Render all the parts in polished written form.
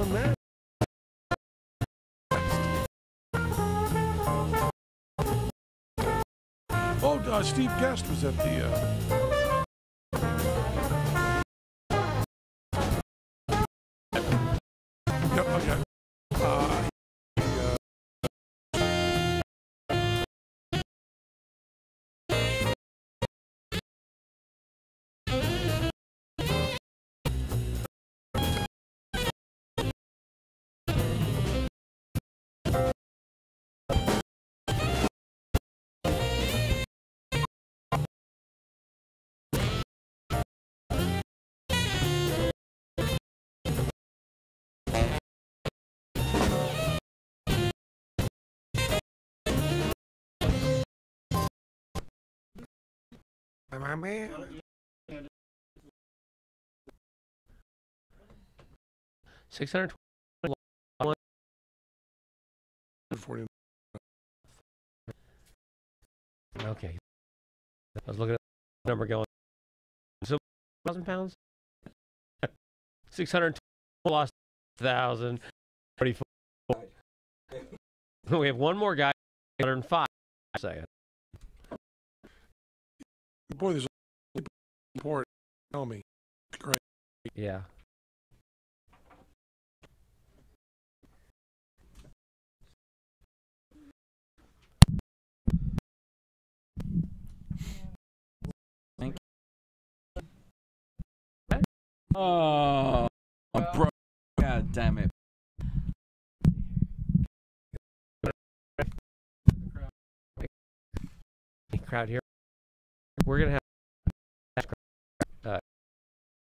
on that. Oh, Steve Guest was at the. Yep, okay. My man. 620. Okay. I was looking at the number going. So, 1,000 pounds? 600 lost 1,000. 34. We have one more guy. 105. Second. Boy, there's a report. Tell me. Great. Yeah. Oh, bro. God damn it. Crowd here. We're going to have a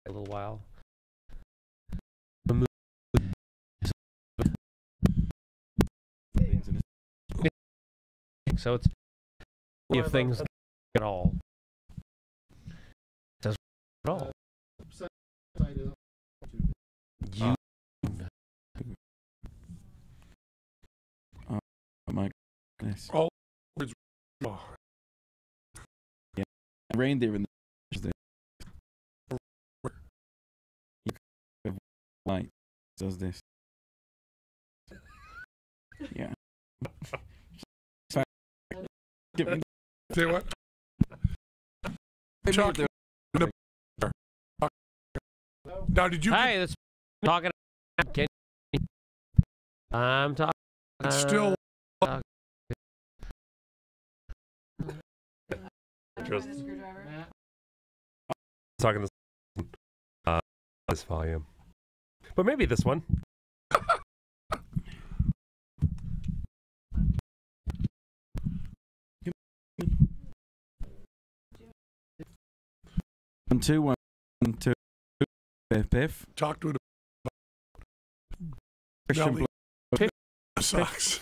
little while. So it's if things at all. It says at all. You. Oh my goodness. All words. Oh. Yeah. Reindeer in the light does this. Yeah. Say what? Chuck. Now, did you? Hey, that's talking. I'm talking. It's still. Talking this volume, but maybe this one. 1 2 1 2 Piff. Talk to it. Christian Piff sucks.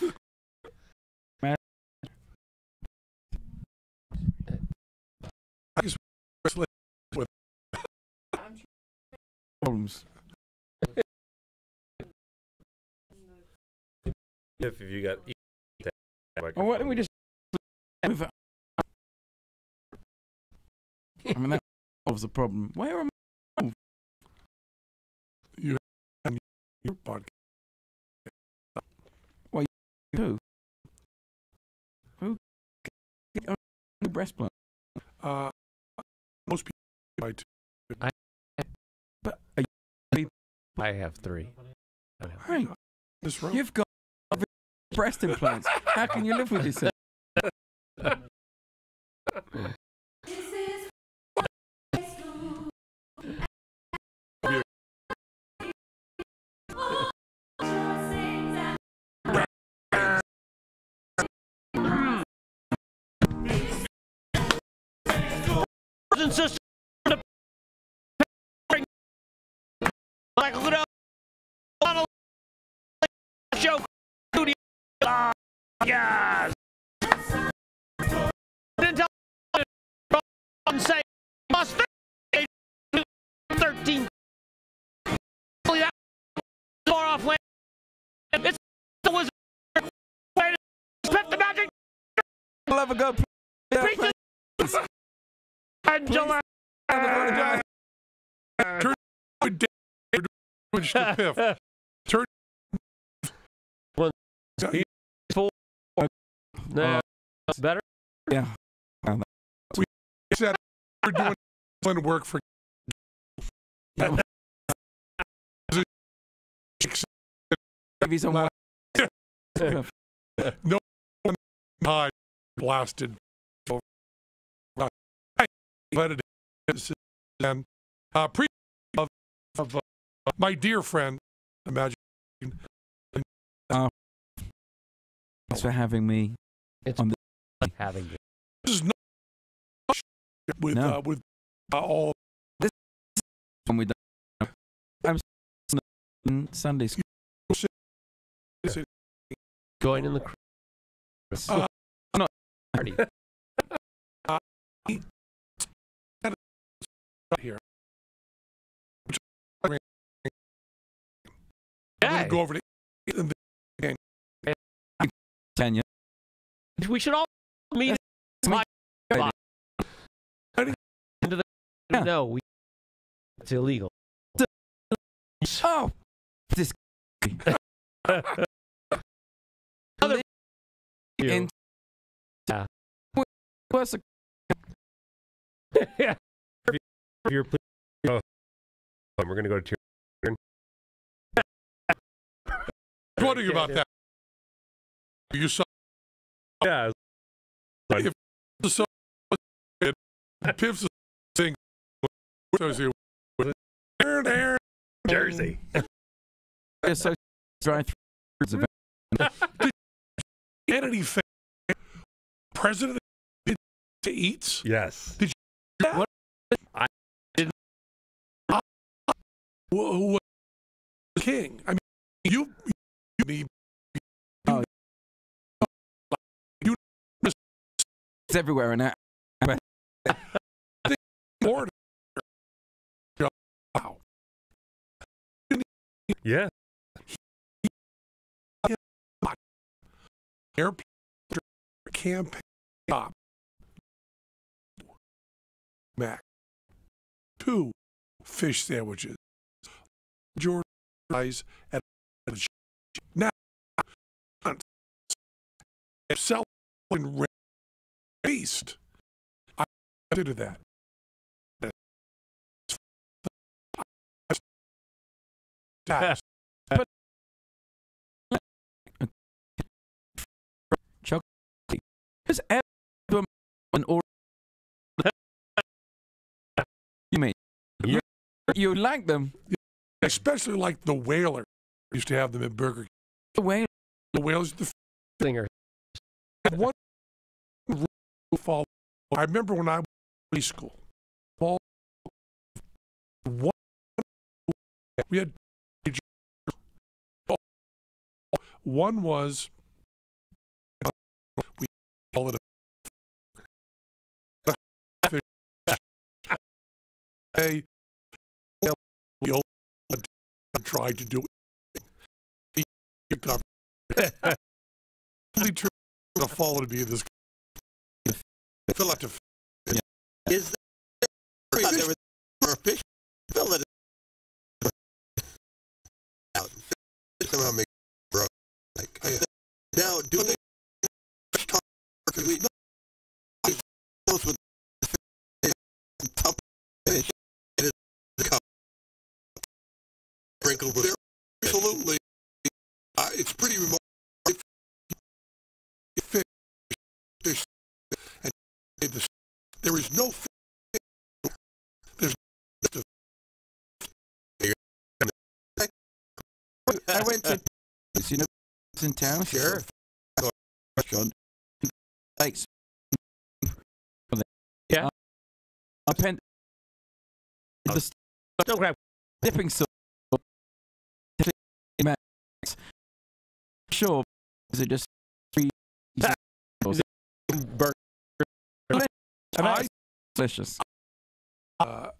Problems. If you got. Oh, why don't we just move it? I mean, that solves the problem. Where am I? You have your podcast. Well, who? Who? Breast plant. Most people buy two. But I have 3. right, This room. you've got breast implants. How can you live with yourself? And sister, like Ludo, show studio. Yes. Didn't tell say must 13. That far off land. It's the wizard. Piff the magic. We'll have a go. Angela. Turn to Piff. turn. One. He- Full. No, better. Yeah. said we're doing work for. Maybe someone. No one high blasted. And pre of my dear friend, imagine. Thanks for having me. It's on the having you. This is not with No. All when we done. I'm in Sunday school. Going in the no. party. Here. Yeah. I'm going to go over to the Tanya. We should all meet my spot. Into the Yeah. No, it's illegal. Oh, this. Other in Yeah. what's a If you're please, we're going to go to wondering about that. You saw yeah. if the song Piff's thing Jersey. so drive through Kennedy fan, president to eats. Yes. Did you? What? I didn't. Who was king? I mean, you need. Oh. It's everywhere in that. Order. Wow. Yeah. Airplane campaign stop. Mac. 2 fish sandwiches. George fries at now. Selling raised. I did that. But chocolate is everyone or you mean you like them? Especially like the Whaler. Used to have them at Burger King. The way The Whalers, the Singer. one rule follow. I remember when I was in high school. We had one was we call it a tried to do it. Really true to follow to be this. Fill out to. Is there a fish? Fill it out. Somehow make bro. Like now, do they talk? Close with top fish. It is the cup sprinkled with. Absolutely, it's pretty remote. Fish, and there is no fish. I went to you know it's in town. Sure. Restaurant. Like Yeah. Penn. The Don't grab. dipping sauce. Sure. Is it just free? Burger. Delicious.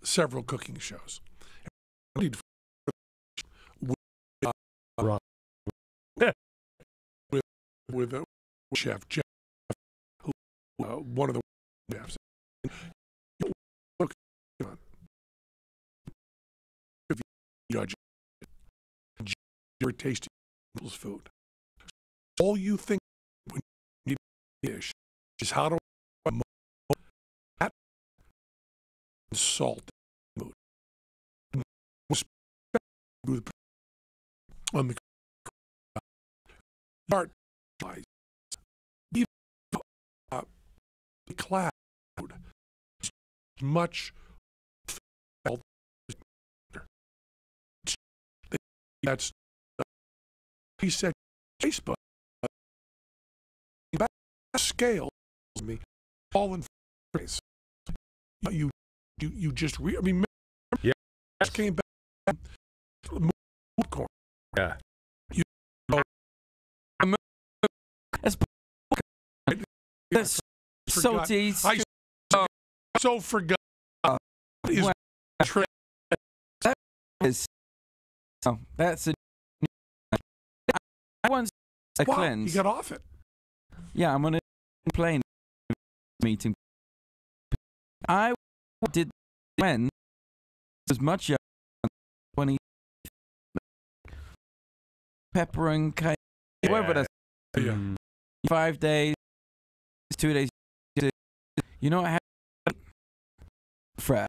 Several cooking shows. With a chef, Jeff, who, one of the chefs. Judge you're tasting people's food. All you think when you eat a dish is how do I mold that salt food. On the art even the cloud much that's he said Facebook scale me all in phrase. You just I mean yeah came back corn. Yeah. You know, that's salty. I so forgot. Is that is that's a once a cleanse. You got off it. Yeah, I'm on a plane meeting. I did when was much younger, 20 pepper and cake. Whatever that's 5 days, 2 days. You know what happened? Frat.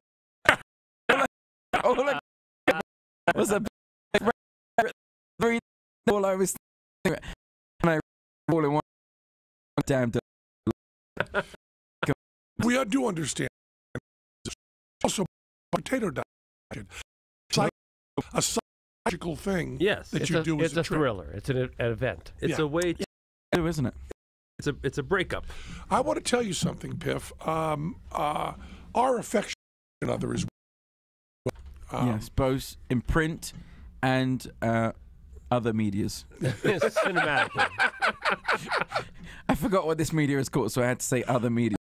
Was a three all I was and I all in one damn day. We do understand. Also, potato diet. It's like a psychological thing. Yes, that you do as it's a thriller. It's an event. It's a way to, isn't it? It's a breakup. I want to tell you something, Piff. Our affection for another is yes, both in print and other medias. Cinematically. I forgot what this media is called, so I had to say other media.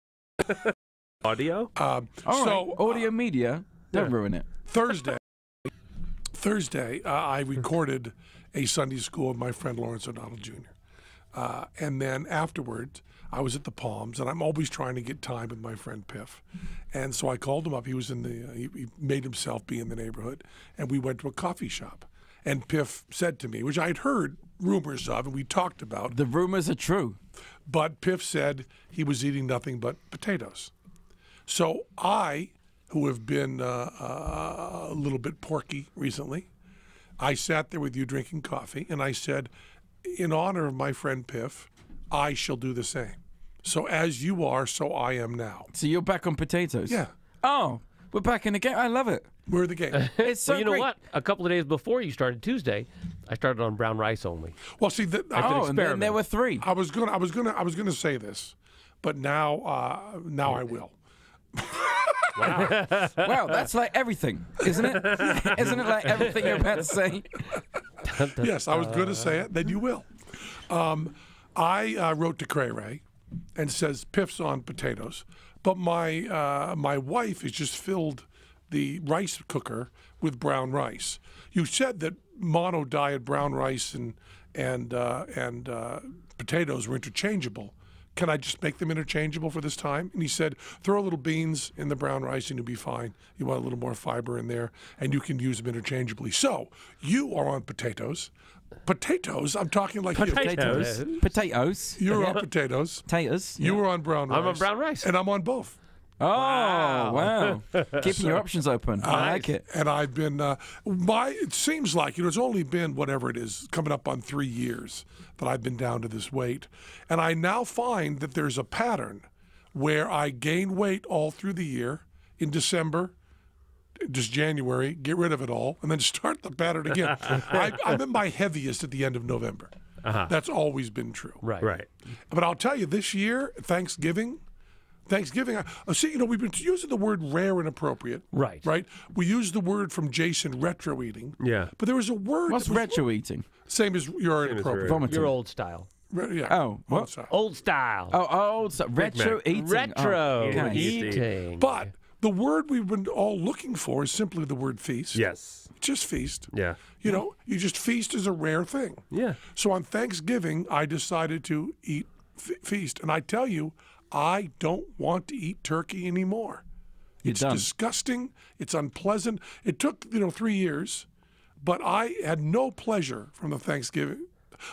Audio? Audio media, don't ruin it. Thursday, I recorded a Sunday school with my friend Lawrence O'Donnell Jr. And then afterwards, I was at the Palms, and I'm always trying to get time with my friend Piff. And so I called him up. He was in the, he made himself be in the neighborhood, and we went to a coffee shop. And Piff said to me, which I had heard rumors of, and we talked about. The rumors are true. But Piff said he was eating nothing but potatoes. So I, who have been a little bit porky recently, I sat there with you drinking coffee, and I said, in honor of my friend Piff, I shall do the same. So as you are, so I am now. So you're back on potatoes? Yeah. Oh, we're back in the game. I love it. We're the game. It's so well, you know great. what? A couple of days before you started Tuesday, I started on brown rice only. Well, see, and then there were 3. I was gonna say this, but now I will. Wow. Wow, that's like everything, isn't it? Isn't it like everything you're about to say? Yes, I was going to say it. Then you will. I wrote to Cray Ray and says Piff's on potatoes, but my wife has just filled the rice cooker with brown rice. You said that mono diet brown rice and potatoes were interchangeable. Can I just make them interchangeable for this time? And he said, throw a little beans in the brown rice and you'll be fine. You want a little more fiber in there, and you can use them interchangeably. So you are on potatoes. Potatoes? I'm talking like Potatoes. Potatoes. You're on potatoes. Potatoes. You were on brown rice. I'm on brown rice. And I'm on both. Oh, wow. Keeping your options open. I like it. And I've been, it seems like, it's only been whatever it is, coming up on 3 years that I've been down to this weight. And I now find that there's a pattern where I gain weight all through the year. In December, just January, get rid of it all, and then start the pattern again. I'm at my heaviest at the end of November. That's always been true. Right. But I'll tell you, this year, Thanksgiving, see, we've been using the word rare and appropriate. Right. Right? We used the word from Jason, retro eating. Yeah. But there was a word. What's retro eating? Same as your inappropriate. Vomiting. Your old style. Yeah. Oh, what? Old style. Old style. Oh, so retro eating. Retro okay. eating. But the word we've been all looking for is simply the word feast. Yes. Just feast. Yeah. You just feast is a rare thing. Yeah. So on Thanksgiving, I decided to eat feast. And I tell you, I don't want to eat turkey anymore. It's disgusting. It's unpleasant. It took, 3 years, but I had no pleasure from the Thanksgiving.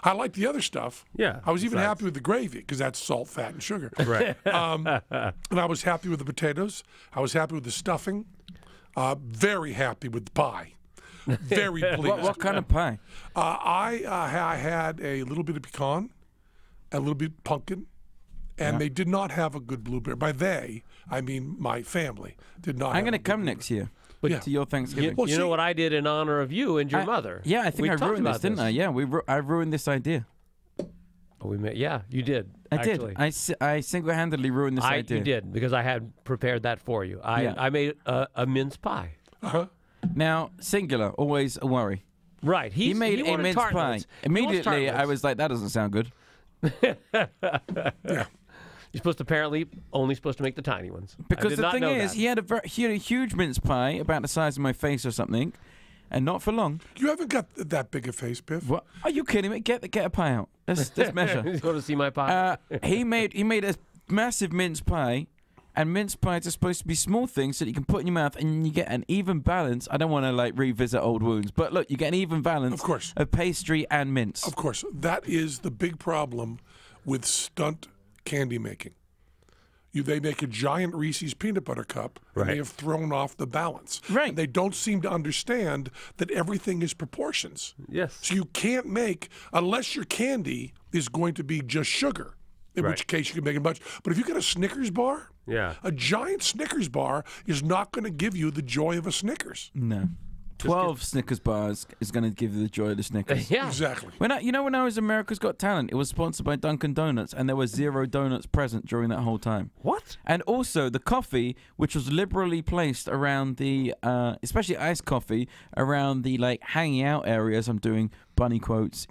I liked the other stuff. Yeah, I was even besides. happy with the gravy because that's salt, fat, and sugar. Right. And I was happy with the potatoes. I was happy with the stuffing. Very happy with the pie. Very pleased. What kind of pie? I had a little bit of pecan, a little bit of pumpkin, and they did not have a good blueberry. By they, I mean my family did not. I'm going to come next year. Yeah. To your Thanksgiving. Well, You see- know what I did in honor of you and your mother? Yeah, I think We I talked ruined this, about didn't I? Yeah, I ruined this idea. Oh, yeah, you did. I actually. did. I single-handedly ruined this idea. You did, because I had prepared that for you. I made a mince pie. Now, singular, always a worry. Right. He made a wanted mince pie. tartlets. He wants Immediately, I tartlets. was like, that doesn't sound good. Yeah. You're only supposed to make the tiny ones. I Because did the not thing know is, that. he had a huge mince pie about the size of my face or something, and not for long. You haven't got that big a face, Piff. What? Are you kidding me? Get a pie out. Let's measure. You want to see my pie? He made a massive mince pie, and mince pies are supposed to be small things so that you can put in your mouth and you get an even balance. I don't want to revisit old wounds, but look, you get an even balance Of course. of pastry and mince. Of course, that is the big problem with stunt candy making. They make a giant Reese's peanut butter cup, and Right. they have thrown off the balance. Right. And they don't seem to understand that everything is proportions. Yes. So you can't make, unless your candy is going to be just sugar, in Right. which case you can make a bunch. But if you get a Snickers bar, Yeah. a giant Snickers bar is not going to give you the joy of a Snickers. No. 12 Snickers bars is going to give you the joy of the Snickers. yeah. Exactly. When I was America's Got Talent, it was sponsored by Dunkin' Donuts, and there were 0 donuts present during that whole time. What? And also the coffee, which was liberally placed around the, especially iced coffee, around the hanging out areas. I'm doing bunny quotes.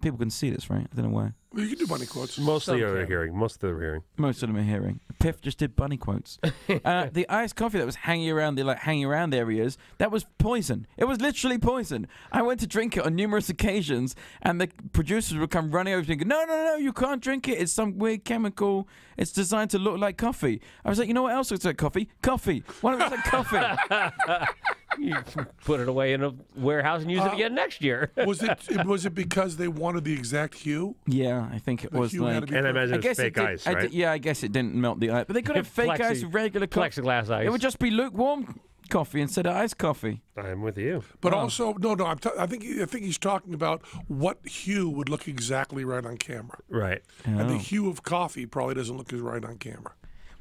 People can see this, right? I don't know why. Well, you can do bunny quotes. Mostly Some are can. hearing. Most of them are hearing. Most of them are hearing. Piff just did bunny quotes. The iced coffee that was hanging around the areas, that was poison. It was literally poison. I went to drink it on numerous occasions, and the producers would come running over to me and go, no, you can't drink it. It's some weird chemical. It's designed to look like coffee. I was like, you know what else looks like coffee? Coffee. Why don't it look like coffee? You can put it away in a warehouse and use it again next year. Was it because they wanted the exact hue? Yeah, I think it was hue had like. to be And I imagine I it's guess fake it did, ice, right? I guess it didn't melt the ice, but they could have fake ice with regular coffee. Plexiglass ice. It would just be lukewarm coffee instead of iced coffee. I'm with you. But also, no. I think he's talking about what hue would look exactly right on camera, Right. and the Oh. hue of coffee probably doesn't look as right on camera.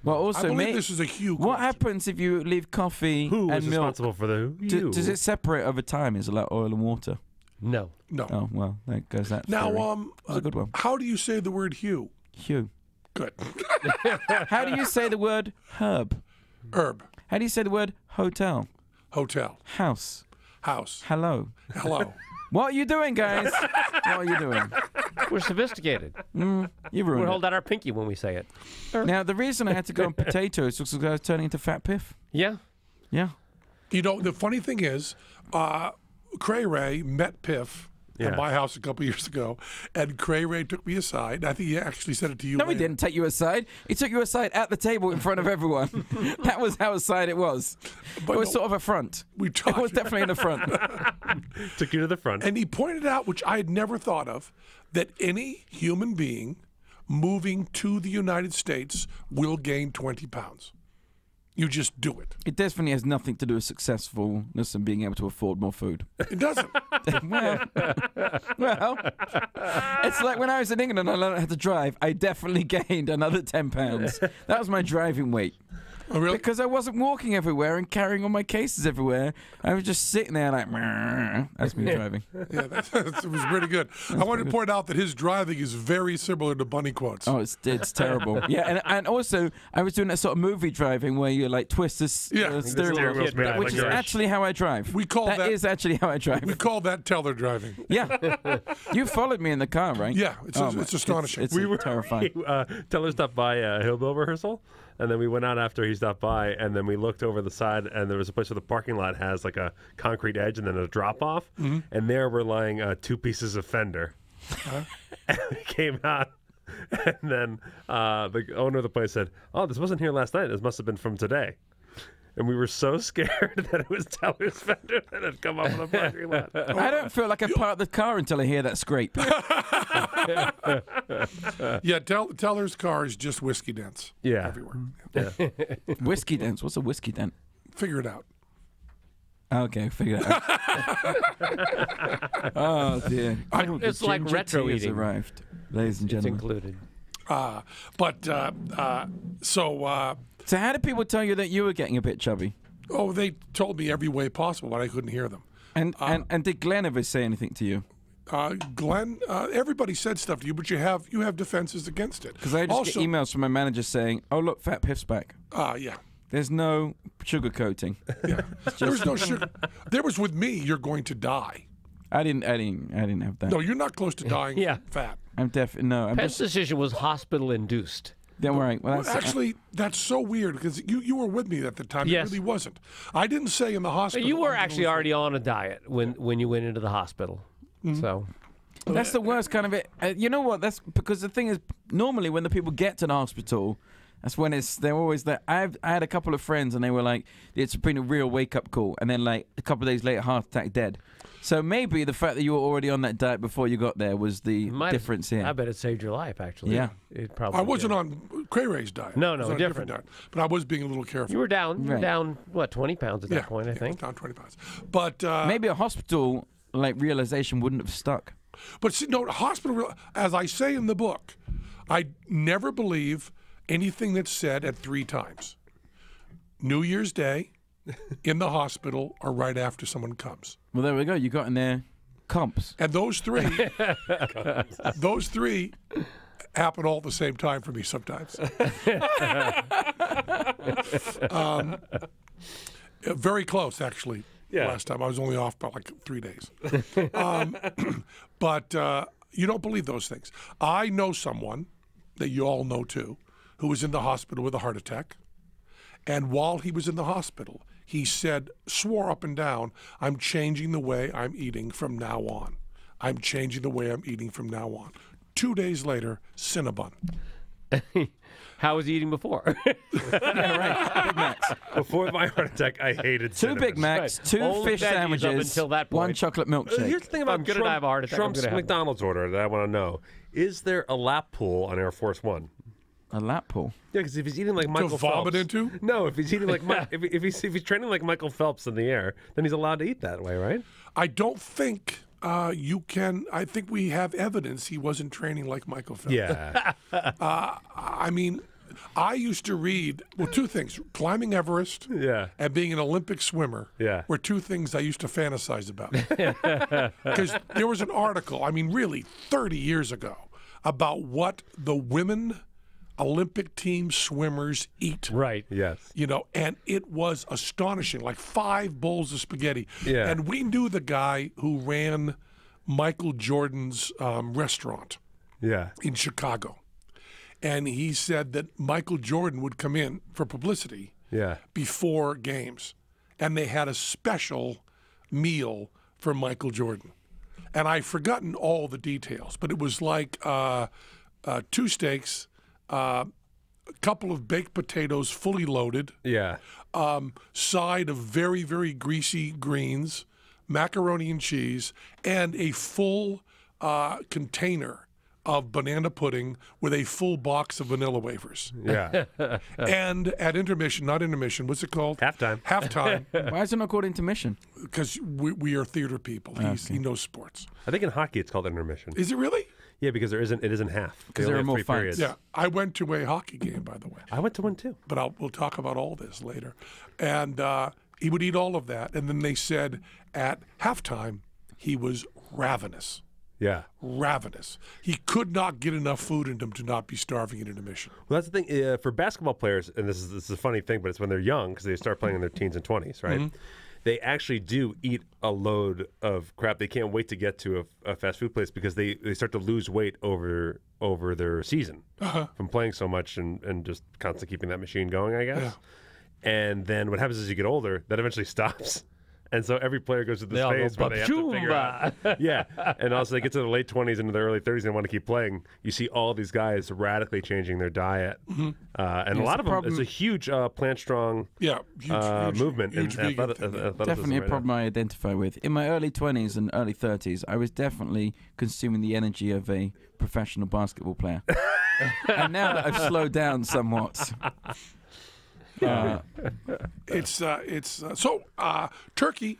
Well, I also, believe this is a hue. what question. happens if you leave coffee Who and is milk? responsible for the who? Does it separate over time? Is it like oil and water? No. No. Oh, well, there goes that. Now, theory. That's a good one. how do you say the word hue? Hugh. Good. How do you say the word herb? Herb. How do you say the word hotel? Hotel. House. House. Hello. Hello. What are you doing, guys? What are you doing? We're sophisticated. You We ruined hold it. out our pinky when we say it. Now, the reason I had to go on potatoes was because I was turning into Fat Piff. Yeah. Yeah. You know, the funny thing is, Cray Ray met Piff Yeah. at my house a couple years ago, and Cray Ray took me aside. I think he actually said it to you. No, he later. didn't take you aside. He took you aside at the table in front of everyone. That was how aside it was. But it was no, sort of a front. we It talked, was definitely in the front. Took you to the front. and he pointed out, which I had never thought of, that any human being moving to the United States will gain 20 pounds. You just do it. It definitely has nothing to do with successfulness and being able to afford more food. It doesn't. Well, it's like when I was in England and I learned how to drive, I definitely gained another 10 pounds. That was my driving weight. Oh, really? Because I wasn't walking everywhere and carrying all my cases everywhere. I was just sitting there like, "Meow." That's me driving. Yeah, it was pretty good. I wanted to point out that his driving is very similar to Bunny Quotes. Oh, it's terrible. Yeah, and also I was doing that sort of movie driving where you like twist the Yeah. steering steering wheel, wheel's bad, which like is yours. actually how I drive. We call that- That is actually how I drive. We call that teller driving. Yeah, you followed me in the car, right? Yeah, it's my- astonishing. It's we were terrifying. Teller stopped by a hillbill rehearsal, and then we went out after he stopped by, and then we looked over the side, and there was a place where the parking lot has like a concrete edge and then a drop off, and there were lying 2 pieces of fender. And we came out, and then the owner of the place said, "Oh, this wasn't here last night. This must have been from today." and we were so scared that it was Teller's fender that had come up in the parking lot. I don't feel like I park the car until I hear that scrape. Yeah, Teller's car is just whiskey dents. Yeah. Everywhere. Whiskey dents. What's a whiskey dent? Figure it out. Okay, figure it out. Oh dear. It's like Ginger retro tea has eating. arrived, ladies and It's gentlemen. included. So how did people tell you that you were getting a bit chubby? Oh, they told me every way possible, but I couldn't hear them. And did Glenn ever say anything to you? Glenn, everybody said stuff to you, but you have defenses against it. Because I just get emails from my manager saying, "Oh look, Fat Piff's back." Yeah. There's no sugarcoating. Yeah. There was no sugar. There was with me, you're going to die. I didn't have that. No, you're not close to dying Yeah. fat. I'm no. I'm Penn's just. decision was hospital induced. Don't worry. Well, Well, that's, actually, that's so weird because you were with me at the time. Yes. It really wasn't. I didn't say in the hospital. You were I'm gonna actually lose already on a diet when you went into the hospital. So that's the worst kind of it. You know what? That's because the thing is, normally when the people get to the hospital, that's when they're always there. I had a couple of friends and they were like, it's been a real wake up call, and then like a couple of days later, heart attack, dead. So maybe the fact that you were already on that diet before you got there was the difference here. I bet it saved your life. Actually, Yeah. it probably. I wasn't did. on Cray Ray's diet. No, I was no, on a different. diet, but I was being a little careful. You were down. You were Right. down what 20 pounds at that point, I I was think. down 20 pounds. But Maybe a hospital like realization wouldn't have stuck. But see, no, hospital. As I say in the book, I never believe anything that's said at 3 times. New Year's Day, in the hospital, or right after someone comes. Well, there we go. You got in there, comps. And those 3, happen all at the same time for me sometimes. Very close, actually. Yeah. Last time I was only off by like 3 days. But you don't believe those things. I know someone that you all know too, who was in the hospital with a heart attack. And while he was in the hospital, he swore up and down, "I'm changing the way I'm eating from now on. I'm changing the way I'm eating from now on." 2 days later, Cinnabon. How was he eating before? Yeah, right. Big Macs. Before my heart attack, I hated 2 Big cinnamon. Macs, Right. 2 Only fish veggies up sandwiches, until that 1 point. chocolate milkshake. Here's the thing about I'm gonna die of a heart attack, I'm Trump's gonna have McDonald's order that I want to know. Is there a lap pool on Air Force One? A lap pool. Yeah, because if he's eating like Michael vomit Phelps, into? No, if he's eating like if he's training like Michael Phelps in the air, then he's allowed to eat that way, right? I don't think you can. I think we have evidence he wasn't training like Michael Phelps. Yeah. I mean, I used to read, 2 things. Climbing Everest Yeah. and being an Olympic swimmer Yeah. were 2 things I used to fantasize about. Because there was an article, I mean, really 30 years ago, about what the women Olympic team swimmers eat. Right. Yes. You know, and it was astonishing, like 5 bowls of spaghetti. Yeah. And we knew the guy who ran Michael Jordan's restaurant Yeah. in Chicago. And he said that Michael Jordan would come in for publicity Yeah. before games. And they had a special meal for Michael Jordan. And I've forgotten all the details, but it was like 2 steaks, a couple of baked potatoes fully loaded, Yeah. side of very, very greasy greens, macaroni and cheese, and a full container of banana pudding with a full box of vanilla wafers. Yeah. And at intermission, not intermission, what's it called? Halftime. Halftime, Why is it not called intermission? because we are theater people. He knows sports. I think in hockey it's called intermission. Is it really? Yeah, because it isn't half. They 'Cause there only are have more 3 fights. periods. Yeah. I went to a hockey game, by the way. I went to one too. But we'll talk about all this later. And he would eat all of that. And then they said at halftime, he was ravenous. Yeah. Ravenous. He could not get enough food in him to not be starving at intermission. Well, that's the thing for basketball players, and this is a funny thing, but it's when they're young because they start playing in their teens and 20s, right? Mm-hmm. They actually do eat a load of crap. They can't wait to get to a fast food place because they start to lose weight over their season from playing so much and just constantly keeping that machine going, I guess. Yeah. And then what happens as you get older, that eventually stops. And so every player goes to They this all go, phase where they have to figure out. Yeah. And also they get to the late 20s into their early 30s and they want to keep playing. You see all these guys radically changing their diet. And a lot of them, it's a huge plant strong movement huge in athleticism. Definitely a right problem I identify with. In my early 20s and early 30s, I was definitely consuming the energy of a professional basketball player. And now that I've slowed down somewhat. Turkey,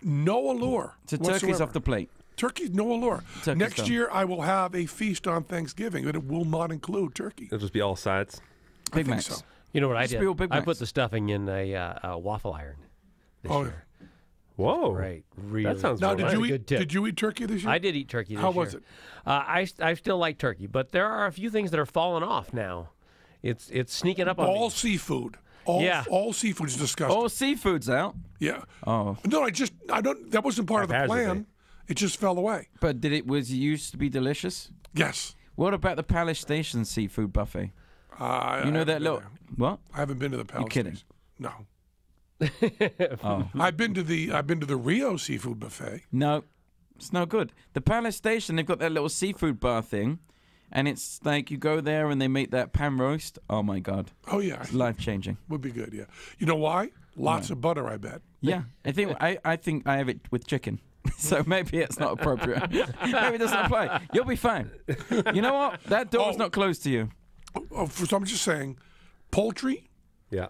no allure. So turkey's whatsoever. off the plate. Turkey's no allure. Turkey's Next done. year, I will have a feast on Thanksgiving, but it will not include turkey. It'll just be all sides. Big think Macs. so. You know what I Just did? real Big I Macs. put the stuffing in a waffle iron this Oh, year. Whoa. Right. Really. That sounds Now, Well, did that's you a eat? good tip. Did you eat turkey this year? I did eat turkey this How year. was it? I still like turkey, but there are a few things that are falling off now. It's sneaking up on All me. seafood. Yeah. All seafood is disgusting. All seafood's out. Yeah. Oh, No, I don't. That wasn't part of the Haphazardly. plan. It just fell away. but it used to be delicious? Yes. What about the Palace Station seafood buffet? You know that little what? I haven't been to the Palace. kidding. Station. No. Oh I've been to the Rio seafood buffet. no, it's no good. The Palace Station, they've got that little seafood bar thing, and it's like you go there and they make that pan roast. Oh my god, Oh yeah, it's life changing. would be good. Yeah. You know why? Lots of butter, I bet. Yeah, I think I have it with chicken. So maybe it's not appropriate. Maybe it doesn't apply. You'll be fine. You know what? That door's not closed to you. Oh, I'm just saying, poultry, Yeah.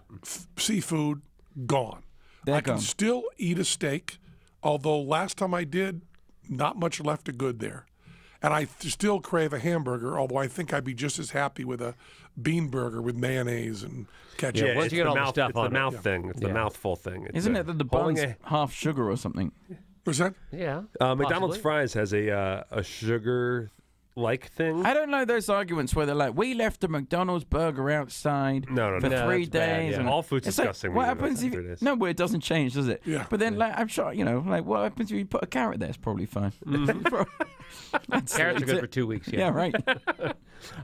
seafood, gone. They're I can gone. still eat a steak, although last time I did, not much left of good there. And I still crave a hamburger, although I think I'd be just as happy with a bean burger with mayonnaise and ketchup. Yeah, once it's you get the all the mouth, stuff it's on the it. mouth thing. It's the Yeah. mouthful thing. It's Isn't it that the holding bun's half sugar or something? Was that? Yeah. McDonald's possibly. fries has a sugar-like thing. I don't know those arguments where they're like, we left a McDonald's burger outside No, for no. 3 that's bad, days. yeah. and All food's it's like, disgusting what when you do it happens if after 3 days. no, but it doesn't change, does it? Yeah. But then, like, I'm sure what happens if you put a carrot there? It's probably fine. That's Carrots are good it. for 2 weeks. Yeah, right.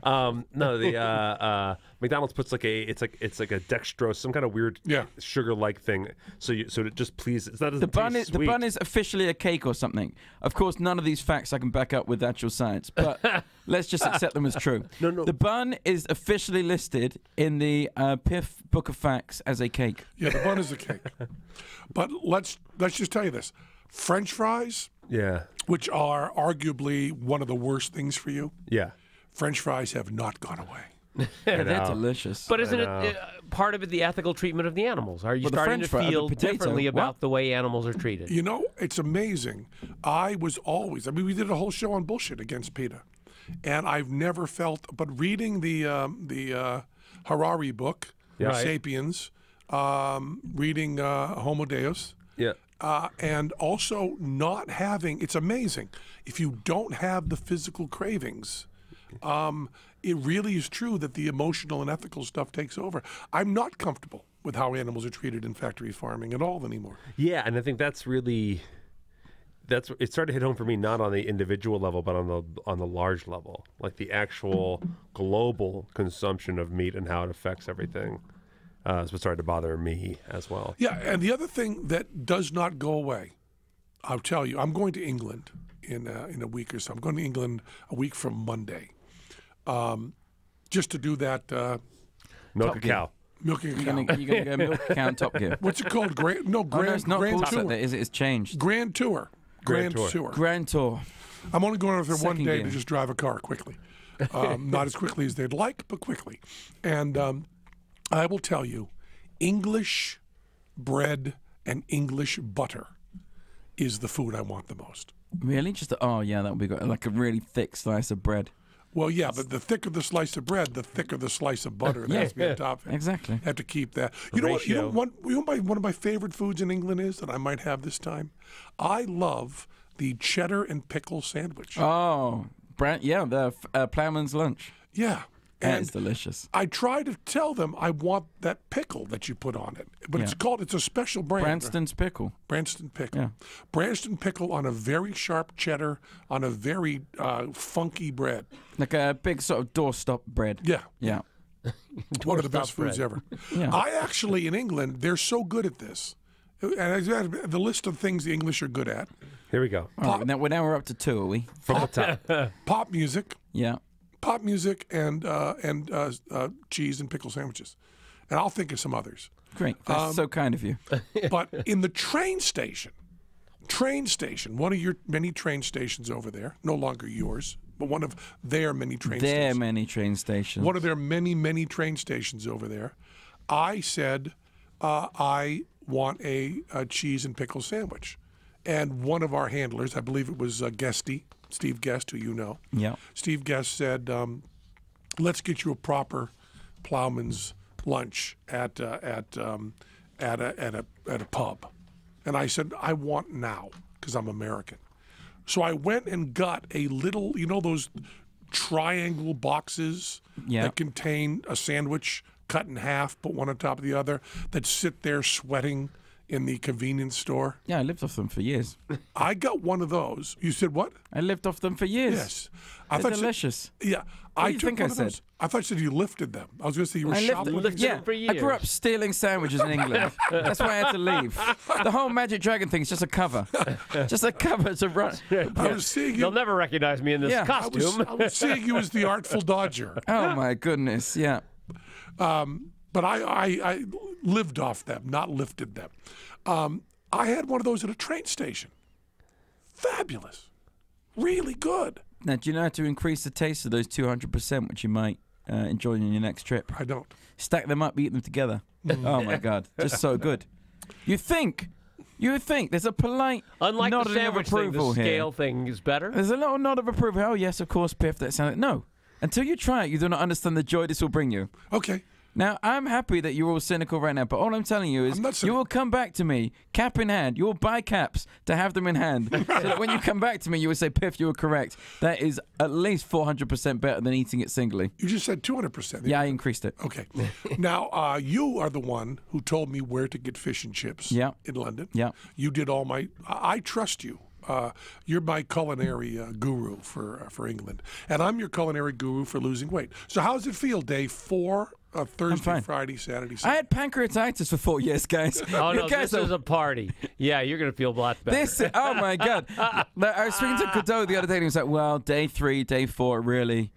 No, the McDonald's puts it's like a dextrose, some kind of weird sugar-like thing. So it just pleases. It's not The bun is officially a cake or something. Of course, none of these facts I can back up with actual science, but let's just accept them as true. No. The bun is officially listed in the Piff Book of Facts as a cake. Yeah, the bun is a cake. But let's just tell you this: French fries, Yeah. which are arguably one of the worst things for you, Yeah. French fries have not gone away. They're know. delicious. But isn't know. it part of it the ethical treatment of the animals? Are you Well, the starting French to fry, the feel potato, differently about what? the way animals are treated? You know, it's amazing. I mean, we did a whole show on bullshit against PETA, and I've never felt. But reading the Harari book, Yeah. Right. *Sapiens*, reading *Homo Deus*. Yeah. And also not having, it's amazing. If you don't have the physical cravings, it really is true that the emotional and ethical stuff takes over. I'm not comfortable with how animals are treated in factory farming at all anymore. Yeah, and I think it started to hit home for me, not on the individual level, but on the large level, like the actual global consumption of meat and how it affects everything. It's what started to bother me as well. Yeah, and the other thing that does not go away, I'll tell you, I'm going to England in a week or so. I'm going to England a week from Monday, just to do that Milk a cow. milking a cow. You're gonna go milk a cow and Top Gear. What's it called? Grand Oh, no, it's not Grand called Tour. that. It's changed. Grand Tour. Grand Grand Tour. Tour. Grand Tour. I'm only going over there one Second day gear. to just drive a car quickly. Not as quickly as they'd like, but quickly. And I will tell you, English bread and English butter is the food I want the most. Really? Oh yeah, that would be good. Like a really thick slice of bread. Well, yeah, but the thicker the slice of bread, the thicker the slice of butter that has to be on top of it. Exactly. Have to keep that. You know what? Ratio. One of my favorite foods in England is that I might have this time. I love the cheddar and pickle sandwich. Oh, the ploughman's lunch. Yeah. That And is delicious. I try to tell them I want that pickle that you put on it, but it's a special brand. Branston's pickle. Branston pickle. Yeah. Branston pickle on a very sharp cheddar on a very funky bread. Like a big sort of doorstop bread. Yeah. Yeah. One of the best Doorstop foods bread. ever. Yeah. I actually, in England, they're so good at this. And I had the list of things the English are good at. Here we go. All right, now we're up to 2, are we? From the top. Pop music. Yeah. Pop music and cheese and pickle sandwiches. And I'll think of some others. Great. That's so kind of you. But in the train station, one of your many train stations over there, no longer yours, but one of their many train stations. There are many train stations. One of their many, many train stations over there. I said, I want a cheese and pickle sandwich. And one of our handlers, I believe it was Steve Guest, who you know. Yeah. Steve Guest said, let's get you a proper plowman's lunch at a pub. And I said, I want now, because I'm American. So I went and got a little, those triangle boxes that contain a sandwich cut in half, put one on top of the other, that sit there sweating in the convenience store. Yeah, I lived off them for years. I got one of those. You said what? I lived off them for years. Yes. They're delicious. Yeah. What do you think I said? I thought you said you lifted them. I was going to say you were I shoplifting. lifted them for I grew up years. stealing sandwiches in England. That's why I had to leave. The whole Magic Dragon thing is just a cover. Just a cover to run. I was seeing you. You'll never recognize me in this Yeah. costume. I was seeing you as the Artful Dodger. Oh, my goodness. Yeah. But I lived off them, not lifted them. I had one of those at a train station. Fabulous. Really good. Now, do you know how to increase the taste of those 200%, which you might enjoy on your next trip? I don't. Stack them up, eat them together. Oh, my God. Just so good. You would think there's a polite Unlike the nodding of sandwich thing, the approval here. scale thing is better. There's a little nod of approval. Oh, yes, of course, Piff. That sounds no. Until you try it, you do not understand the joy this will bring you. Okay. Now, I'm happy that you're all cynical right now, but all I'm telling you is I'm not you cynical. will come back to me, cap in hand. You will buy caps to have them in hand. So that when you come back to me, you will say, Piff, you were correct. That is at least 400% better than eating it singly. You just said 200%. Yeah, I increased it. Okay. Now, you are the one who told me where to get fish and chips Yeah. in London. Yeah. You did all my... I trust you. You're my culinary guru for England. And I'm your culinary guru for losing weight. So how does it feel, day 4, Thursday, fine. Friday, Saturday, I Sunday? had pancreatitis for 4 years, guys. Oh, You no, guys this are- is a party. Yeah, you're going to feel a lot better. oh, my God. I was speaking to Godot the other day, and he was like, well, day 3, day 4, really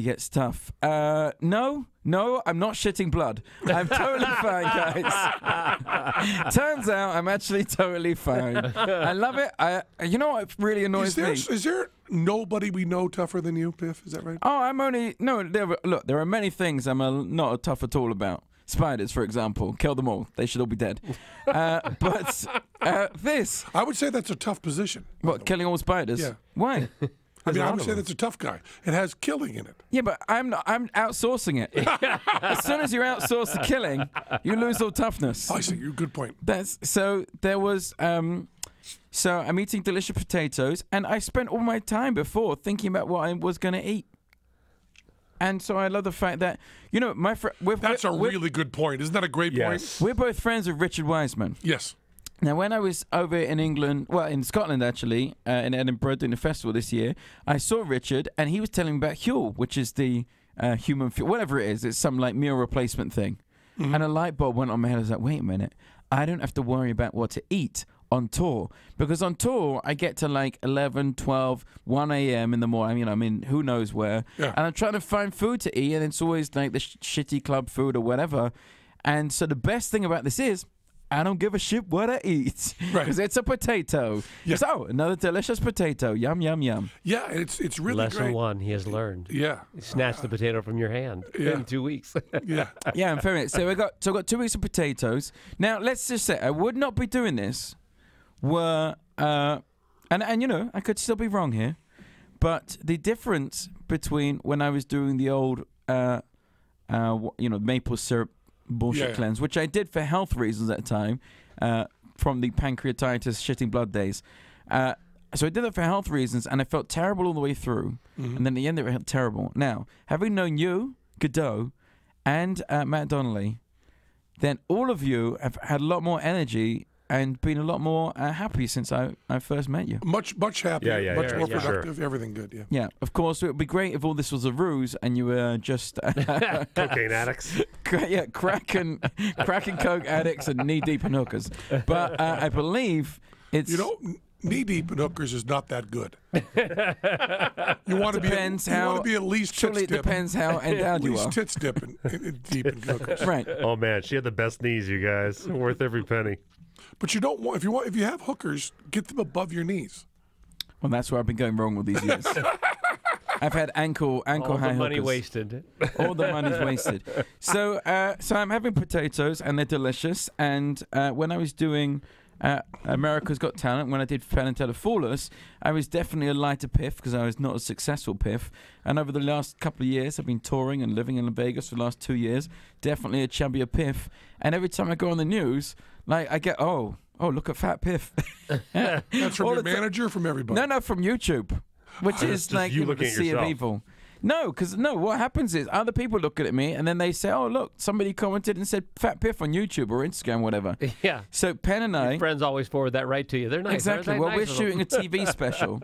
gets tough. No, I'm not shitting blood. I'm totally fine, guys. Turns out I'm actually totally fine. I love it. You know what really annoys me? Is there nobody we know tougher than you, Piff? Is that right? Oh, I'm only... No, look, there are many things I'm not tough at all about. Spiders, for example. Kill them all. They should all be dead. But this... I would say that's a tough position. What, killing all spiders? Yeah. Why? I mean, I would say that's a tough guy. It has killing in it. Yeah, but I'm outsourcing it. As soon as you outsource the killing, you lose all toughness. I see. You're good point. There was so I'm eating delicious potatoes, and I spent all my time before thinking about what I was going to eat. And so I love the fact that, my friend... That's a really good point. Isn't that a great Yes. point? We're both friends with Richard Wiseman. Yes. Now, when I was over in England, in Scotland actually, in Edinburgh doing a festival this year, I saw Richard, and he was telling me about Huel, which is the human fuel, whatever it is. It's some like meal replacement thing. Mm-hmm. And a light bulb went on my head. I was like, wait a minute, I don't have to worry about what to eat on tour, because on tour I get to like 11, 12, 1 a.m. in the morning. I'm in who knows where, Yeah. and I'm trying to find food to eat, and it's always like the shitty club food or whatever. And so the best thing about this is, I don't give a shit what I eat, Right. because it's a potato. Yeah. It's, another delicious potato. Yum, yum, yum. Yeah, it's really Lesson great. 1, he has learned. Yeah. Snatch the potato from your hand Yeah. in 2 weeks. Yeah. Yeah, I'm fair. So I got 2 weeks of potatoes. Now, let's just say I would not be doing this were, and I could still be wrong here, but the difference between when I was doing the old, maple syrup bullshit Yeah. cleanse, which I did for health reasons at the time, from the pancreatitis shitting blood days. So I did that for health reasons, and I felt terrible all the way through. Mm-hmm. And then at the end, it felt terrible. Now, having known you, Godot, and Matt Donnelly, then all of you have had a lot more energy and been a lot more happy since I first met you. Much happier, Yeah, much yeah, more yeah. productive. Everything good. Yeah. Yeah, of course, it would be great if all this was a ruse and you were just Cocaine addicts. cracking coke addicts and knee deep in hookers. But I believe it's Knee deep in hookers is not that good. You want to be at least surely tits it depends how endowed at you least are. tits dipping deep in hookers. Right. Oh man, she had the best knees, you guys. Worth every penny. But you don't want if you have hookers, get them above your knees. Well, that's where I've been going wrong with these years. I've had ankle All high the money hookers. wasted. All the money's wasted. So I'm having potatoes, and they're delicious. And when I was doing America's Got Talent, when I did Penn and Teller Flawless, I was definitely a lighter Piff because I was not a successful Piff. And over the last couple of years, I've been touring and living in Vegas for the last 2 years. Definitely a chubbier Piff. And every time I go on the news, like I get, oh, look at Fat Piff. That's from your manager, from everybody. No, from YouTube, which is just like you the looking at sea of yourself. evil. No, because what happens is other people look at me and then they say, oh, look, somebody commented and said Fat Piff on YouTube or Instagram, whatever. Yeah. So Penn and I... Friends always forward that right to you. They're nice. Exactly. They're Well, nice we're shooting a TV special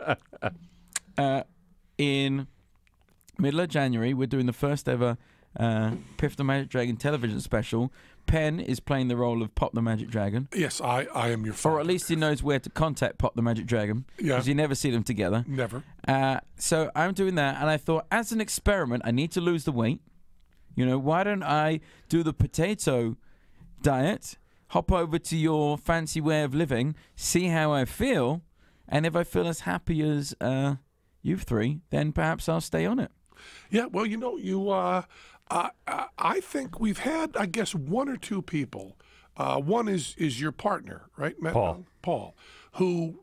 in middle of January. We're doing the first ever Piff the Magic Dragon television special. Penn is playing the role of Pop the Magic Dragon. Yes, I am your Or father. at least he knows where to contact Pop the Magic Dragon. Yeah. Because you never see them together. Never. So I'm doing that, and I thought, as an experiment, I need to lose the weight. Why don't I do the potato diet, hop over to your fancy way of living, see how I feel, and if I feel as happy as you three, then perhaps I'll stay on it. Yeah, well, I think we've had, I guess, one or two people. One is your partner, right, Matt? Paul, who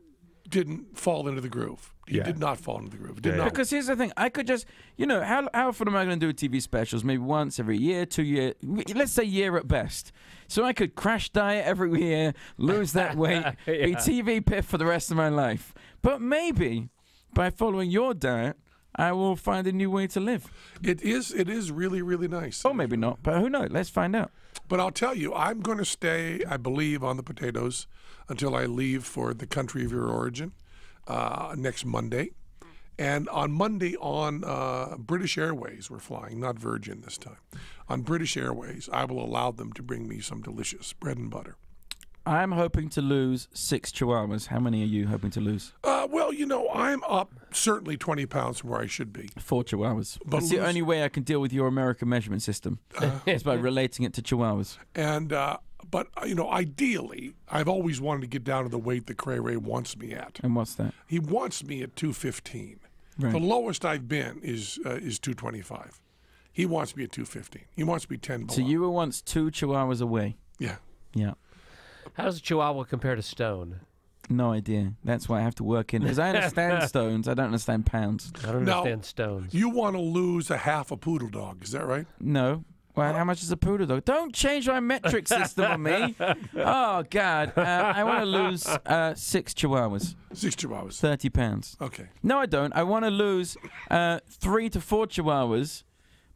didn't fall into the groove. He did not fall into the groove. Did not. Because here's the thing. I could just, how often am I going to do TV specials? Maybe once every year, 2 years. Let's say year at best. So I could crash diet every year, lose that weight, be TV Piff for the rest of my life. But maybe by following your diet, I will find a new way to live. It is really, really nice. Or maybe not, but who knows? Let's find out. But I'll tell you, I'm going to stay, I believe, on the potatoes until I leave for the country of your origin next Monday. And on Monday on British Airways, we're flying, not Virgin this time. On British Airways, I will allow them to bring me some delicious bread and butter. I'm hoping to lose 6 chihuahuas. How many are you hoping to lose? Well, I'm up certainly 20 pounds from where I should be. 4 chihuahuas. But That's the only way I can deal with your American measurement system is by relating it to chihuahuas. And but ideally, I've always wanted to get down to the weight that Cray Ray wants me at. And what's that? He wants me at 215. Right. The lowest I've been is 225. He wants me at 215. He wants me 10 below. So you were once 2 chihuahuas away. Yeah. Yeah. How does a Chihuahua compare to stone? No idea. That's why I have to work in. Because I understand stones. I don't understand pounds. I don't Now, understand stones. You want to lose a half a poodle dog, is that right? No. Well, how much is a poodle dog? Don't change my metric system on me. Oh, God. I want to lose 6 chihuahuas. 6 chihuahuas. 30 pounds. Okay. No, I don't. I want to lose 3 to 4 chihuahuas,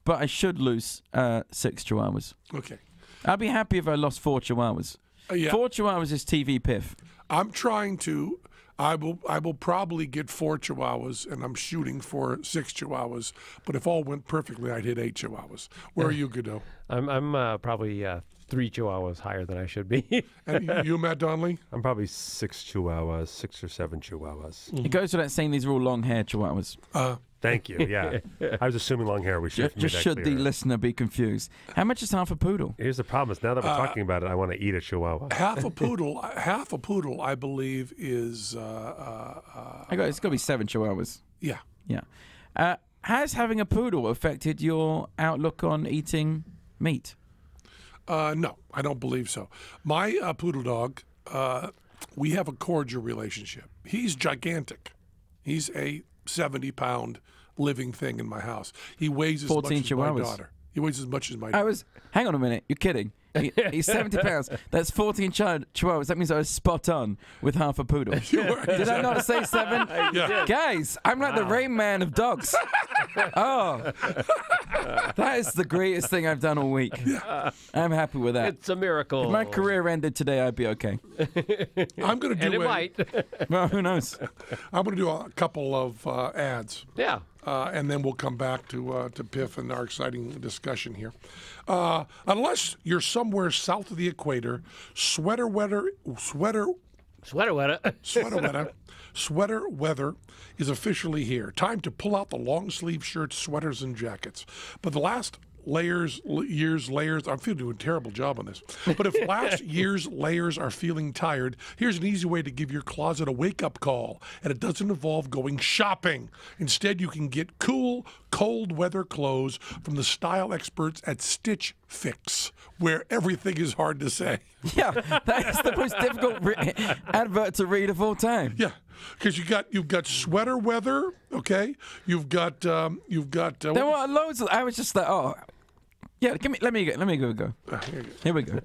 but I should lose 6 chihuahuas. Okay. I'd be happy if I lost 4 chihuahuas. Yeah. 4 chihuahuas is TV Piff. I'm trying to. I will probably get 4 chihuahuas, and I'm shooting for 6 chihuahuas. But if all went perfectly, I'd hit 8 chihuahuas. Where are you, Godot? I'm probably 3 Chihuahuas higher than I should be. And you, Matt Donnelly? I'm probably 6 chihuahuas, 6 or 7 chihuahuas. It goes without saying these are all long-haired chihuahuas. Thank you. Yeah, I was assuming long hair. We should Just should the listener be confused. How much is half a poodle? Here's the problem: is now that we're talking about it, I want to eat a chihuahua. Half a poodle, I believe, is It's got to be 7 chihuahuas. yeah. Yeah. Has having a poodle affected your outlook on eating meat? No, I don't believe so. My poodle dog, we have a cordial relationship. He's gigantic. He's a 70-pound living thing in my house. He weighs as 14 much as chihuahuas. my daughter. He weighs as much as my daughter. Hang on a minute. You're kidding. He's 70 pounds. That's 14 chihuahuas. That means I was spot on with half a poodle. Did I not say 7? Yeah. Guys, I'm like the Rain Man of dogs. Oh. That is the greatest thing I've done all week. I'm happy with that. It's a miracle. If my career ended today, I'd be okay. I'm going to do And it might. Well, who knows? I'm going to do a couple of ads. Yeah. And then we'll come back to Piff and our exciting discussion here. Unless you're somewhere south of the equator, sweater weather is officially here. Time to pull out the long sleeve shirts, sweaters, and jackets. But the last year's layers, I'm doing a terrible job on this. But if last year's layers are feeling tired, here's an easy way to give your closet a wake-up call. And it doesn't involve going shopping. Instead, you can get cool, cold weather clothes from the style experts at Stitch Fix, where everything is hard to say. Yeah, that is the most difficult advert to read of all time. Yeah, because you've got sweater weather, okay? You've got There were loads of. I was just like, oh, yeah. Let me go. Here we go.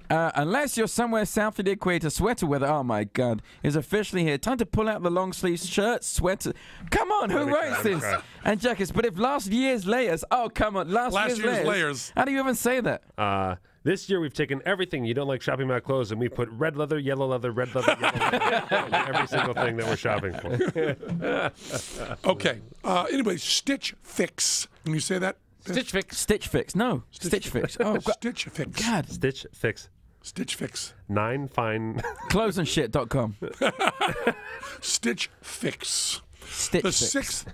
Unless you're somewhere south of the equator, sweater weather, oh my God, is officially here. Time to pull out the long sleeve shirts, sweater. Come on, who writes this? And jackets. But if last year's layers, oh come on, last year's layers. How do you even say that? This year we've taken everything you don't like shopping about clothes and we put red leather, yellow leather, red leather, yellow leather, every single thing that we're shopping for. Okay. Anyway, Stitch Fix. Can you say that? Stitch Fix. Stitch Fix. No. Stitch Fix. Oh, Stitch Fix. God. Stitch Fix. Stitch Fix. 9 fine. Clothesandshit.com. Stitch Fix. Stitch The Fix.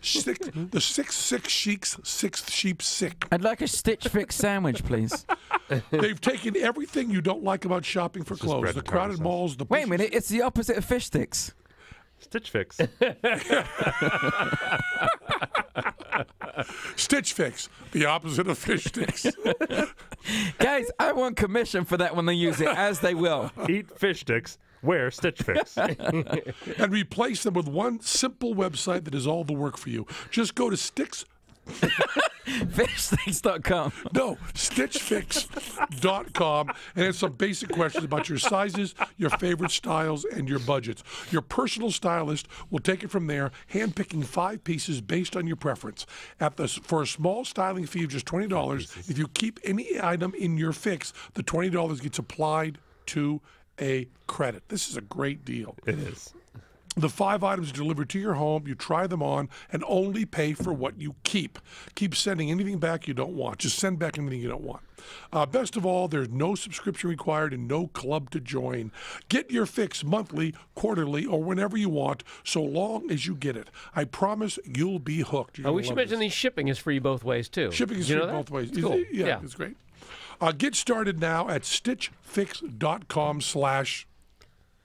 six sheep sick. I'd like a Stitch Fix sandwich, please. They've taken everything you don't like about shopping for clothes. bread The and crowded parmesan. malls, the Wait a minute, it's the opposite of fish sticks. Stitch Fix. Stitch Fix, the opposite of fish sticks. Guys, I want commission for that when they use it, as they will. Eat fish sticks. Wear Stitch Fix. And replace them with one simple website that does all the work for you. Just go to Fishsticks.com. No, stitchfix.com, and answer some basic questions about your sizes, your favorite styles, and your budgets. Your personal stylist will take it from there, handpicking 5 pieces based on your preference. For a small styling fee of just $20, if you keep any item in your fix, the $20 gets applied to a credit. This is a great deal. It is. The 5 items are delivered to your home. You try them on and only pay for what you keep. Keep sending anything back you don't want. Just send back anything you don't want. Best of all, there's no subscription required and no club to join. Get your fix monthly, quarterly, or whenever you want, so long as you get it. I promise you'll be hooked. We should mention the shipping is free both ways, too. Shipping is You free know that? both ways. Cool. Yeah, it's great. Get started now at stitchfix.com/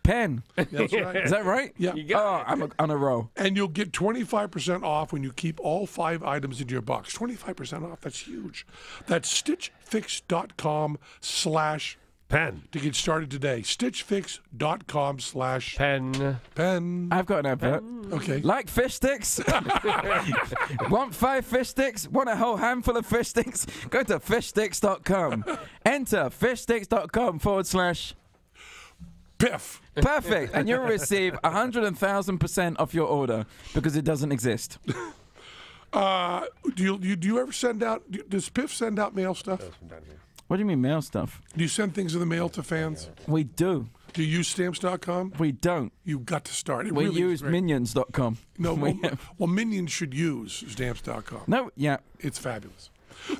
Penn. That's right. Is that right? Yeah. Oh, I'm on a roll. And you'll get 25% off when you keep all 5 items in your box. 25% off. That's huge. That's stitchfix.com/ Penn. to get started today. Stitchfix.com/ Penn. I've got an advert. Okay. Like fish sticks? Want 5 fish sticks? Want a whole handful of fish sticks? Go to fishsticks.com. Enter fishsticks.com / Piff. Perfect. And you'll receive 100,000% off your order because it doesn't exist. Do you ever send out, does Piff send out mail stuff? What do you mean mail stuff? Do you send things in the mail to fans? We do. Do you use stamps.com? We don't. You've got to start. It We really use is great. minions.com. No, We well, Minions should use stamps.com. No, yeah. It's fabulous.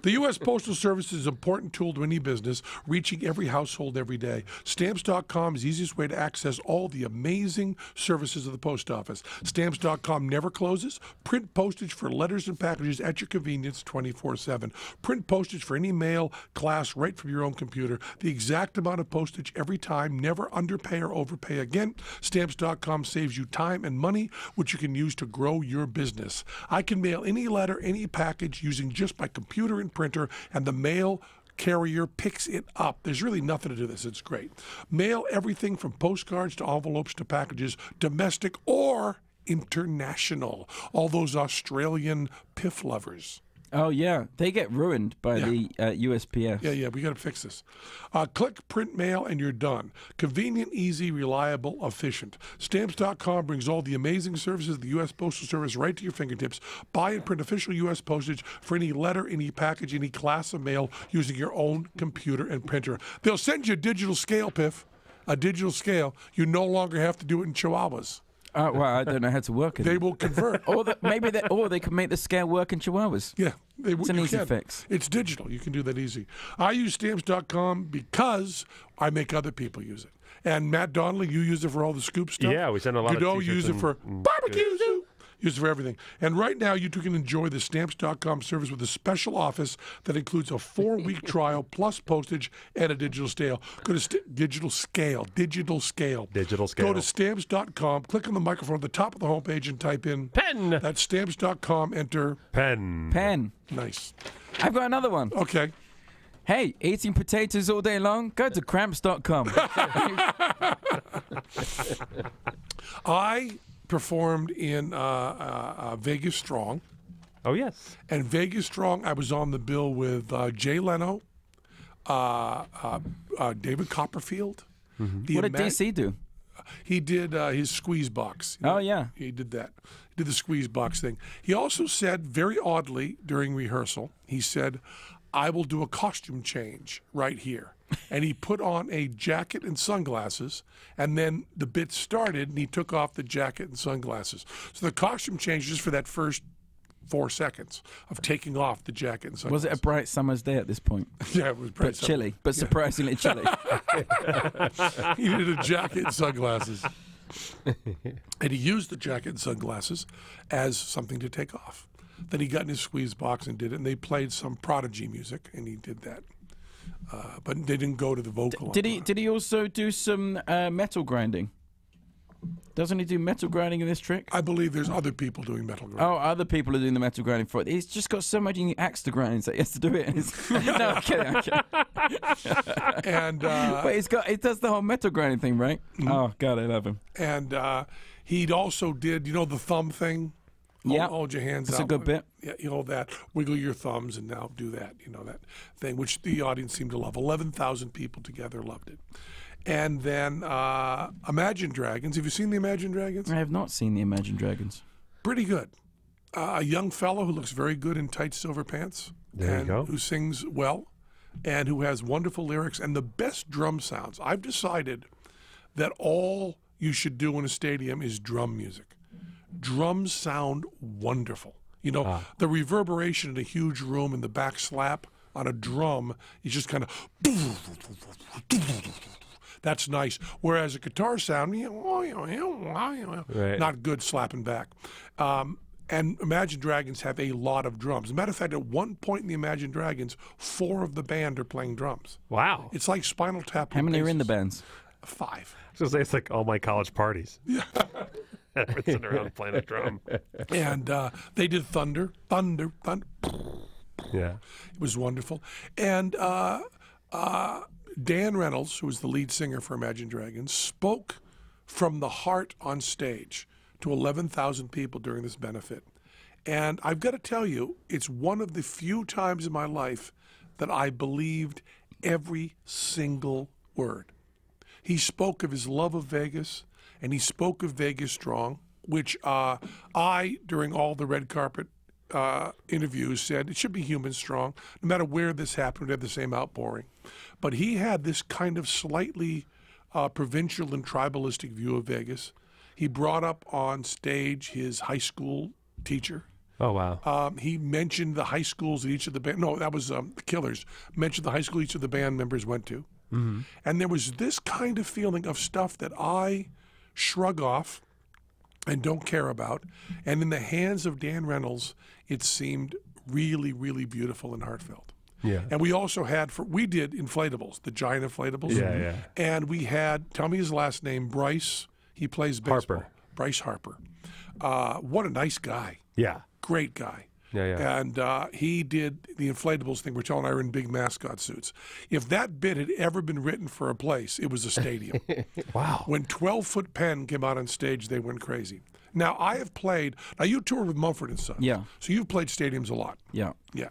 The U.S. Postal Service is an important tool to any business, reaching every household every day. Stamps.com is the easiest way to access all the amazing services of the post office. Stamps.com never closes. Print postage for letters and packages at your convenience 24/7. Print postage for any mail class right from your own computer. The exact amount of postage every time. Never underpay or overpay again. Stamps.com saves you time and money, which you can use to grow your business. I can mail any letter, any package using just my computer and printer, and the mail carrier picks it up. There's really nothing to do this. It's great. Mail everything from postcards to envelopes to packages, domestic or international. All those Australian Piff lovers. Oh, yeah. They get ruined by the USPS. Yeah, we got to fix this. Click, print, mail, and you're done. Convenient, easy, reliable, efficient. Stamps.com brings all the amazing services of the U.S. Postal Service right to your fingertips. Buy and print official U.S. postage for any letter, any package, any class of mail using your own computer and printer. They'll send you a digital scale, Piff. A digital scale. You no longer have to do it in chihuahuas. Well, I don't know how to work it. They will convert. or they can make the scale work in chihuahuas. Yeah. It's an easy fix. It's digital. You can do that easy. I use Stamps.com because I make other people use it. And Matt Donnelly, you use it for all the scoop stuff. Yeah, we send a lot Godot of t-shirts use it for and barbecues. Use it for everything. And right now, you two can enjoy the Stamps.com service with a special office that includes a 4-week trial plus postage and a digital scale. Go to digital scale. Digital scale. Go to Stamps.com, click on the microphone at the top of the homepage and type in Penn. That's Stamps.com. Enter Penn. Nice. I've got another one. Okay. Hey, eating potatoes all day long? Go to cramps.com. I performed in Vegas Strong. Oh, yes. And Vegas Strong, I was on the bill with Jay Leno, David Copperfield. Mm-hmm. What did DC do? He did his squeeze box. Oh, yeah. He did that. He did the squeeze box thing. He also said, very oddly, during rehearsal, he said, I will do a costume change right here. And he put on a jacket and sunglasses, and then the bit started, and he took off the jacket and sunglasses. So the costume change is for that first 4 seconds of taking off the jacket and sunglasses. Was it a bright summer's day at this point? Yeah, it was bright. But chilly, but surprisingly chilly. He needed a jacket and sunglasses. And he used the jacket and sunglasses as something to take off. Then he got in his squeeze box and did it, and they played some Prodigy music, and he did that. But they didn't go to the vocal. Did he also do some metal grinding? Doesn't he do metal grinding in this trick? I believe there's other people doing metal grinding. Oh, other people are doing the metal grinding for it. He's just got so many axe to grind that he has to do it. No, I'm kidding. And but he does the whole metal grinding thing, right? Mm-hmm. Oh God, I love him. And he also did, the thumb thing. Yeah, hold your hands out. That's a good bit. Yeah, you hold that, wiggle your thumbs, and now do that. That thing, which the audience seemed to love. 11,000 people together loved it. And then Imagine Dragons. Have you seen the Imagine Dragons? I have not seen the Imagine Dragons. Pretty good. A young fellow who looks very good in tight silver pants. There you go. Who sings well, and who has wonderful lyrics and the best drum sounds. I've decided that all you should do in a stadium is drum music. Drums sound wonderful. The reverberation in a huge room and the back slap on a drum is just kind of... That's nice. Whereas a guitar sound, right. Not good slapping back. And Imagine Dragons have a lot of drums. As a matter of fact, at one point in the Imagine Dragons, 4 of the band are playing drums. Wow. It's like Spinal Tap. How many are in the bands? 5. I was going to say, it's like all my college parties. Yeah. Everyone's sitting around playing a drum. And they did Thunder. Yeah. It was wonderful. And Dan Reynolds, who was the lead singer for Imagine Dragons, spoke from the heart on stage to 11,000 people during this benefit. And I've got to tell you, it's one of the few times in my life that I believed every single word. He spoke of his love of Vegas, and he spoke of Vegas Strong, which I, during all the red carpet interviews, said it should be human strong. No matter where this happened, we'd have the same outpouring. But he had this kind of slightly provincial and tribalistic view of Vegas. He brought up on stage his high school teacher. Oh, wow. He mentioned the high schools that each of the band, no, that was the Killers, mentioned the high school each of the band members went to. Mm-hmm. And there was this kind of feeling of stuff that I shrug off and don't care about. And in the hands of Dan Reynolds, it seemed really, really beautiful and heartfelt. Yeah. And we also had, we did inflatables, the giant inflatables. Yeah. And we had, tell me his last name, Bryce. He plays baseball. Harper. Bryce Harper. What a nice guy. Yeah. Great guy. Yeah. And he did the inflatables thing, which all and I were in big mascot suits. If that bit had ever been written for a place, it was a stadium. Wow. When 12-foot Penn came out on stage, they went crazy. Now, I have played. Now, you toured with Mumford and Sons. Yeah. So you've played stadiums a lot. Yeah. Yeah.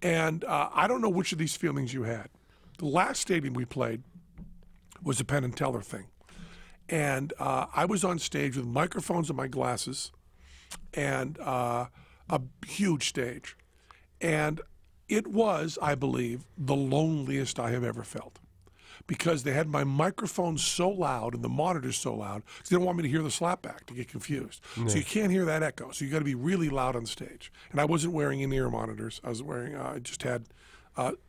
And I don't know which of these feelings you had. The last stadium we played was a Penn and Teller thing. And I was on stage with microphones and my glasses and a huge stage. And it was, I believe, the loneliest I have ever felt. Because they had my microphone so loud and the monitors so loud, because they don't want me to hear the slapback to get confused. So you can't hear that echo. So you got to be really loud on stage. And I wasn't wearing in-ear monitors. I was wearing, I just had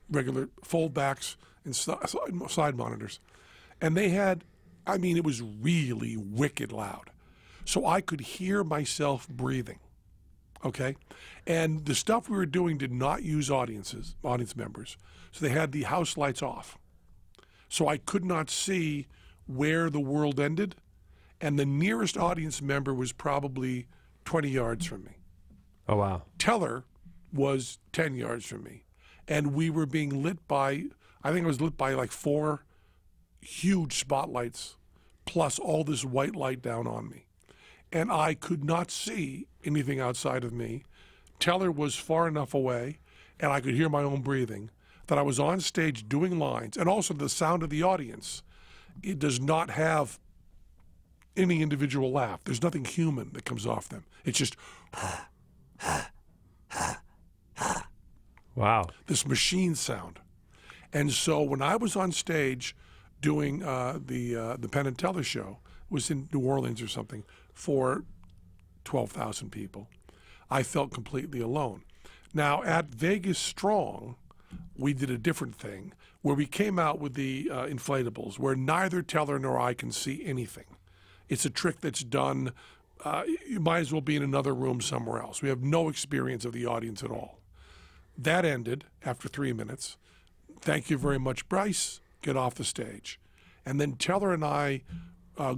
regular foldbacks and side monitors. And they had, I mean, it was really wicked loud. So I could hear myself breathing. Okay? And the stuff we were doing did not use audience members. So they had the house lights off. So I could not see where the world ended, and the nearest audience member was probably 20 yards from me. Oh, wow. Teller was 10 yards from me, and we were being lit by, I think it was lit by like 4 huge spotlights, plus all this white light down on me. And I could not see anything outside of me. Teller was far enough away, and I could hear my own breathing, that I was on stage doing lines, and also the sound of the audience. It does not have any individual laugh. There's nothing human that comes off them. It's just Wow. this machine sound. And so when I was on stage doing the Penn and Teller show, was in New Orleans or something, for 12,000 people, I felt completely alone. Now at Vegas Strong, we did a different thing where we came out with the inflatables where neither Teller nor I can see anything. It's a trick that's done. You might as well be in another room somewhere else. We have no experience of the audience at all. That ended after 3 minutes. Thank you very much, Bryce. Get off the stage. And then Teller and I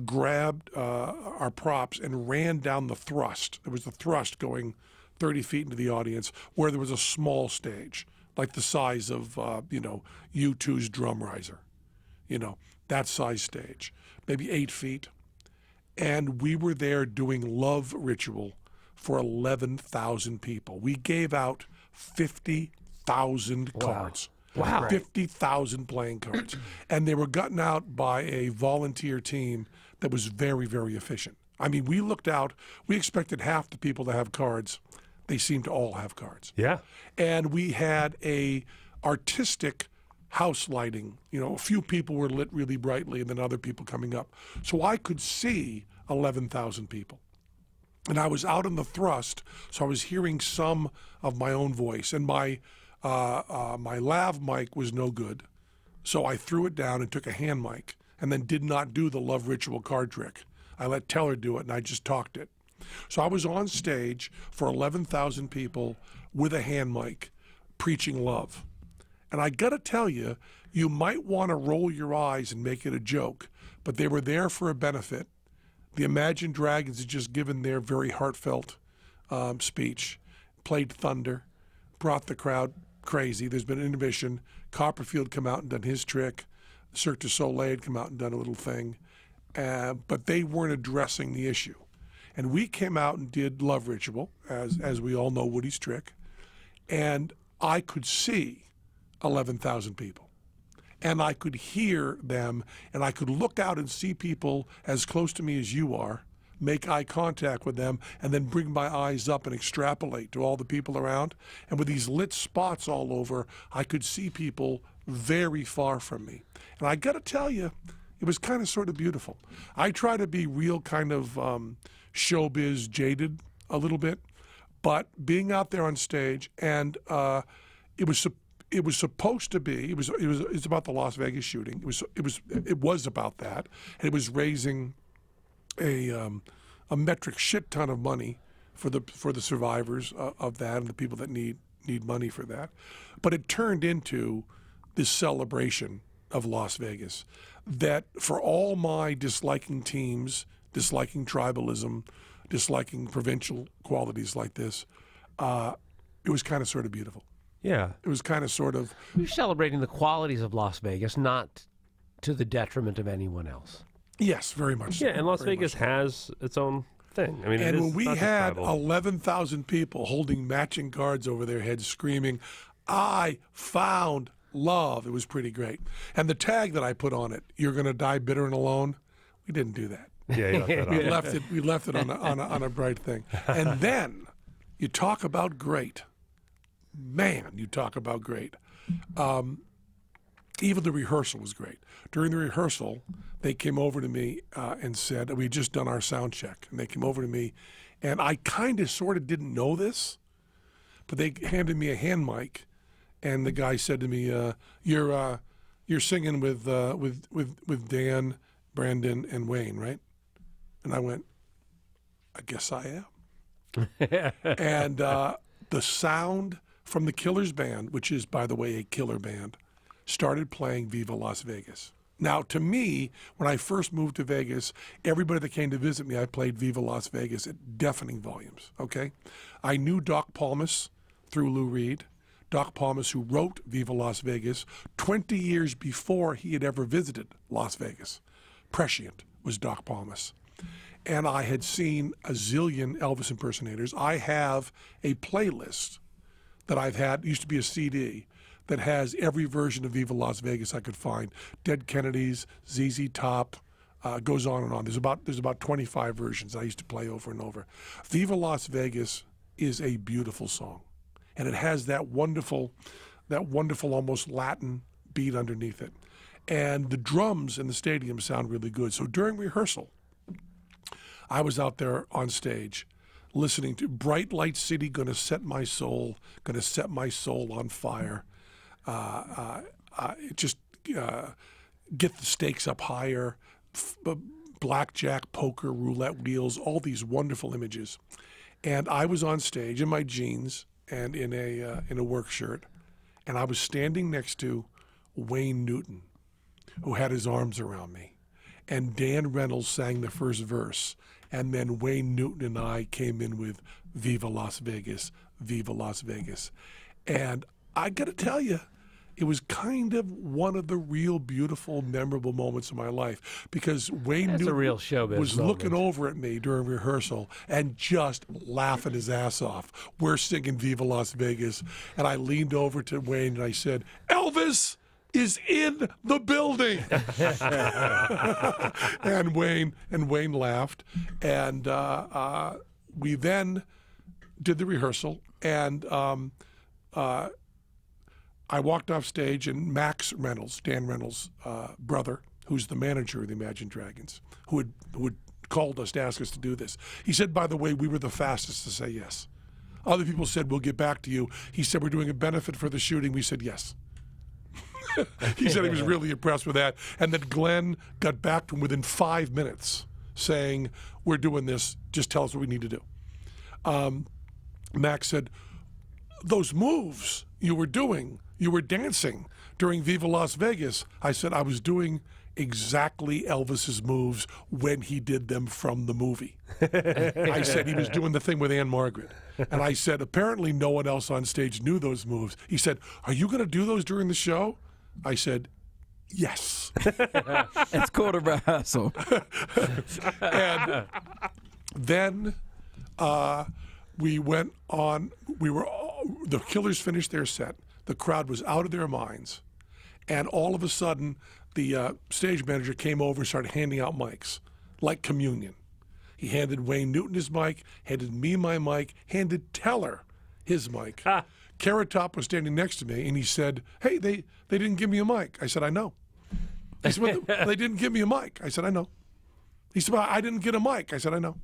grabbed our props and ran down the thrust. There was the thrust going 30 feet into the audience where there was a small stage, like the size of, U2's Drum Riser, that size stage, maybe 8 feet. And we were there doing Love Ritual for 11,000 people. We gave out 50,000 cards. Wow. 50,000 playing cards. And they were gotten out by a volunteer team that was very, very efficient. I mean, we looked out, we expected half the people to have cards. They seemed to all have cards. Yeah. And we had a artistic house lighting. A few people were lit really brightly and then other people coming up. So I could see 11,000 people. And I was out in the thrust, so I was hearing some of my own voice. And my lav mic was no good. So I threw it down and took a hand mic and then did not do the Love Ritual card trick. I let Teller do it and I just talked it. So I was on stage for 11,000 people with a hand mic preaching love. And I got to tell you, you might want to roll your eyes and make it a joke, but they were there for a benefit. The Imagine Dragons had just given their very heartfelt speech, played Thunder, brought the crowd crazy. There's been an intermission. Copperfield come out and done his trick. Cirque du Soleil had come out and done a little thing. But they weren't addressing the issue. And we came out and did Love Ritual, as we all know Woody's trick. And I could see 11,000 people. And I could hear them, and I could look out and see people as close to me as you are, make eye contact with them, and then bring my eyes up and extrapolate to all the people around. And with these lit spots all over, I could see people very far from me. And I got to tell you, it was kind of sort of beautiful. I try to be real kind of showbiz jaded a little bit, but being out there on stage, and it was supposed to be. It's about the Las Vegas shooting. It was about that. And it was raising a metric shit ton of money for the survivors of that and the people that need money for that. But it turned into this celebration of Las Vegas that, for all my disliking teams, disliking tribalism, disliking provincial qualities like this, it was kind of sort of beautiful. Yeah. It was kind of sort of... You're celebrating the qualities of Las Vegas, not to the detriment of anyone else. Yes, very much so. Yeah, and Las Very Vegas much so. has its own thing. I mean, And it is when we not just had tribal. 11,000 people holding matching cards over their heads screaming, "I found love," it was pretty great. And the tag that I put on it, "You're going to die bitter and alone," we didn't do that. Yeah, you left that We on. left it. We left it on a bright thing. And then you talk about great, man. You talk about great. Even the rehearsal was great. During the rehearsal, they came over to me and said, we had just done our sound check, and they came over to me, and I kind of sort of didn't know this, but they handed me a hand mic, and the guy said to me, "You're singing with Dan, Brandon, and Wayne, right?" And I went, "I guess I am." And the sound from the Killers band, which is, by the way, a killer band, started playing Viva Las Vegas. Now, to me, when I first moved to Vegas, everybody that came to visit me, I played Viva Las Vegas at deafening volumes, okay? I knew Doc Palmas through Lou Reed. Doc Palmas, who wrote Viva Las Vegas 20 years before he had ever visited Las Vegas. Prescient was Doc Palmas. And I had seen a zillion Elvis impersonators. I have a playlist that I've had, used to be a CD, that has every version of Viva Las Vegas I could find. Dead Kennedys, ZZ Top, goes on and on. There's about 25 versions I used to play over and over. Viva Las Vegas is a beautiful song, and it has that wonderful almost Latin beat underneath it. And the drums in the stadium sound really good. So during rehearsal, I was out there on stage listening to Bright Light City, gonna set my soul on fire. Just get the stakes up higher, blackjack, poker, roulette wheels, all these wonderful images. And I was on stage in my jeans and in a work shirt, and I was standing next to Wayne Newton, who had his arms around me. And Dan Reynolds sang the first verse, and then Wayne Newton and I came in with Viva Las Vegas, Viva Las Vegas. And I got to tell you, it was kind of one of the real beautiful, memorable moments of my life, because Wayne That's a Newton real showbiz was moment. looking over at me during rehearsal and just laughing his ass off. We're singing Viva Las Vegas, and I leaned over to Wayne and I said, "Elvis is in the building." and Wayne laughed, and we then did the rehearsal, and I walked off stage, and Max Reynolds, Dan Reynolds' brother, who's the manager of the Imagine Dragons, who had called us to ask us to do this, he said, "By the way, we were the fastest to say yes. Other people said, 'We'll get back to you.' He said, 'We're doing a benefit for the shooting.' We said yes." He said he was really impressed with that, and that Glenn got back to him within 5 minutes saying, "We're doing this, just tell us what we need to do." Max said, "Those moves you were doing, you were dancing during Viva Las Vegas." I said, "I was doing exactly Elvis's moves when he did them from the movie." I said he was doing the thing with Anne Margaret. And I said, apparently no one else on stage knew those moves. He said, "Are you going to do those during the show?" I said, "Yes." It's called a rehearsal. And then we went on. The Killers finished their set. The crowd was out of their minds, and all of a sudden, the stage manager came over and started handing out mics, like communion. He handed Wayne Newton his mic, handed me my mic, handed Teller his mic. Carrot Top was standing next to me, and he said, "Hey, they didn't give me a mic." I said, "I know." He said, "Well, they didn't give me a mic." I said, "I know." He said, "Well, I didn't get a mic." I said, "I know."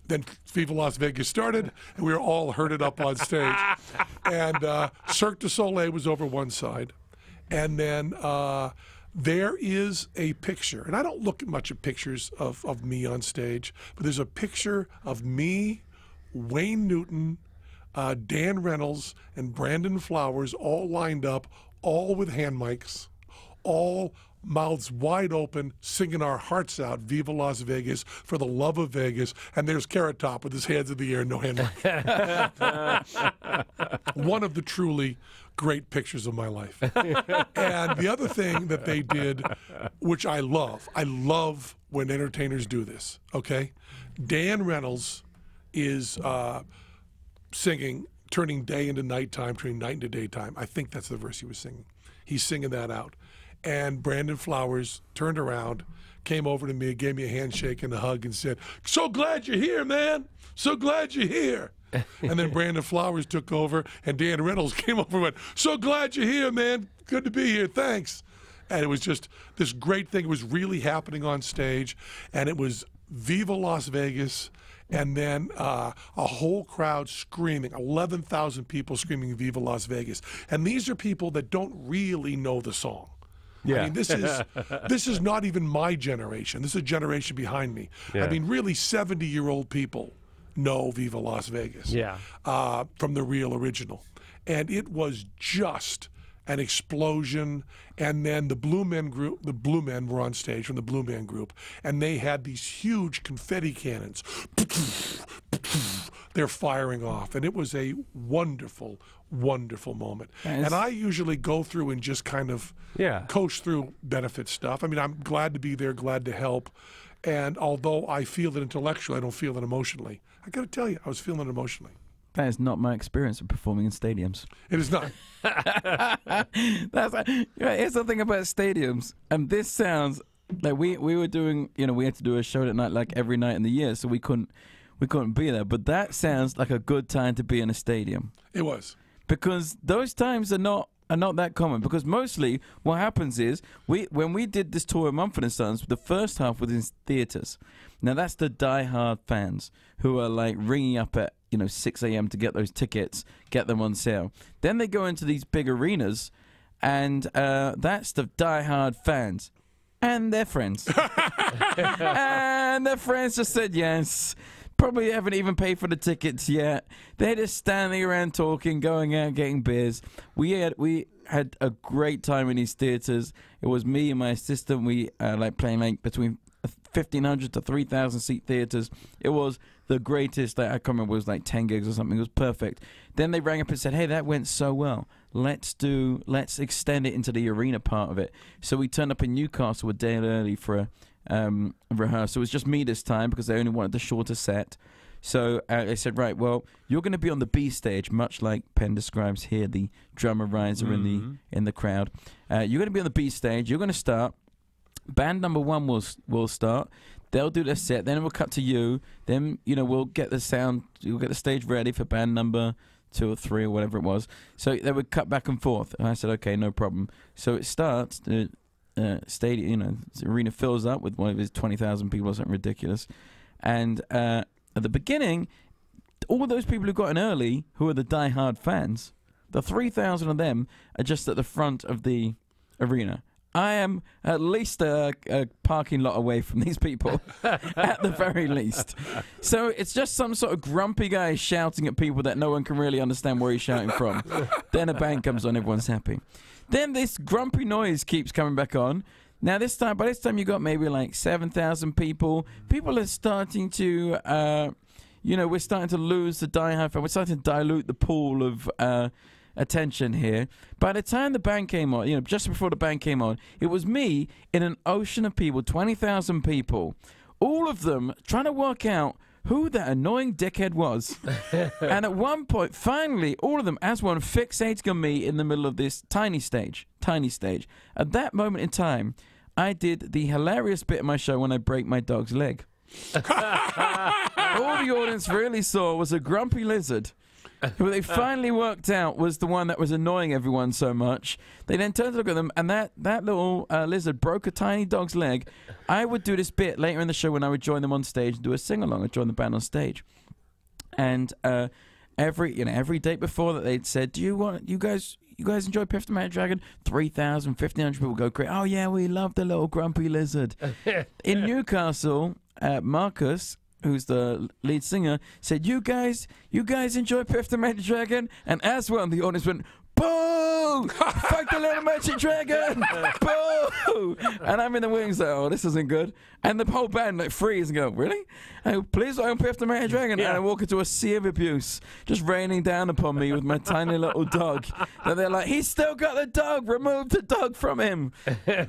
Then Viva Las Vegas started, and we were all herded up on stage. And Cirque du Soleil was over one side. And then there is a picture, and I don't look much at pictures of me on stage, but there's a picture of me, Wayne Newton, Dan Reynolds, and Brandon Flowers all lined up, all with hand mics, all mouths wide open, singing our hearts out, Viva Las Vegas, for the love of Vegas. And there's Carrot Top with his hands in the air, no hand mic. One of the truly great pictures of my life. And the other thing that they did, which I love when entertainers do this, okay? Dan Reynolds is singing, turning day into nighttime, turning night into daytime. I think that's the verse he was singing. He's singing that out. And Brandon Flowers turned around, came over to me, gave me a handshake and a hug and said, "So glad you're here, man. So glad you're here." And then Brandon Flowers took over, and Dan Reynolds came over and went, "So glad you're here, man. Good to be here. Thanks." And it was just this great thing. It was really happening on stage, and it was Viva Las Vegas, and then a whole crowd screaming, 11,000 people screaming Viva Las Vegas. And these are people that don't really know the song. Yeah. I mean, this is not even my generation. This is a generation behind me. Yeah. I mean, really 70-year-old people know Viva Las Vegas from the real original. And it was just an explosion. And then the Blue Men were on stage from the Blue Man Group, and they had these huge confetti cannons. They're firing off, and it was a wonderful, wonderful moment. And I usually go through and just kind of coach through benefit stuff. I mean, I'm glad to be there, glad to help. And although I feel it intellectually, I don't feel it emotionally. I got to tell you, I was feeling it emotionally. That is not my experience of performing in stadiums. It is not. Here's the thing about stadiums, and this sounds like we were doing. We had to do a show that night, like every night in the year, so we couldn't be there. But that sounds like a good time to be in a stadium. It was, because those times are not that common. Because mostly what happens is when we did this tour of Mumford & Sons, the first half was in theaters. Now that's the die-hard fans who are like ringing up at 6 a.m. to get those tickets, get them on sale. Then they go into these big arenas, and that's the die-hard fans and their friends. And their friends just said yes. Probably haven't even paid for the tickets yet. They're just standing around talking, going out, getting beers. We had a great time in these theaters. It was me and my assistant. We playing between 1,500 to 3,000 seat theaters. It was the greatest. I can't remember, it was like 10 gigs or something. It was perfect. Then they rang up and said, "Hey, that went so well. Let's extend it into the arena part of it." So we turned up in Newcastle a day early for a rehearsal. It was just me this time because they only wanted the shorter set. So they said, "Right, well, you're going to be on the B stage, much like Penn describes here, the drummer riser in the crowd. You're going to be on the B stage. You're going to start. Band number one will start. They'll do their set. Then we'll cut to you. Then we'll get the sound. You'll get the stage ready for band number 2 or 3 or whatever it was." So they would cut back and forth. And I said, "Okay, no problem." So it starts. The stadium, the arena fills up with one of his 20,000 people or something ridiculous. And at the beginning, all those people who got in early, who are the die-hard fans, the 3,000 of them are just at the front of the arena. I am at least a parking lot away from these people, at the very least. So it's just some sort of grumpy guy shouting at people that no one can really understand where he's shouting from. Then a band comes on, everyone's happy. Then this grumpy noise keeps coming back on. Now by this time you got maybe like 7,000 people. People are starting to, we're starting to lose the die-hard fan. We're starting to dilute the pool of attention here. By the time the band came on, just before the band came on, it was me in an ocean of people, 20,000 people, all of them trying to work out who that annoying dickhead was. And at one point, finally, all of them, as one, fixated on me in the middle of this tiny stage. At that moment in time, I did the hilarious bit of my show when I break my dog's leg. All the audience really saw was a grumpy lizard who they finally worked out was the one that was annoying everyone so much. They then turned to look at them, and that little lizard broke a tiny dog's leg. I would do this bit later in the show when I would join them on stage and do a sing-along. I'd join the band on stage. And every date before that, they'd said, you guys enjoy Piff the Magic Dragon? 3,000, 1,500 people go crazy. "Oh, yeah, we love the little grumpy lizard." In Newcastle, Marcus, who's the lead singer, said, you guys enjoy Piff the Magic Dragon?" And as well, the audience went, boo! Fuck the little magic dragon! Boo! And I'm in the wings like, oh, this isn't good. And the whole band like freeze and go, really? Oh, please don't Piff the magic dragon. Yeah. And I walk into a sea of abuse, just raining down upon me with my tiny little dog. And they're like, he's still got the dog. Remove the dog from him.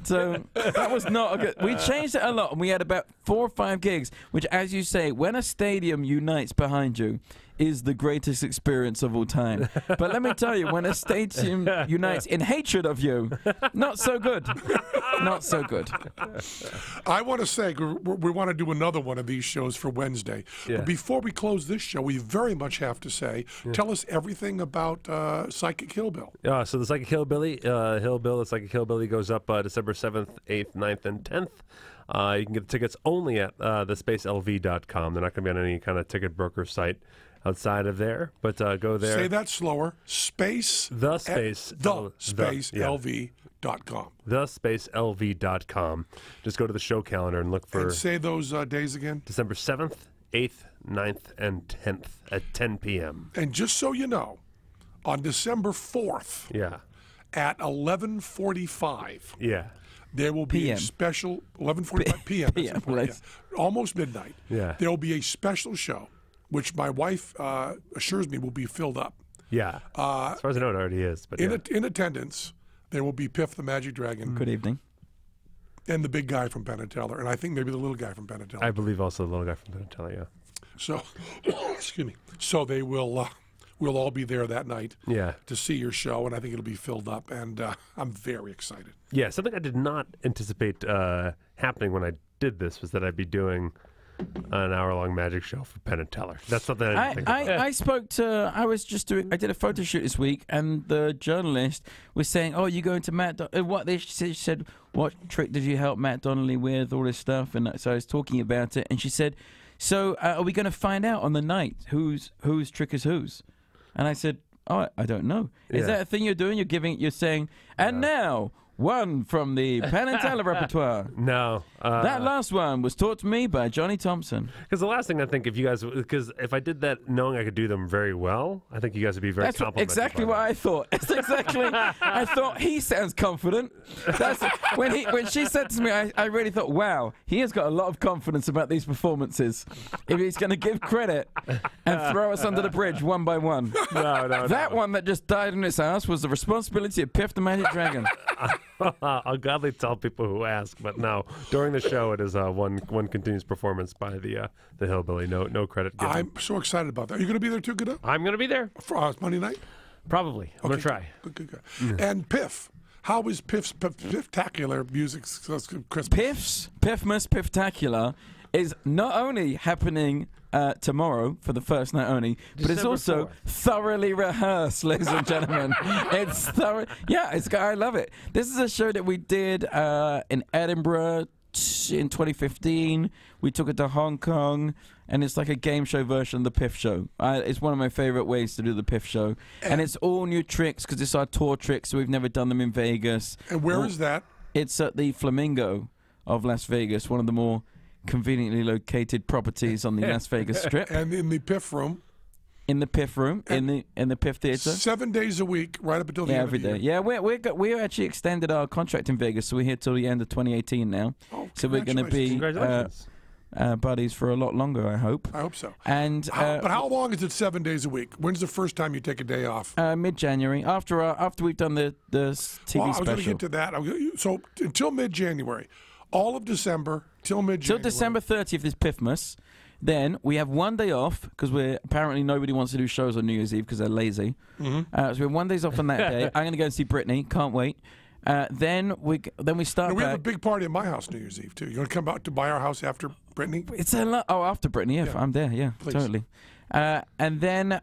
So that was not a good. We changed it a lot, and we had about 4 or 5 gigs. Which, as you say, when a stadium unites behind you, is the greatest experience of all time. But let me tell you, when a stadium unites in hatred of you, not so good. Not so good. I want to say we want to do another one of these shows for Wednesday. Yeah. But before we close this show, we very much have to say, tell us everything about Psychic Hillbill. So the Psychic Hillbilly, the Psychic Hillbilly goes up December 7th, 8th, 9th, and 10th. You can get the tickets only at thespacelv.com. They're not going to be on any kind of ticket broker site outside of there, but go there. Say that slower. LV.com. Thespacelv.com. Just go to the show calendar and look for. And say those days again. December 7th, 8th, 9th, and 10th at 10 p.m. And just so you know, on December 4th Yeah. at 11:45, Yeah. there will be PM. a special 11:45 p.m. that's PM, important, let's- yeah. Almost midnight. Yeah. There will be a special show, which my wife assures me will be filled up. Yeah. As far as I know, it already is. But yeah. In attendance, there will be Piff the Magic Dragon Good evening. and the big guy from Penn and Teller, and I think maybe the little guy from Penn and Teller. I believe also the little guy from Penn and Teller, yeah. So, excuse me. So they will. We'll all be there that night Yeah. to see your show, and I think it'll be filled up. And I'm very excited. Yeah, something I did not anticipate happening when I did this was that I'd be doing an hour-long magic show for Penn and Teller. That's something I didn't think about. I spoke to. I did a photo shoot this week, and the journalist was saying, "Oh, you going to Matt? What they she said? What trick did you help Matt Donnelly with? All this stuff." And so I was talking about it, and she said, "So are we going to find out on the night whose trick is whose?" And I said, "Oh, I don't know. Is Yeah. that a thing you're doing? You're saying, and now." One from the Penn and Teller repertoire. No. That last one was taught to me by Johnny Thompson. Because the last thing I think, because if I did that knowing I could do them very well, I think you guys would be very That's complimented. exactly by what that. I thought. It's exactly. I thought he sounds confident. That's when she said to me, I really thought, wow, he has got a lot of confidence about these performances. If he's going to give credit and throw us under the bridge one by one. No. That one that just died in his house was the responsibility of Piff the Magic Dragon. I'll gladly tell people who ask, but no. During the show, it is one continuous performance by the Hillbilly. No credit given. I'm so excited about that. Are you going to be there too, Godot? I'm going to be there. For Monday night? Probably. I'm going to try. Good. And Piff. How is Piff-tacular music Christmas? Piffmas Pifftacular is not only happening tomorrow for the first night only, but it's December also 4th. thoroughly rehearsed, ladies and gentlemen. It's thorough. Yeah, I love it. This is a show that we did in Edinburgh in 2015. We took it to Hong Kong, and it's like a game show version of the Piff show. It's one of my favorite ways to do the Piff show, and it's all new tricks because it's our tour tricks, so we've never done them in Vegas. And where is that? It's at the Flamingo of Las Vegas, one of the more conveniently located properties on the Las Vegas Strip. And in the Piff room. In the Piff room, in the Piff Theater. 7 days a week, right up until the Yeah, end every of the day. year. Yeah, we actually extended our contract in Vegas, so we're here till the end of 2018 now. Oh, So we're going to be Congratulations. buddies for a lot longer, I hope. I hope so. And But how long is it 7 days a week? When's the first time you take a day off? mid-January, after we've done the TV I was going to special. get to that. So until mid-January, all of December till mid-January. Till December 30th is Piffmas. Then we have 1 day off because apparently nobody wants to do shows on New Year's Eve because they're lazy. So we have 1 day off on that day. I'm going to go and see Britney. Can't wait. Then we start. And we have a back. big party at my house New Year's Eve too. You want to come out to buy our house after Brittany? It's a lot. Oh, after Britney, yeah, I'm there. Yeah, Please. totally. And then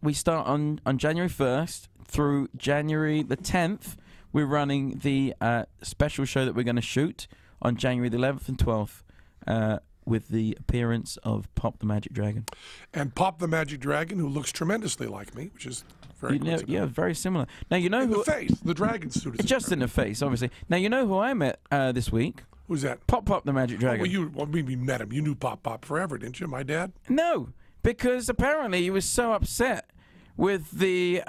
we start on January 1st through January the 10th. We're running the special show that we're going to shoot on January the 11th and 12th with the appearance of Pop the Magic Dragon. And Pop the Magic Dragon, who looks tremendously like me, which is very coincidental. Yeah, very similar. Now you know In who the face, the dragon suit is just in the face, obviously. Now you know who I met this week. Who's that? Pop the Magic Dragon. We met him. You knew Pop forever, didn't you? My dad. No, because apparently he was so upset with the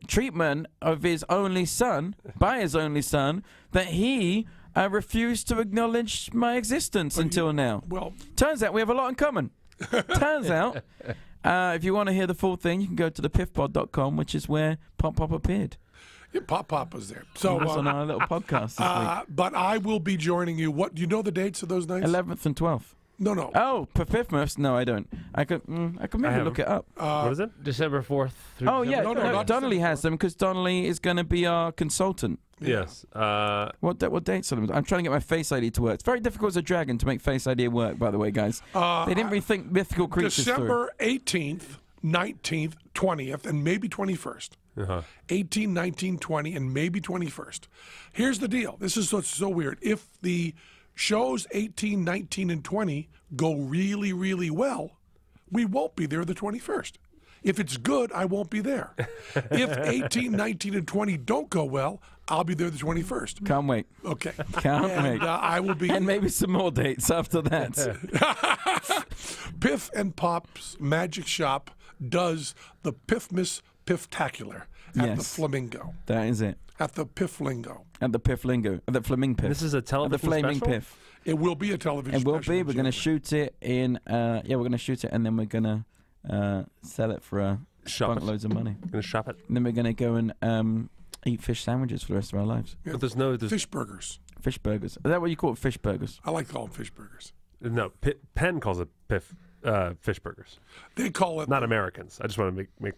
treatment of his only son, by his only son, that he refused to acknowledge my existence until now. Well, turns out we have a lot in common. Turns out, if you want to hear the full thing, you can go to thepiffpod.com, which is where Pop Pop appeared. yeah, Pop was there. So That's on our little podcast this week. but I will be joining you. What do you know the dates of those nights? 11th and 12th. No. Oh, Piff Muffs? No, I don't. I could maybe look it up. What is it? December 4th. Through Oh, yeah. December No, No, not Donnelly December has them because Donnelly is going to be our consultant. Yes. What dates are them? I'm trying to get my Face ID to work. It's very difficult as a dragon to make Face ID work, by the way, guys. They didn't really think mythical creatures December 18th, 19th, 20th, and maybe 21st. 18, 19, 20, and maybe 21st. Here's the deal. This is what's so weird. If the shows 18, 19, and 20 go really, really well, we won't be there the 21st. If it's good, I won't be there. If 18, 19, and 20 don't go well, I'll be there the 21st. Can't wait. Okay. Can't And wait. I will be. And maybe some more dates after that. Piff and Pop's Magic Shop does the Piffmas Pifftacular at the Yes. Flamingo. That is it. At the Pifflingo. At the Piff Lingo. At the Flaming Piff. This is a At the television Flaming special? Piff. It will be a television It will special be. in We're going to January. shoot it in. We're going to shoot it and then we're going to sell it for Shop bunk it. loads of money. Gonna shop it. And then we're going to go and eat fish sandwiches for the rest of our lives. Yeah. But there's Fish burgers. Fish burgers. Is that what you call it? Fish burgers? I like to call them fish burgers. no. Penn calls it fish burgers. They call it Not Americans. I just want to make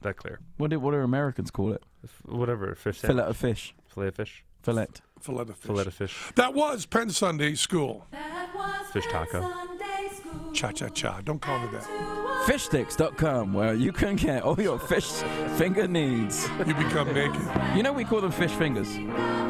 that clear. What do Americans call it? Whatever fish. Fillet sandwich. of fish. Fillet of fish. Fillet. filet of fish. Fillet of fish. That was Penn Sunday School. Fish taco. Cha-cha-cha. Don't call me that. Fishsticks.com, where you can get all your fish finger needs. You become naked. You know we call them fish fingers. You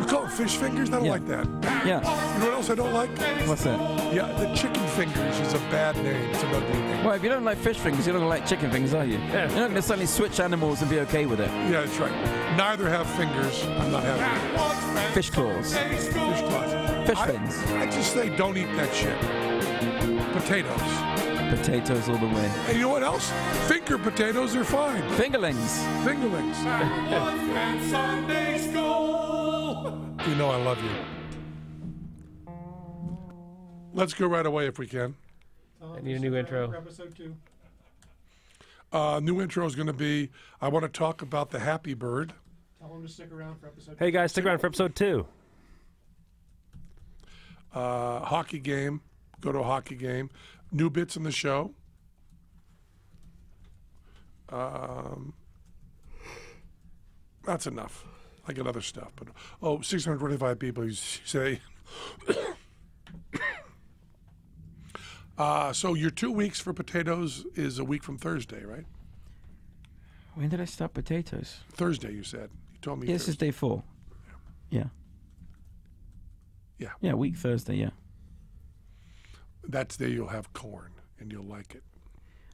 call them fish fingers? I don't Yeah. like that. Yeah. You know what else I don't like? What's that? Yeah, the chicken fingers is a bad name. It's an ugly name. Well, if you don't like fish fingers, you don't like chicken fingers, are you? Yeah. You're not going to suddenly switch animals and be okay with it. Yeah, that's right. Neither have fingers. I'm not having it. Fish claws. Fish claws. Fish I- fins. I just say don't eat that shit. Potatoes. Potatoes all the way. And you know what else? Finger potatoes are fine. Fingerlings. Fingerlings. You know I love you. Let's go right away if we can. I need a new intro. Episode 2. New intro is going to be, I want to talk about the Happy Bird. Tell them to stick around for episode Hey guys, stick around for episode 2. Hockey game. Go to a hockey game. New bits in the show. That's enough. I got other stuff, but 625 people. You say. So your 2 weeks for potatoes is a week from Thursday, right? When did I start potatoes? Thursday, you said. You told me. Yeah, this is Thursday. day 4. Yeah. Yeah. Yeah, week Thursday, yeah. That's day you'll have corn, and you'll like it.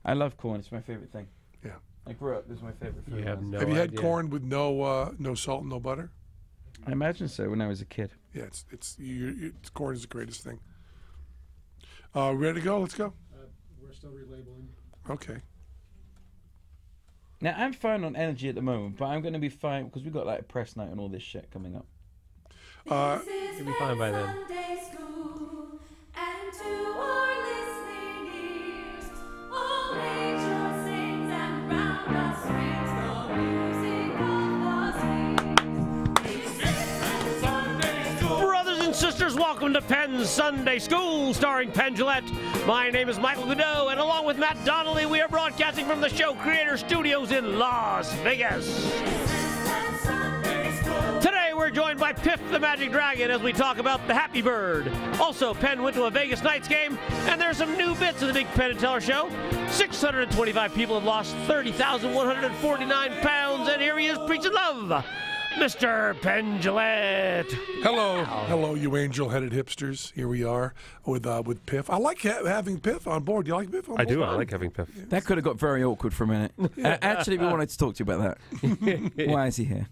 I love corn. It's my favorite thing. Yeah. I grew up. This is my favorite food. You have no have you had idea. corn with no salt and no butter? I imagine so when I was a kid. Yeah, corn is the greatest thing. Ready to go? Let's go. We're still relabeling. Okay. Now, I'm fine on energy at the moment, but I'm going to be fine because we've got like a press night and all this shit coming up. You'll be fine by then. Sunday school, and to our listening ears, all nature sings and round us rings the music of the sweet. Brothers and sisters, welcome to Penn Sunday School, starring Penn Gillette. My name is Michael Godot, and along with Matt Donnelly, we are broadcasting from the Show Creator Studios in Las Vegas. Today, we're joined by Piff the Magic Dragon as we talk about the Happy Bird. Also, Penn went to a Vegas Knights game, and there's some new bits of the Big Penn and Teller Show. 625 people have lost 30,149 pounds, and here he is preaching love, Mr. Penn Gillette. Hello, you angel-headed hipsters. Here we are with Piff. I like having Piff on board. Do you like Piff on board? I do. I like having Piff. That could have got very awkward for a minute. Actually, we wanted to talk to you about that. Why is he here?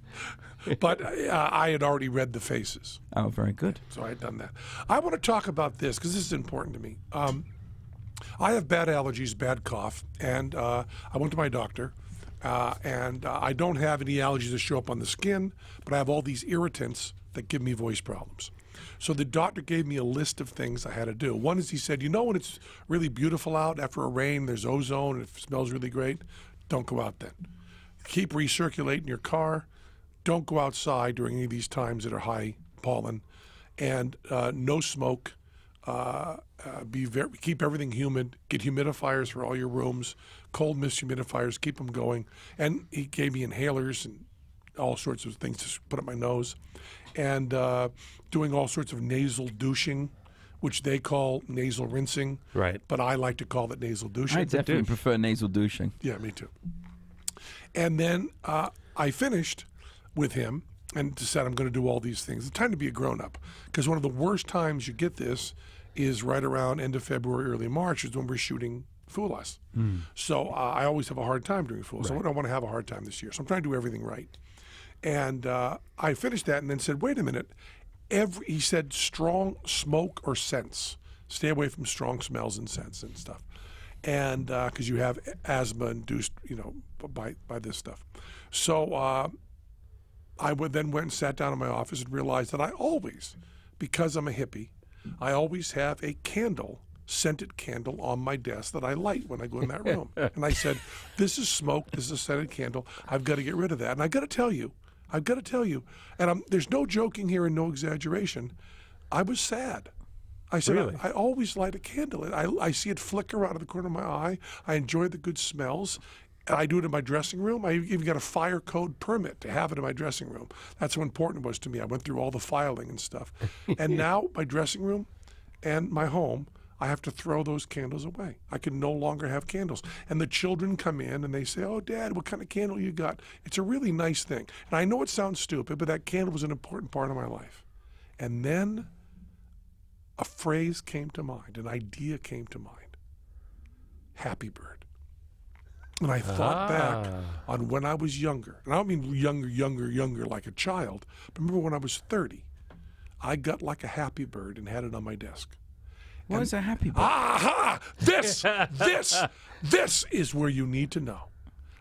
But I had already read the faces, Oh, very good. so I had done that. I want to talk about this because this is important to me. I have bad allergies, bad cough, and I went to my doctor, And I don't have any allergies that show up on the skin, but I have all these irritants that give me voice problems. So the doctor gave me a list of things I had to do. One is he said, you know, when it's really beautiful out after a rain, there's ozone, and it smells really great, don't go out then. Keep recirculating your car. Don't go outside during any of these times that are high pollen. And no smoke. Keep everything humid. Get humidifiers for all your rooms. Cold mist humidifiers, keep them going. And he gave me inhalers and all sorts of things to put up my nose. And doing all sorts of nasal douching, which they call nasal rinsing. Right. But I like to call it nasal douching. I definitely prefer nasal douching. Yeah, me too. And then I finished with him and said, I'm going to do all these things. It's time to be a grown-up, because one of the worst times you get this is right around end of February, early March, is when we're shooting Fool Us. So I always have a hard time doing Fool Us. I don't want to have a hard time this year. So I'm trying to do everything right. And I finished that and then said, wait a minute. He said strong smoke or scents. Stay away from strong smells and scents and stuff. And because you have asthma induced, by this stuff. So I then went and sat down in my office and realized that I always, because I'm a hippie, I always have a scented candle on my desk that I light when I go in that room. And I said, this is smoke, this is a scented candle, I've got to get rid of that. And I've got to tell you, and there's no joking here and no exaggeration, I was sad. I said, Really? I always light a candle. I see it flicker out of the corner of my eye. I enjoy the good smells. I do it in my dressing room. I even got a fire code permit to have it in my dressing room. That's how important it was to me. I went through all the filing and stuff. And now my dressing room and my home, I have to throw those candles away. I can no longer have candles. And the children come in and they say, oh, Dad, what kind of candle you got? It's a really nice thing. And I know it sounds stupid, but that candle was an important part of my life. And then a phrase came to mind, an idea came to mind. Happy Bird. And I thought back on when I was younger. And I don't mean younger like a child. But remember when I was 30, I got like a Happy Bird and had it on my desk. What is a happy bird? Aha! This is where you need to know.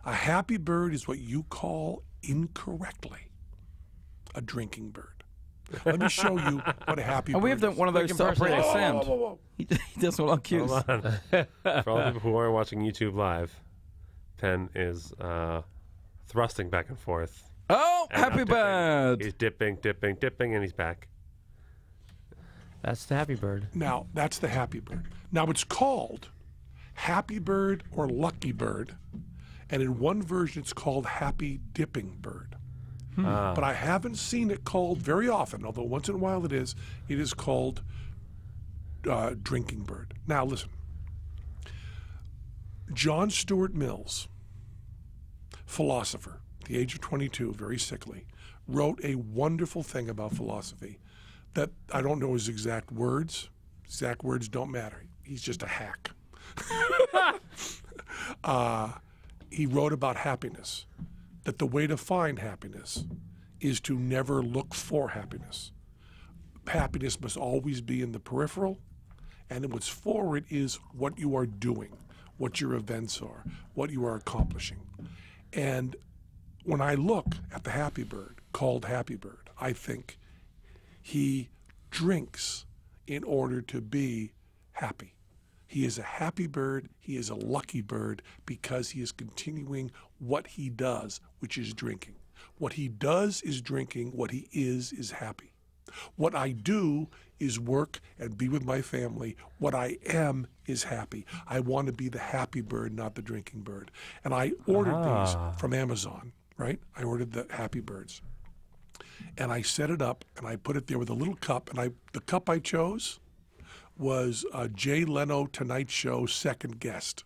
A happy bird is what you call incorrectly a drinking bird. Let me show you what a happy bird We have is. one of those to operate a sound. Whoa. He does all our cues. Hold on. For all the people who aren't watching YouTube live, Penn is thrusting back and forth. Oh, And happy not dipping. bird! He's dipping, and he's back. That's the happy bird. Now, that's the happy bird. Now, it's called happy bird or lucky bird. And in one version, it's called happy dipping bird. But I haven't seen it called very often, although once in a while it is called drinking bird. Now, listen. John Stuart Mills, philosopher, at the age of 22, very sickly, wrote a wonderful thing about philosophy that I don't know his exact words. Exact words don't matter. He's just a hack. He wrote about happiness, that the way to find happiness is to never look for happiness. Happiness must always be in the peripheral, and what's forward is what you are doing, what your events are, what you are accomplishing. And when I look at the happy bird, called Happy Bird, I think he drinks in order to be happy. He is a happy bird. He is a lucky bird because he is continuing what he does, which is drinking. What he does is drinking. What he is happy. What I do is work and be with my family. What I am is happy. I want to be the happy bird, not the drinking bird. And I ordered these from Amazon, right? I ordered the Happy Birds. And I set it up, and I put it there with a little cup. And the cup I chose was Jay Leno Tonight Show second guest.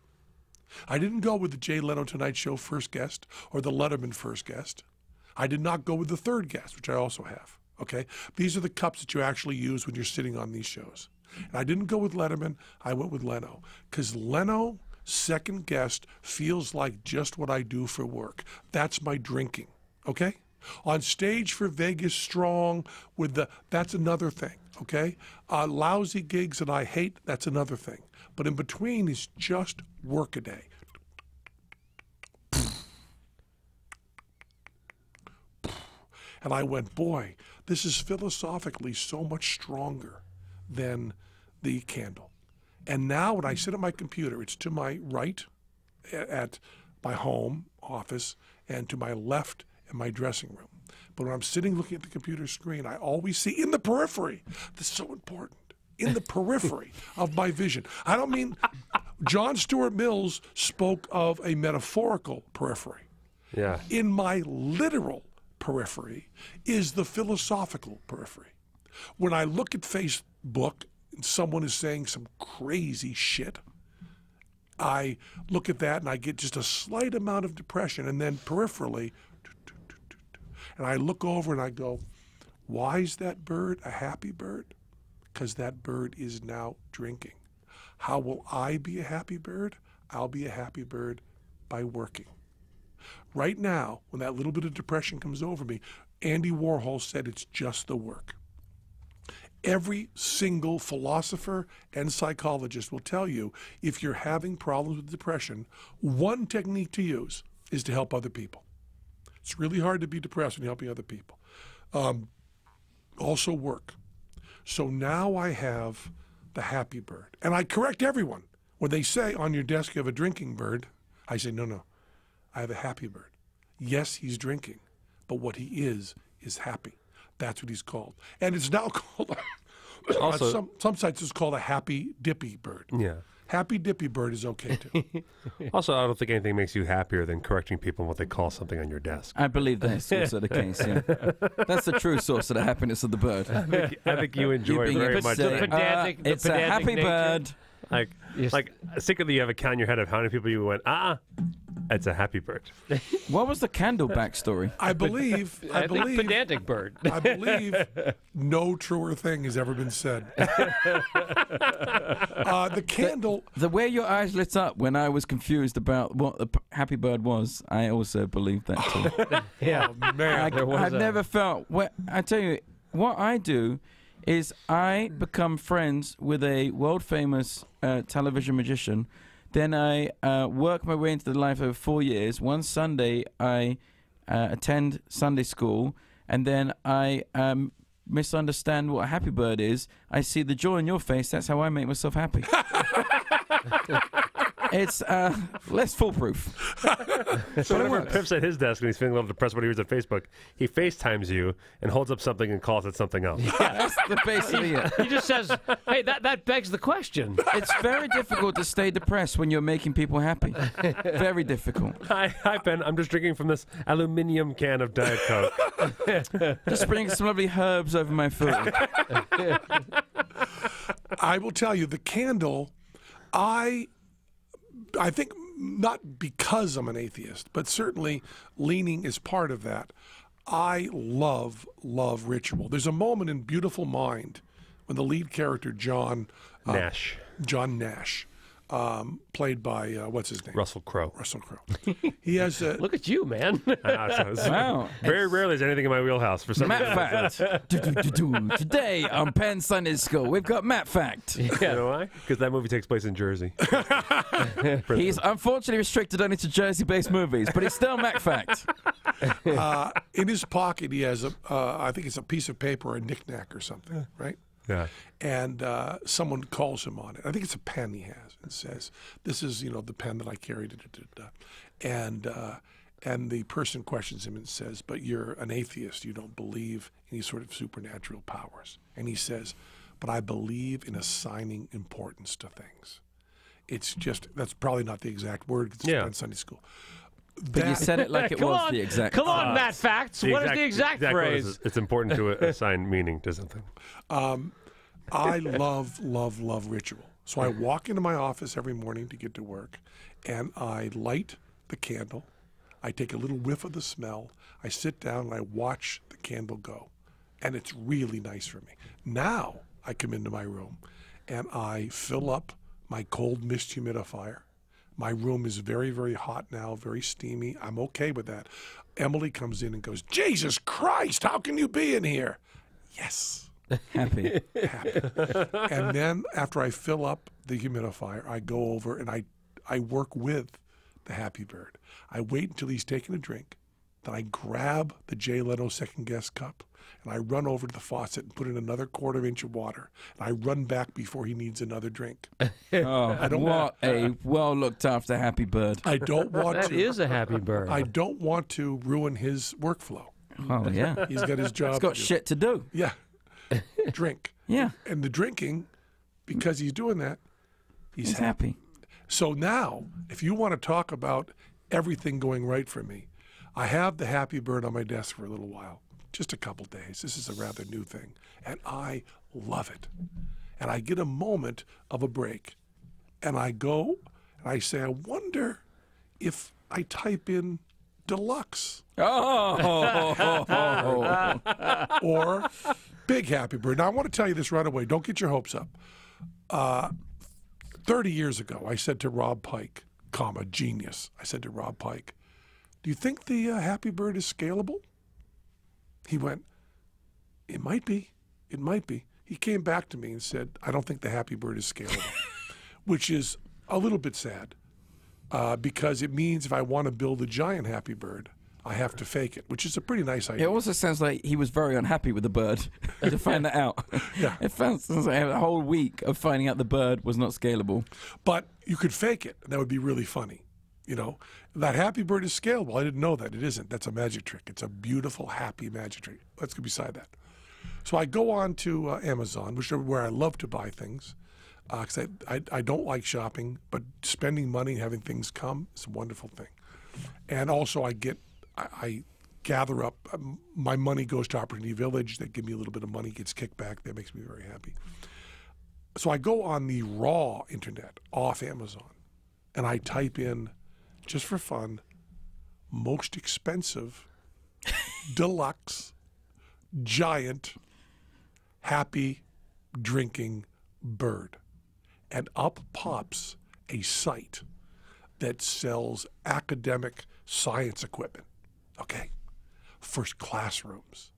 I didn't go with the Jay Leno Tonight Show first guest or the Letterman first guest. I did not go with the third guest, which I also have. Okay, these are the cups that you actually use when you're sitting on these shows. And I didn't go with Letterman. I went with Leno because Leno second guest feels like just what I do for work. That's my drinking. Okay. On stage for Vegas strong that's another thing, okay? Lousy gigs that I hate, that's another thing. But in between is just work a day. And I went, boy, this is philosophically so much stronger than the candle. And now when I sit at my computer, it's to my right at my home office and to my left in my dressing room. But when I'm sitting looking at the computer screen, I always see in the periphery, this is so important, in the periphery of my vision. I don't mean, John Stuart Mills spoke of a metaphorical periphery. Yeah. In my literal periphery is the philosophical periphery. When I look at Facebook and someone is saying some crazy shit, I look at that and I get just a slight amount of depression, and then peripherally, and I look over and I go, why is that bird a happy bird? Because that bird is now drinking. How will I be a happy bird? I'll be a happy bird by working. Right now, when that little bit of depression comes over me, Andy Warhol said it's just the work. Every single philosopher and psychologist will tell you, if you're having problems with depression, one technique to use is to help other people. It's really hard to be depressed when you're helping other people. Also work. So now I have the happy bird. And I correct everyone. When they say on your desk you have a drinking bird, I say, no, I have a happy bird. Yes, he's drinking, but what he is happy. That's what he's called. And it's now called, Also, some sites it's called a happy dippy bird. Yeah. Happy dippy bird is okay too. Also, I don't think anything makes you happier than correcting people on what they call something on your desk. I believe that's also the case, yeah. That's the true source of the happiness of the bird. I think you enjoy being very able to much. say, pedantic- the it's a pedantic happy nature. bird. Like secretly you have a count in your head of how many people you went, it's a happy bird. What was the candle backstory? I believe pedantic bird. I believe no truer thing has ever been said. The candle. The way your eyes lit up when I was confused about what the happy bird was, I also believed that too. Yeah. Oh, man. I've never felt. I tell you, what I do is I become friends with a world-famous television magician. Then I work my way into the life over 4 years. One Sunday, I attend Sunday school, and then I misunderstand what a happy bird is. I see the joy in your face. That's how I make myself happy. It's less foolproof. So whenever Piff's at his desk and he's feeling a little depressed when he reads on Facebook, he FaceTimes you and holds up something and calls it something else. That's the basically it. He just says, hey, that begs the question. It's very difficult to stay depressed when you're making people happy. Very difficult. Hi, Penn. I'm just drinking from this aluminium can of Diet Coke. Just sprinkle some lovely herbs over my food. I will tell you, the candle, I think not because I'm an atheist, but certainly leaning is part of that. I love ritual. There's a moment in Beautiful Mind when the lead character, John Nash, played by, what's his name? Russell Crowe. He has a... Look at you, man. Wow. Very rarely is anything in my wheelhouse for some reason. Matt Fact. Today on Penn Sunday School, we've got Matt Fact. You know why? Because that movie takes place in Jersey. He's unfortunately restricted only to Jersey-based movies, but he's still Matt Fact. in his pocket, he has I think it's a piece of paper or a knick-knack or something, right? Yeah. And someone calls him on it. I think it's a pen he has, and says, "This is, the pen that I carried." And the person questions him and says, "But you're an atheist. You don't believe in any sort of supernatural powers." And he says, "But I believe in assigning importance to things." It's just, that's probably not the exact word. It's in Sunday school. But you said it like it was the exact. Come on, Matt Facts. What is the exact phrase? Word is, it's important to assign meaning to something. I love ritual. So I walk into my office every morning to get to work, and I light the candle. I take a little whiff of the smell. I sit down and I watch the candle go, and it's really nice for me. Now I come into my room, and I fill up my cold mist humidifier. My room is very, very hot now, very steamy. I'm okay with that. Emily comes in and goes, "Jesus Christ, how can you be in here?" Yes. Happy. And then after I fill up the humidifier, I go over and I work with the happy bird. I wait until he's taken a drink, Then I grab the Jay Leno second guest cup and I run over to the faucet and put in another 1/4 inch of water. And I run back before he needs another drink. Oh, what a well looked after happy bird. I don't want That to. is a happy bird. I don't want to ruin his workflow. Oh, yeah. He's got his job. He's got to do. shit to do. Yeah. Drink. Yeah. And the drinking, because he's doing that, he's happy. Happy. So now, if you want to talk about everything going right for me, I have the Happy Bird on my desk for a little while, just a couple days. This is a rather new thing, and I love it. And I get a moment of a break, and I go and I say, I wonder if I type in deluxe Oh. or big Happy Bird. Now, I want to tell you this right away. Don't get your hopes up. 30 years ago, I said to Rob Pike, genius, I said to Rob Pike, do you think the Happy Bird is scalable? He went, it might be. It might be. He came back to me and said, I don't think the Happy Bird is scalable, which is a little bit sad because it means if I want to build a giant Happy Bird, I have to fake it, which is a pretty nice It idea. also sounds like he was very unhappy with the bird to find that out. Yeah. It sounds like a whole week of finding out the bird was not scalable. But you could fake it, and that would be really funny. You know, that Happy Bird is scalable. I didn't know that. It isn't. That's a magic trick. It's a beautiful, happy magic trick. Let's go beside that. So I go on to Amazon, which is where I love to buy things, because I don't like shopping, but spending money and having things come is a wonderful thing. And also I gather up, my money goes to Opportunity Village. They give me a little bit of money, gets kicked back. That makes me very happy. So I go on the raw internet off Amazon, and I type in, just for fun, most expensive, deluxe, giant, happy drinking bird. And up pops a site that sells academic science equipment, okay, for classrooms.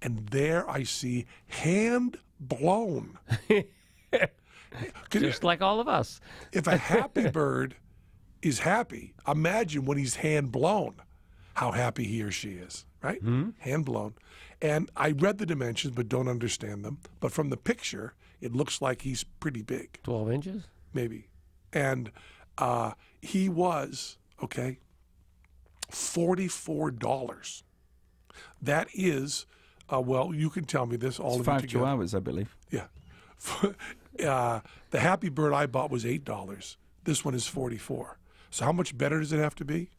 And there I see hand-blown. Just like all of us. If a happy bird is happy, imagine when he's hand-blown, how happy he or she is, right? Hand-blown. And I read the dimensions but don't understand them. But from the picture, it looks like he's pretty big. 12 inches? Maybe. And he was, okay, $44. That is, well, you can tell me this, all It's of you 5 together. chihuahuas, I believe. Yeah. The Happy Bird I bought was $8. This one is $44. So how much better does it have to be?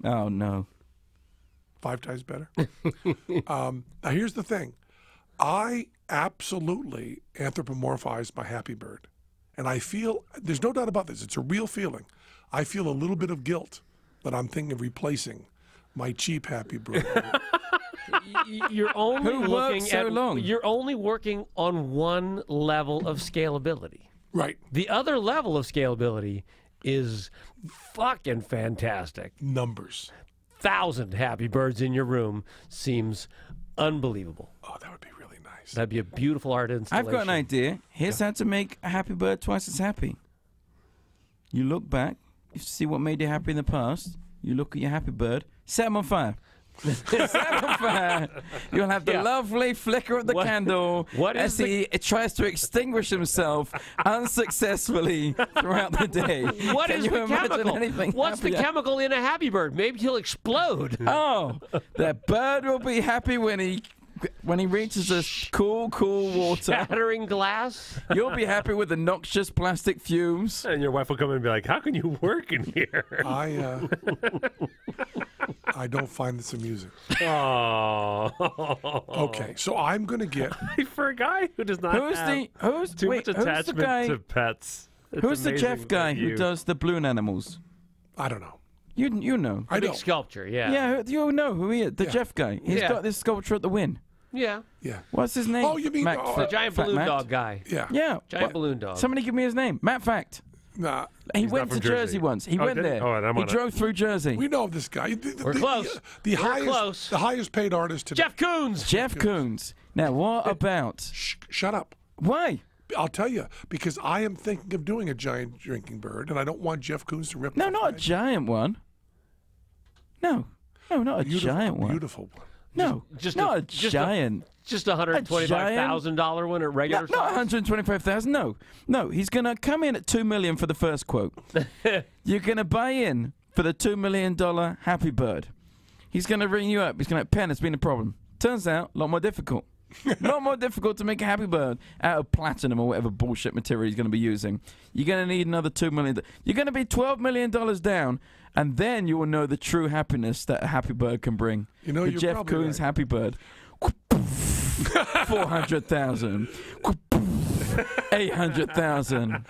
Oh, no. 5 times better? Now, here's the thing. I absolutely anthropomorphize my Happy Bird. And I feel, there's no doubt about this, it's a real feeling. I feel a little bit of guilt that I'm thinking of replacing my cheap Happy Bird. You're only Who worked looking so at long? You're only working on one level of scalability. Right. The other level of scalability is fucking fantastic. Numbers. 1,000 Happy Birds in your room seems unbelievable. Oh, that would be really nice. That'd be a beautiful art installation. I've got an idea. Here's how to make a happy bird twice as happy. You look back, you see what made you happy in the past. You look at your happy bird, set him on fire. Set him on fire. You'll have the Yeah. lovely flicker of the What- candle what as is the- he tries to extinguish himself unsuccessfully throughout the day. What Can is you the imagine chemical? anything What's the happier? chemical in a Happy Bird? Maybe he'll explode. Oh, that bird will be happy when he reaches the cool water. Shattering glass. You'll be happy with the noxious plastic fumes. And your wife will come in and be like, how can you work in here? I don't find this amusing. Oh. Okay, so I'm going to get, For a guy who does not Who's have the much attachment the guy? to pets. It's Who's the amazing Jeff guy that who you- does the balloon animals? I don't know. You know. I Big know. sculpture, yeah. Yeah, you know who he is. The Yeah. Jeff guy. He's Yeah. got this sculpture at the Wynn. Yeah. Yeah. What's his name? Oh, you mean- Mac, oh, The giant Fat balloon Matt? dog guy. Yeah. Yeah. Giant balloon dog. Somebody give me his name. Matt Fact. Nah, He He's went not to from Jersey Jersey. once. He Oh, went did he? there. Oh, and I'm he on it. drove through Jersey. we know this guy. We're close. The We're highest, close. the highest paid artist today. Jeff Koons. Jeff Koons. Now, what about... Shut up. Why? I'll tell you, because I am thinking of doing a giant drinking bird, and I don't want Jeff Koons to rip No, off not a my- giant one. No. No, not a giant one. Beautiful one. No, Just not a- a just a- giant. Just $125,000 one at regular Not size? 125,000. No. He's gonna come in at $2 million for the first quote. You're gonna buy in for the $2 million Happy Bird. He's gonna ring you up. He's gonna Penn. It's been a problem. Turns out, a lot more difficult. A lot more difficult to make a Happy Bird out of platinum or whatever bullshit material he's gonna be using. You're gonna need another $2 million. You're gonna be $12 million down, and then you will know the true happiness that a Happy Bird can bring. You know, the you're Jeff probably Koons right. Happy Bird. 400,000. 800,000.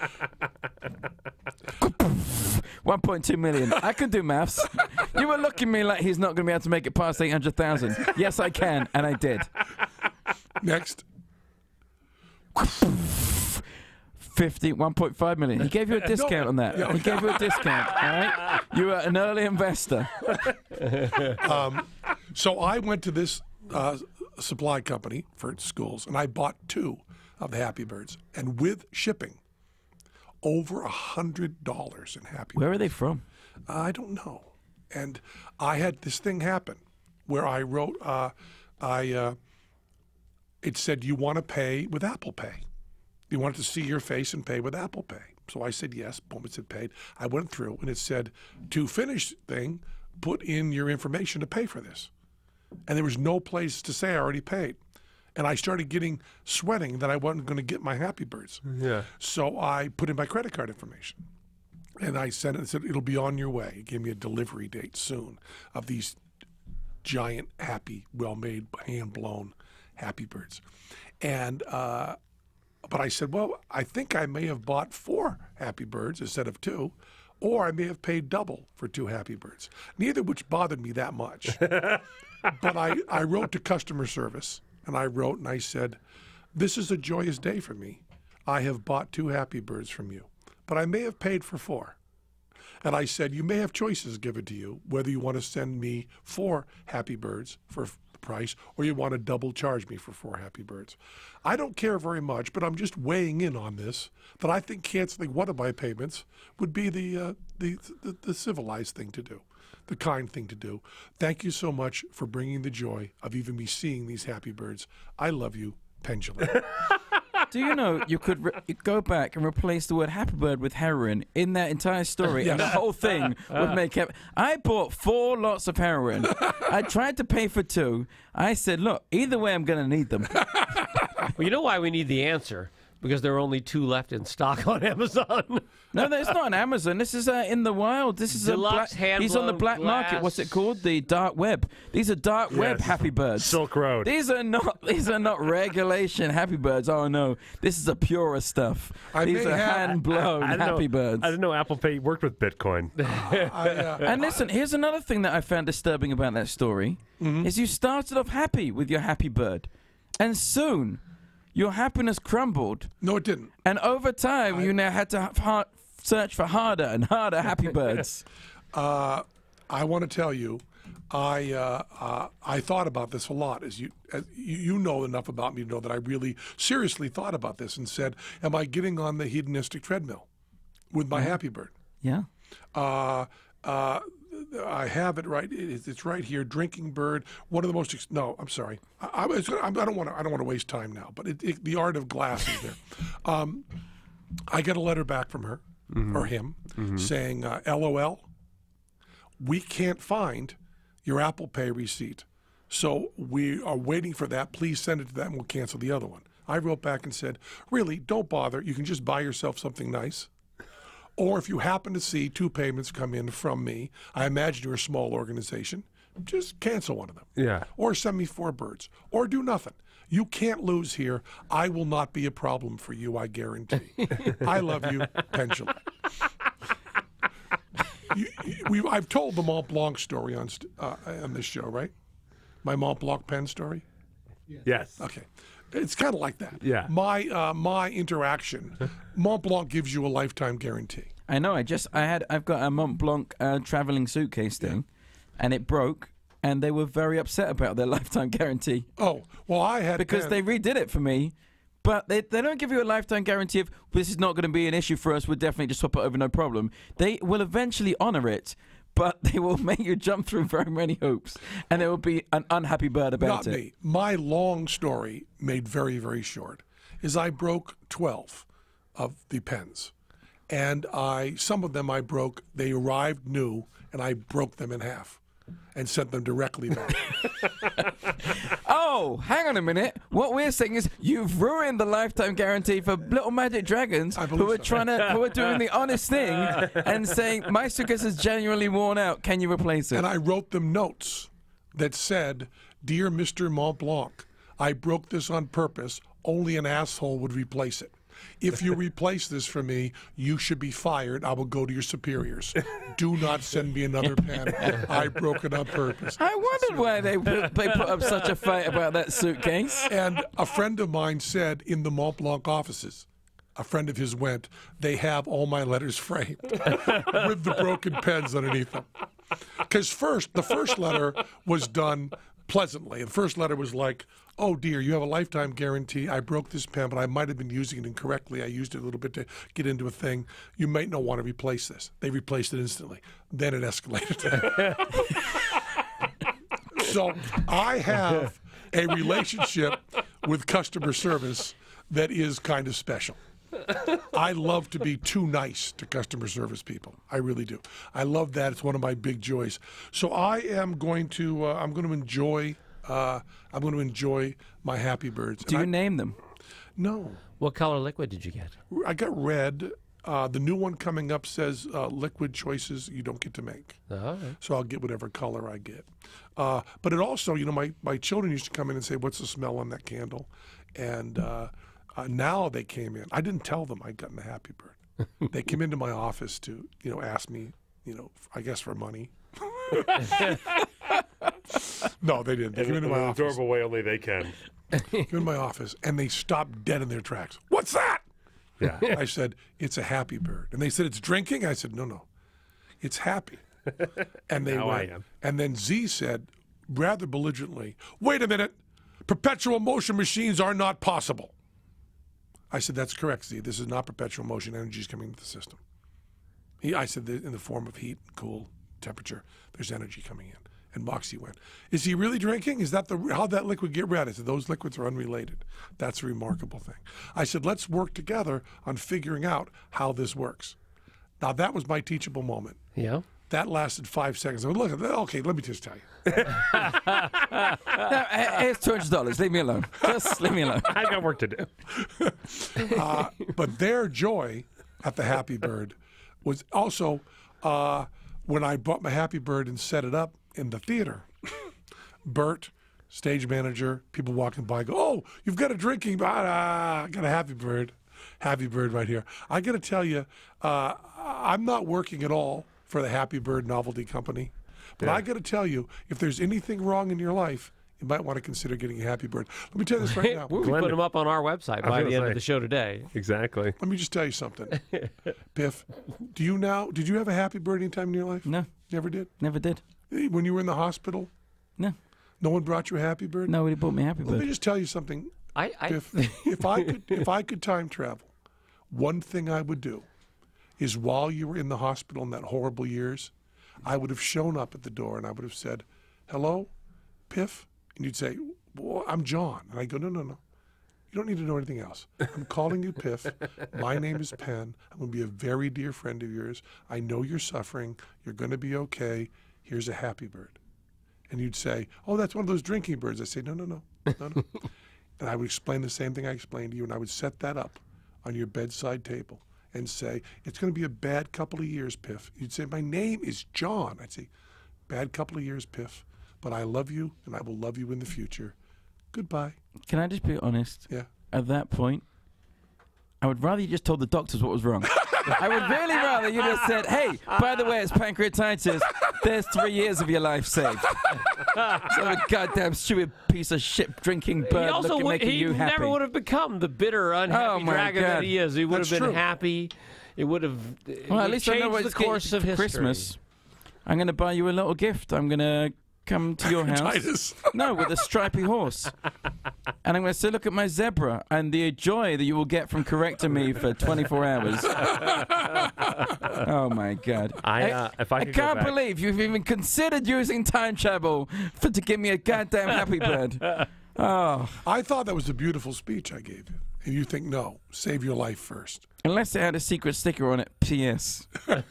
1.2 million. I can do maths. You were looking at me like he's not going to be able to make it past 800,000. Yes, I can, and I did. Next. 1.5 million. He gave you a discount on that. He gave you a discount. All right. You were an early investor. So I went to this supply company for schools, and I bought 2 of the Happy Birds, and with shipping, over $100 in Happy Where Birds. are they from? I don't know. And I had this thing happen where I wrote, it said, you want to pay with Apple Pay. You wanted to see your face and pay with Apple Pay. So I said yes. Boom, it said paid. I went through, and it said, to finish thing, put in your information to pay for this. And there was no place to say I already paid. And I started sweating that I wasn't going to get my Happy Birds. Yeah. So I put in my credit card information. And I sent it and said, it'll be on your way. It gave me a delivery date soon of these giant, happy, well-made, hand-blown Happy Birds. And but I said, well, I think I may have bought 4 Happy Birds instead of 2, or I may have paid double for 2 Happy Birds, neither which bothered me that much. But I wrote to customer service, and I said, this is a joyous day for me. I have bought 2 Happy Birds from you, but I may have paid for 4. And I said, you may have choices given to you, whether you want to send me 4 Happy Birds for the price, or you want to double charge me for 4 Happy Birds. I don't care very much, but I'm just weighing in on this, that I think canceling one of my payments would be the civilized thing to do, the kind thing to do. Thank you so much for bringing the joy of even me seeing these Happy Birds. I love you, Pendulum. Do you know you could go back and replace the word Happy Bird with heroin in that entire story, and the whole thing would make it. I bought 4 lots of heroin. I tried to pay for 2. I said, look, either way, I'm going to need them. Well, you know why we need the answer? Because there are only 2 left in stock on Amazon. No, it's not on Amazon. This is in the wild. This is Deluxe he's on the hand-blown black market. glass. What's it called? The dark web. These are dark web Yes. Happy Birds. Silk Road. These are not regulation Happy Birds. Oh no, this is a purer stuff. These are hand blown Happy Birds. I didn't know Apple Pay worked with Bitcoin. And listen, here's another thing that I found disturbing about that story: is you started off happy with your Happy Bird, and soon your happiness crumbled. No, it didn't. And over time, you now had to search for harder and harder Happy Birds. I want to tell you, I thought about this a lot. As you know enough about me to know that I really seriously thought about this and said, am I getting on the hedonistic treadmill with my Happy Bird? Yeah. I have it right. It's right here. Drinking Bird. One of the most. No, I'm sorry. I don't want to waste time now. But the art of glass is there. I get a letter back from her or him saying, "LOL, we can't find your Apple Pay receipt, so we are waiting for that. Please send it to that, and we'll cancel the other one." I wrote back and said, "Really, don't bother. You can just buy yourself something nice." Or if you happen to see 2 payments come in from me, I imagine you're a small organization, just cancel one of them. Yeah. Or send me 4 birds. Or do nothing. You can't lose here. I will not be a problem for you, I guarantee. I love you, Pendulum. I've told the Mont Blanc story on this show, right? My Mont Blanc pen story? Yes. Okay. It's kind of like that. Yeah. My interaction, Mont Blanc gives you a lifetime guarantee. I know. I've got a Mont Blanc traveling suitcase thing, and it broke, and they were very upset about their lifetime guarantee Oh, well, I had because Penn. they redid it for me. But they don't give you a lifetime guarantee of this is not going to be an issue for us. We'll definitely just swap it over, no problem. They will eventually honor it, but they will make you jump through very many hoops, and there will be an unhappy bird about Not it. me. My long story, made very, very short, is I broke 12 of the pens. And some of them I broke, they arrived new, and I broke them in half and sent them directly back. Oh, hang on a minute. What we're saying is you've ruined the lifetime guarantee for Little Magic Dragons who are who are doing the honest thing and saying, my suitcase is genuinely worn out. Can you replace it? And I wrote them notes that said, Dear Mr. Mont Blanc, I broke this on purpose. Only an asshole would replace it. If you replace this for me, you should be fired. I will go to your superiors. Do not send me another pen. I broke it on purpose. I wondered why they put up such a fight about that suitcase. And a friend of mine said in the Mont Blanc offices, a friend of his went, they have all my letters framed with the broken pens underneath them. Because the first letter was done pleasantly. The first letter was like, oh dear, you have a lifetime guarantee. I broke this pen, but I might have been using it incorrectly. I used it a little bit to get into a thing. You might not want to replace this. They replaced it instantly. Then it escalated. So I have a relationship with customer service that is kind of special. I love to be too nice to customer service people. I really do. I love that. It's one of my big joys. So I am going to enjoy my Happy Birds. Do you name them? No. What color liquid did you get? I got red. The new one coming up says liquid choices you don't get to make. Oh. So I'll get whatever color I get. But it also, my children used to come in and say, what's the smell on that candle? And now they came in. I didn't tell them I'd gotten the Happy Bird. They came into my office to, ask me, I guess for money. No, they didn't. They came into my office. Adorable way only they can. Came into my office, and they stopped dead in their tracks. What's that? Yeah. I said, it's a Happy Bird. And they said, it's drinking? I said, no. It's happy. And they Now went. I am. And then Z said, rather belligerently, wait a minute. Perpetual motion machines are not possible. I said, that's correct, Z. This is not perpetual motion. Energy is coming into the system. I said, in the form of heat, cool, temperature, there's energy coming in. And Moxie went, is he really drinking? Is that how'd that liquid get red? I said, those liquids are unrelated. That's a remarkable thing. I said, let's work together on figuring out how this works. Now, that was my teachable moment. Yeah. That lasted 5 seconds. I went, look, okay, let me just tell you. No, here's $200. Leave me alone. Just leave me alone. I got work to do. But their joy at the Happy Bird was also when I brought my Happy Bird and set it up in the theater. Bert, stage manager, people walking by go, oh, you've got a drinking, I got a Happy Bird right here. I got to tell you, I'm not working at all for the Happy Bird Novelty Company, but I got to tell you, if there's anything wrong in your life, you might want to consider getting a Happy Bird. Let me tell you this right now. We'll be putting them up on our website by the end of the show today. Exactly. Let me just tell you something. Piff, did you have a Happy Bird anytime in your life? No, Never did? never did. When you were in the hospital, No, no one brought you a Happy Bird? nobody bought me a Happy Let me Bird. just tell you something, I Piff. If I could time travel, one thing I would do is while you were in the hospital in that horrible years, I would have shown up at the door and I would have said, hello, Piff? And you'd say, well, I'm John. And I go, no. You don't need to know anything else. I'm calling you Piff. My name is Penn. I'm going to be a very dear friend of yours. I know you're suffering. You're going to be okay. Here's a Happy Bird. And you'd say, oh, that's one of those drinking birds. I say, no. And I would explain the same thing I explained to you, and I would set that up on your bedside table and say, it's going to be a bad couple of years, Piff. You'd say, my name is John. I'd say, bad couple of years, Piff, but I love you, and I will love you in the future. Goodbye. Can I just be honest? Yeah. At that point, I would rather you just told the doctors what was wrong. I would really rather you just said, hey, by the way, it's pancreatitis. There's 3 years of your life saved. So a goddamn stupid piece of shit drinking bird making you happy. He never would have become the bitter, unhappy dragon that he is. He would have been happy. It would have Well, at least I know changed what the it's course of history. Christmas. I'm going to buy you a little gift. I'm going to come to your house. Titus. No, with a stripy horse. And I'm going to say, look at my zebra and the joy that you will get from correcting me for 24 hours. Oh, my God. If I I could go can't back- believe you've even considered using time travel to give me a goddamn happy bird. Oh, I thought that was a beautiful speech I gave you. And you think, no, save your life first. unless it had a secret sticker on it, PS. Yeah.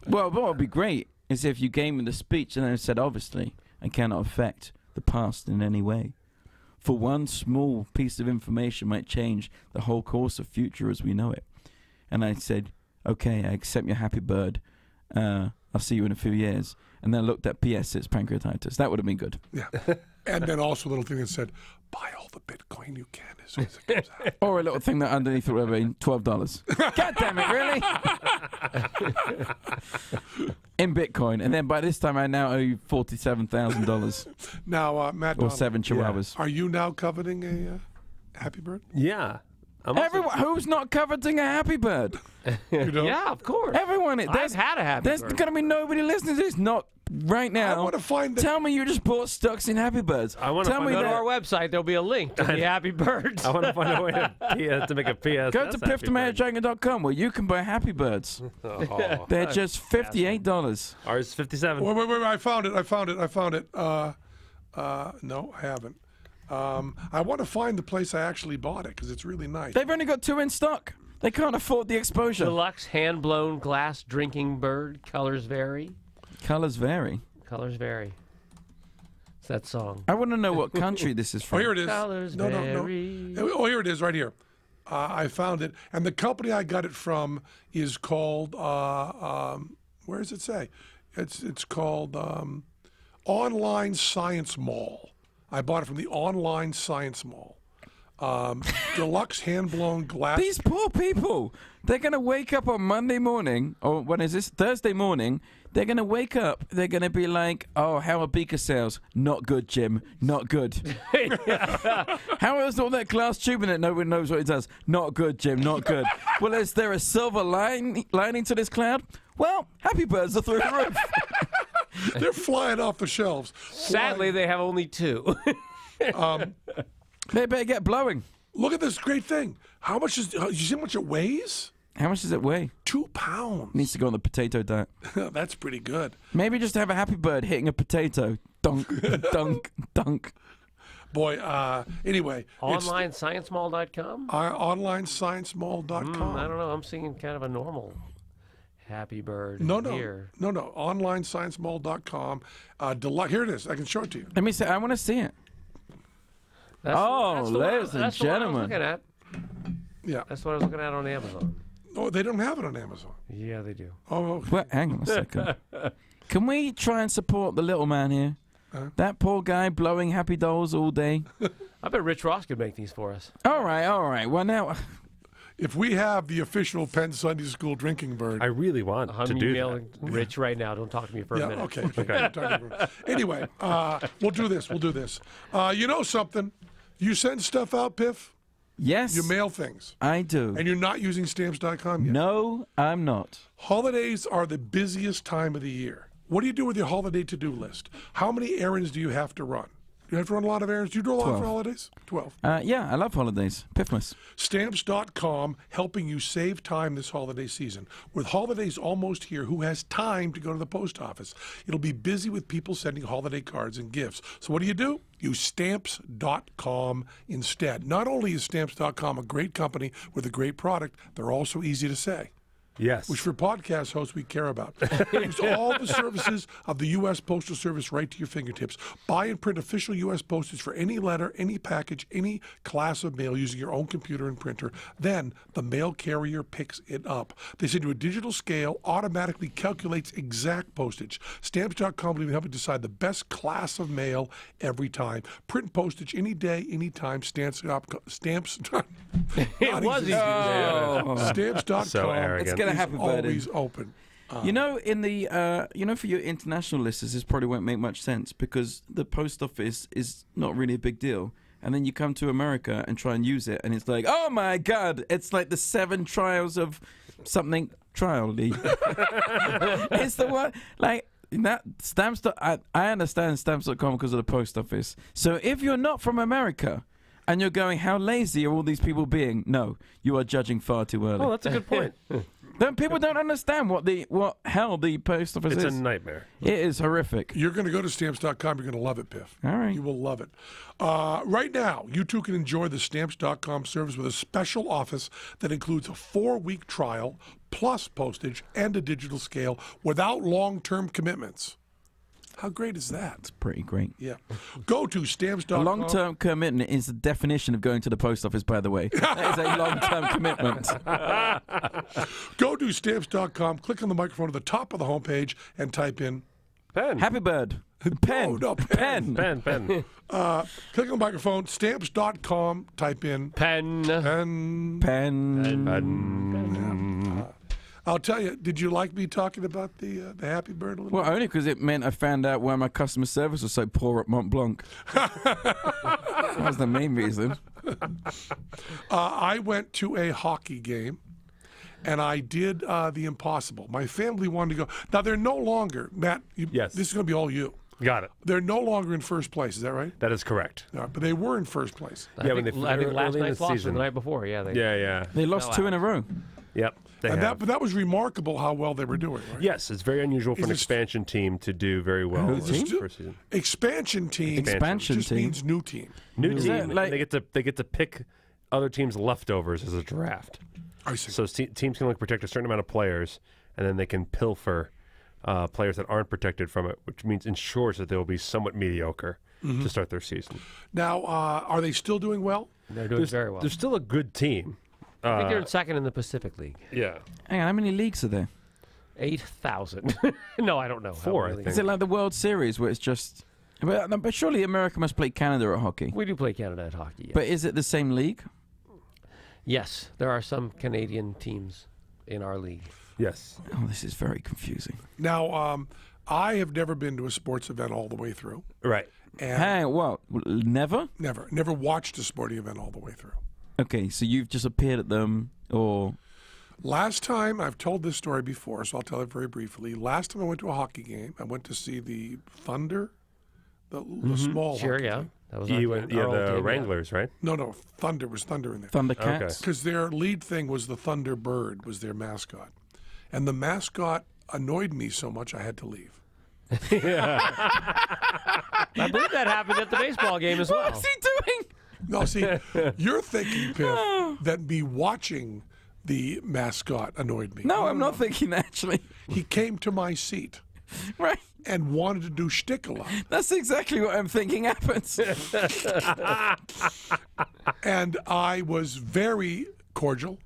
Well, what would be great is if you gave me the speech and then it said, obviously, I cannot affect the past in any way. For one small piece of information might change the whole course of future as we know it. And I said, okay, I accept your happy bird. I'll see you in a few years. And then I looked at PS, it's pancreatitis. That would have been good. Yeah. And then also a little thing that said, buy all the Bitcoin you can as soon as it comes out. Or a little thing that underneath would have been $12. God damn it, really? In Bitcoin. And then by this time, I now owe you $47,000. Now, Matt Or Donald, 7 chihuahuas. are you now coveting a happy bird? Yeah. I'm also- Everyone, who's not coveting a happy bird? You know? Yeah, of course. Everyone. I've had a happy There's bird. going to be nobody listening to this. Not right now. I want to find the... Tell me you just bought stocks in Happy Birds. I wanna Tell find me Go to that. our website. There'll be a link to the Happy Birds. I want to find a way to make a PS. Go to piffthemanadragon.com where you can buy Happy Birds. Oh. They're just $58. Ours is 57. Wait, I found it. No, I haven't. I want to find the place I actually bought it because it's really nice. They've only got 2 in stock. They can't afford the exposure. Deluxe hand-blown glass drinking bird. Colors vary. Colors vary. Colors vary. It's that song. I want to know what country this is Oh, from. here it is. Colors No. vary. Oh, here it is, right here. I found it, and the company I got it from is called. Where does it say? It's called Online Science Mall. I bought it from the Online Science Mall. Deluxe hand-blown glass. These poor people. They're going to wake up on Monday morning, or when is this? Thursday morning. They're going to wake up. They're going to be like, oh, how are beaker sales? Not good, Jim. Not good. How is all that glass tubing that nobody knows what it does? Not good, Jim. Not good. Well, is there a silver lining to this cloud? Well, Happy Birds are through the roof. They're flying off the shelves. Sadly, they have only 2. They better get blowing. Look at this great thing. How much is? You see how much it weighs? How much does it weigh? 2 pounds. Needs to go on the potato diet. That's pretty good. Maybe just have a Happy Bird hitting a potato. Dunk, dunk, dunk. Boy, anyway. OnlineScienceMall.com? OnlineScienceMall.com. I don't know. I'm seeing kind of a normal Happy Bird No. here. OnlineScienceMall.com. Here it is. I can show it to you. Let me see. I want to see it. Oh, the one- ladies and that's the one I was gentlemen. looking at. Yeah. That's what I was looking at on Amazon. Oh, they don't have it on Amazon. Yeah, they do. Oh, okay. Well, hang on a second. Can we try and support the little man here? That poor guy blowing Happy Dolls all day. I bet Rich Ross could make these for us. All right. Well, now, If we have the official Penn Sunday School drinking bird. I really want to I'm do emailing Rich right now. Don't talk to me for a Yeah, minute. okay. Anyway, we'll do this. You know something? You send stuff out, Piff? yes, You mail things. I do. And you're not using stamps.com yet. No, I'm not. Holidays are the busiest time of the year. What do you do with your holiday to-do list? How many errands do you have to run? Do you have to run a lot of errands? Do you do a lot 12. for holidays? 12. Yeah, I love holidays. Piffmas. Stamps.com helping you save time this holiday season. With holidays almost here, who has time to go to the post office? It'll be busy with people sending holiday cards and gifts. So what do? Use Stamps.com instead. Not only is Stamps.com a great company with a great product, they're also easy to say. Yes. Which for podcast hosts we care about. Use all the services of the U.S. Postal Service right to your fingertips. Buy and print official U.S. postage for any letter, any package, any class of mail using your own computer and printer. Then the mail carrier picks it up. They send you a digital scale, automatically calculates exact postage. Stamps.com will even help you decide the best class of mail every time. Print postage any day, anytime. Stamps.com. It was easy. Stamps.com. So arrogant. Let's get a is Happy Bird in. always open. You know, in the for your international listeners, this probably won't make much sense because the post office is not really a big deal. And then you come to America and try and use it, and it's like, oh my God, it's like the 7 trials of something trial. It's the one, like, that stamps. I understand stamps.com because of the post office. So if you're not from America and you're going, how lazy are all these people being? No, you are judging far too early. Oh, that's a good point. People don't understand what hell the post office It's is. a nightmare. It is horrific. You're going to go to Stamps.com. You're going to love it, Piff. All right. You will love it. Right now, you too can enjoy the Stamps.com service with a special office that includes a 4-week trial, plus postage and a digital scale without long-term commitments. How great is that? It's pretty great. Yeah. Go to A Stamps.com. long-term commitment is the definition of going to the post office, by the way. That is a long-term commitment. Go to Stamps.com, click on the microphone at the top of the homepage, and type in Penn. Happy Bird. Penn. no, Penn. Penn. Penn. click on the microphone, Stamps.com, type in Penn. Penn. Penn. I'll tell you, did you like me talking about the Happy Bird a little Well, bit? only because it meant I found out why my customer service was so poor at Mont Blanc. That was the main reason. I went to a hockey game, and I did the impossible. My family wanted to go. Now, they're no longer, Matt, Yes. this is going to be all you. Got it. They're no longer in first place. Is that right? That is correct. But they were in first place. I think last early in night's the lost season. the night before. Yeah. Yeah. They lost Fell 2 in a row. Yep. They have. But that was remarkable how well they were doing, right? Yes, it's very unusual for Is an this- expansion team to do very well in team? the first season. Expansion team Expansion just team. means new team. New Is team. that like- they get to pick other teams' leftovers as a draft. I see. So teams can only protect a certain amount of players, and then they can pilfer players that aren't protected from it, which means ensures that they will be somewhat mediocre to start their season. Now, are they still doing well? They're doing very well. They're still a good team. I think they're in second in the Pacific League. Yeah. Hang on, how many leagues are there? 8,000. No, I don't know. how 4, I many. think. Is it like the World Series where it's just... But surely America must play Canada at hockey. We do play Canada at hockey. Yes. But is it the same league? Yes, there are some Canadian teams in our league. Yes. Oh, this is very confusing. Now, I have never been to a sports event all the way through. Right. And Hey, what? Never? never watched a sporting event all the way through. Okay, so you've just appeared at them, or... Last time, I've told this story before, so I'll tell it very briefly. Last time I went to a hockey game, I went to see the Thunder, the small Sure, hockey yeah. team. That was You our went, team, our old the team, yeah. Wranglers, right? No, Thunder was Thunder in there. Thundercats? Because their lead thing was the Thunderbird, was their mascot. And the mascot annoyed me so much I had to leave. I believe that happened at the baseball game as well. What's he doing? No, see, you're thinking, Piff, that me watching the mascot annoyed me. No, I'm not thinking that, actually. He came to my seat Right. and wanted to do shtick a lot. That's exactly what I'm thinking happens. And I was very cordial,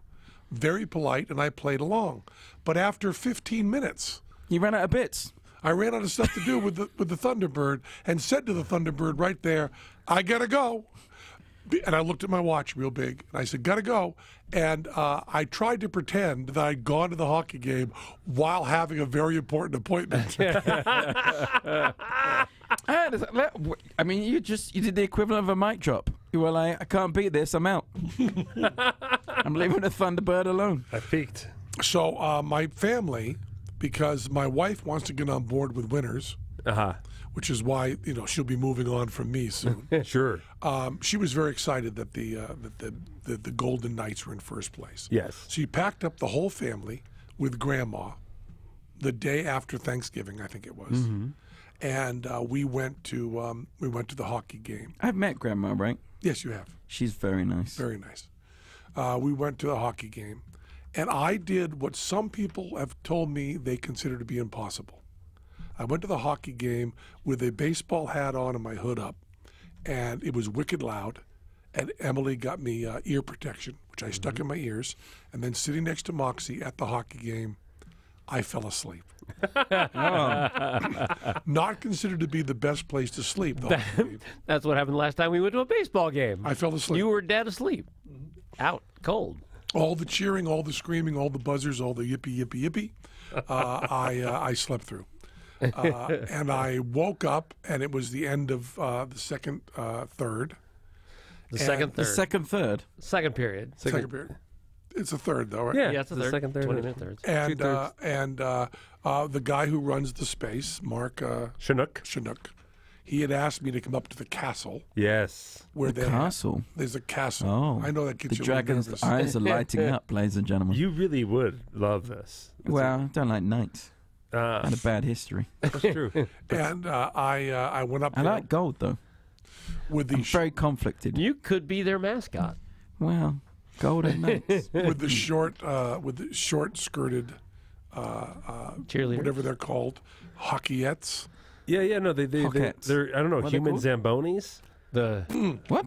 very polite, and I played along. But after 15 minutes, You ran out of bits. I ran out of stuff to do with the Thunderbird and said to the Thunderbird right there, I gotta go. And I looked at my watch real big, and I said, gotta go. And I tried to pretend that I'd gone to the hockey game while having a very important appointment. I mean, you did the equivalent of a mic drop. You were like, I can't beat this, I'm out. I'm leaving the Thunderbird alone. I peaked. So my family, because my wife wants to get on board with winners, which is why she'll be moving on from me soon. Sure. She was very excited that the Golden Knights were in first place. Yes. So she packed up the whole family with Grandma the day after Thanksgiving, I think it was, and we went to the hockey game. I've met Grandma, right? Yes, you have. She's very nice. Very nice. We went to the hockey game, and I did what some people have told me they consider to be impossible. I went to the hockey game with a baseball hat on and my hood up, and it was wicked loud. And Emily got me ear protection, which I stuck in my ears. And then sitting next to Moxie at the hockey game, I fell asleep. Not considered to be the best place to sleep, though. That's what happened last time we went to a baseball game. I fell asleep. You were dead asleep. Out, cold. All the cheering, all the screaming, all the buzzers, all the yippee, yippee, yippee, I slept through. And I woke up, and it was the end of the second third. The second, third. The second third. Second period. Second period. It's a third, though, right? Yeah, Yeah, it's a the third. second third. 20-minute thirds. And Two-thirds. the guy who runs the space, Mark Chinook. Chinook, he had asked me to come up to the castle Yes. where The castle. there's a castle. Oh, I know that gets the you a little dragon's nervous. eyes are lighting up, ladies and gentlemen. You really would love this. Well, I don't like knights. I had a bad history. That's true. And I went up I there like gold though. with I'm the very conflicted. You could be their mascot. Well, golden knights. with the short skirted Cheerleader. whatever they're called, hockeyettes. Yeah. No, Pockets. they're I don't know, What are they human called? zambonis. The What?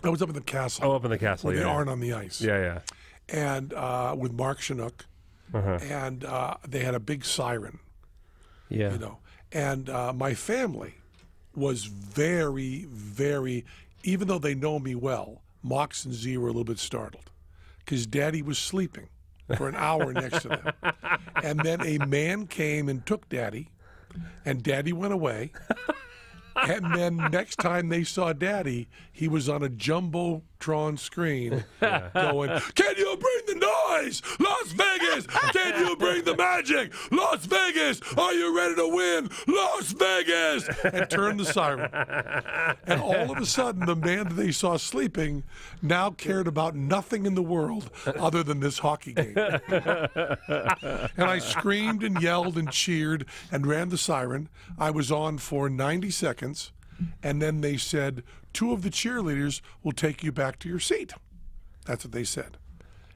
I was up in the castle Oh, up in the castle. where Yeah. they aren't on the ice. Yeah. And with Mark Chinook, and they had a big siren. yeah. You know, and my family was very, very, even though they know me well, Mox and Z were a little bit startled because Daddy was sleeping for an hour next to them. And then a man came and took Daddy, and Daddy went away. And then next time they saw Daddy, he was on a Jumbotron screen going, "Can you bring the noise? Las Vegas! Can you bring the magic? Las Vegas! Are you ready to win? Las Vegas!" And turned the siren. And all of a sudden, the man that they saw sleeping now cared about nothing in the world other than this hockey game. And I screamed and yelled and cheered and ran the siren. I was on for 90 seconds. And then they said, 2 of the cheerleaders will take you back to your seat. That's what they said.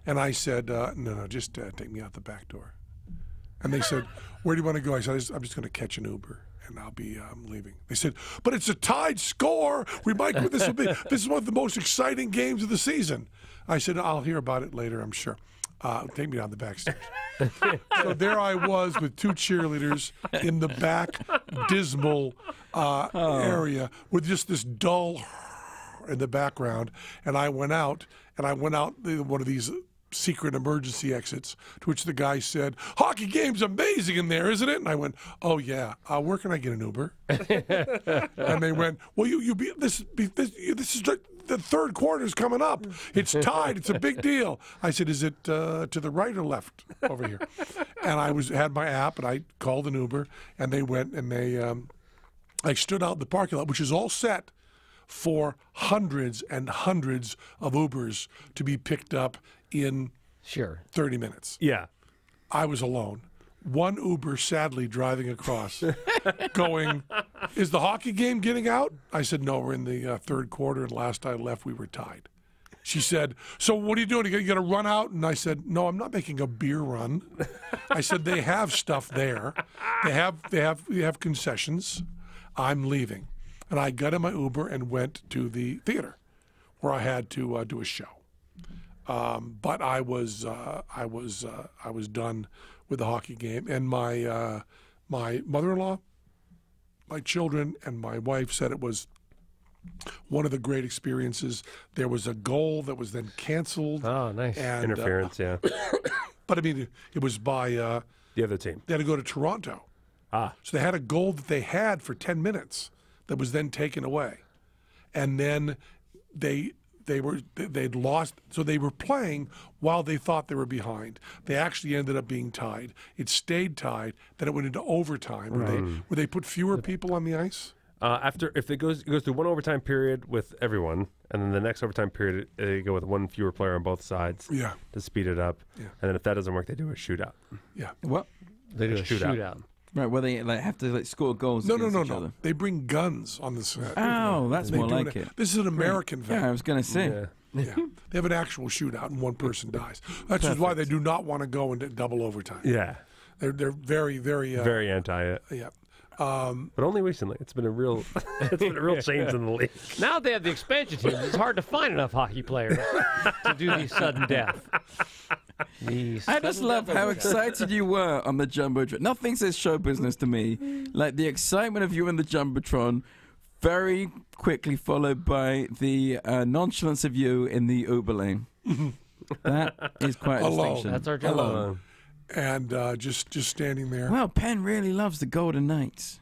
And I said, no, just take me out the back door. And they said, where do you want to go? I said, I'm just going to catch an Uber, and I'll be leaving. They said, but it's a tied score. We might. This is one of the most exciting games of the season. I said, I'll hear about it later, I'm sure. Take me down the backstairs. So there I was with 2 cheerleaders in the back dismal area with just this dull in the background. And I went out one of these secret emergency exits, to which the guy said, "Hockey game's amazing in there, isn't it?" And I went, "Oh yeah. Where can I get an Uber?" And they went, "Well, this is the third quarter's coming up. It's tied. It's a big deal." I said, "Is it to the right or left over here?" And I had my app, and I called an Uber, and they went, and I stood out in the parking lot, which is all set for hundreds and hundreds of Ubers to be picked up in Sure. 30 minutes. Yeah. I was alone. One Uber sadly driving across, going, "Is the hockey game getting out?" I said, "No, we're in the third quarter, and last I left, we were tied." She said, "So what are you doing? You got to run out?" And I said, "No, I'm not making a beer run." I said, "They have stuff there. They have concessions. I'm leaving." And I got in my Uber and went to the theater, where I had to do a show. But I was done with the hockey game, and my mother-in-law, my children, and my wife said it was one of the great experiences. There was a goal that was then canceled. Oh, nice. And, Interference, yeah. but I mean, it was by The other team. they had to go to Toronto. So they had a goal that they had for 10 minutes that was then taken away, and then they'd lost, so they were playing while they thought they were behind. They actually ended up being tied. It stayed tied. Then it went into overtime, where they put fewer people on the ice. If it goes through one overtime period with everyone, and then the next overtime period they go with one fewer player on both sides. Yeah. To speed it up. Yeah. And then if that doesn't work, they do a shootout. Yeah. What? They do a Shootout. shootout. Right, where they have to sure goals No, against each no. other. They bring guns on the set. Oh, that's They more do like it. This is an American Yeah, I event. was going to say. Yeah. Yeah. They have an actual shootout and one person dies. That's just why they do not want to go into double overtime. Yeah. They're very, very... Very anti it. Yeah. But only recently. It's been a real change in the league. Now they have the expansion teams. It's hard to find enough hockey players to do the sudden death. I just love how excited you were on the Jumbotron. Nothing says show business to me like the excitement of you in the Jumbotron, very quickly followed by the nonchalance of you in the Uber lane. That is quite a Alone. distinction. That's our job. Alone. And just standing there. Well, Penn really loves the Golden Knights.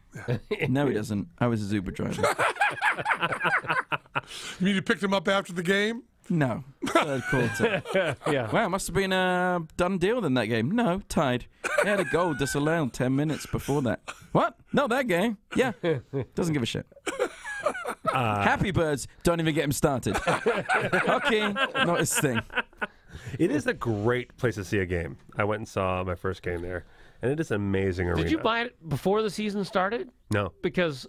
No, he doesn't. I was his Uber driver. You mean you picked him up after the game? No. third quarter. Yeah. Wow, must have been a done deal then, that game. No, tied. They had a goal disallowed 10 minutes before that. What? Not that game. Yeah. Doesn't give a shit. Happy Birds, don't even get him started. Hockey, not his thing. It is a great place to see a game. I went and saw my first game there, and it is an amazing arena. Did you buy it before the season started? No. Because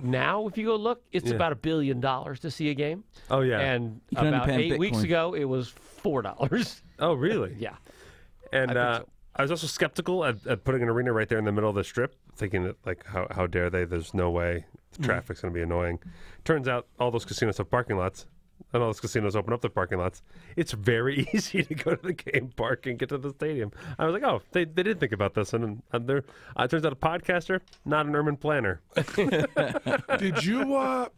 now, if you go look, it's about $1 billion to see a game. Oh, yeah. And You can only about pay in 8 weeks Bitcoin. ago, it was $4. Oh, really? Yeah. And I think so. I was also skeptical at putting an arena right there in the middle of the strip, thinking that, like, how dare they? There's no way the traffic's going to be annoying. Turns out all those casinos have parking lots, and all those casinos open up their parking lots. It's very easy to go to the game park and get to the stadium. I was like, oh, they did think about this. And they're, turns out a podcaster, not an urban planner. Did your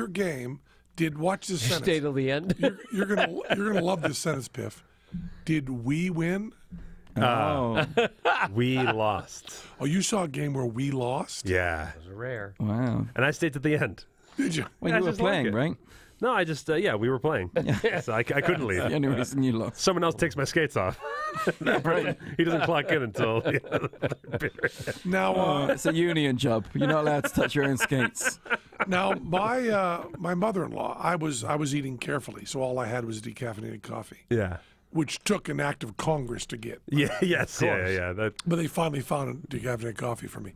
game, watch this sentence. Stay till the end. You're gonna love this sentence, Piff. Did we win? Oh, We lost. Oh, you saw a game where we lost? Yeah. It was rare. wow. And I stayed to the end. Did you? Well, I you were just like playing, it. right? No, I just, we were playing. So I couldn't leave. The only reason you lost. Someone else takes my skates off. Right. He doesn't clock in until the end of the third period. Now, It's a union job. You're not allowed to touch your own skates. now, my mother-in-law, I was eating carefully, so all I had was decaffeinated coffee, Yeah. which took an act of Congress to get. Yeah, yes, yeah. That, But they finally found decaffeinated coffee for me.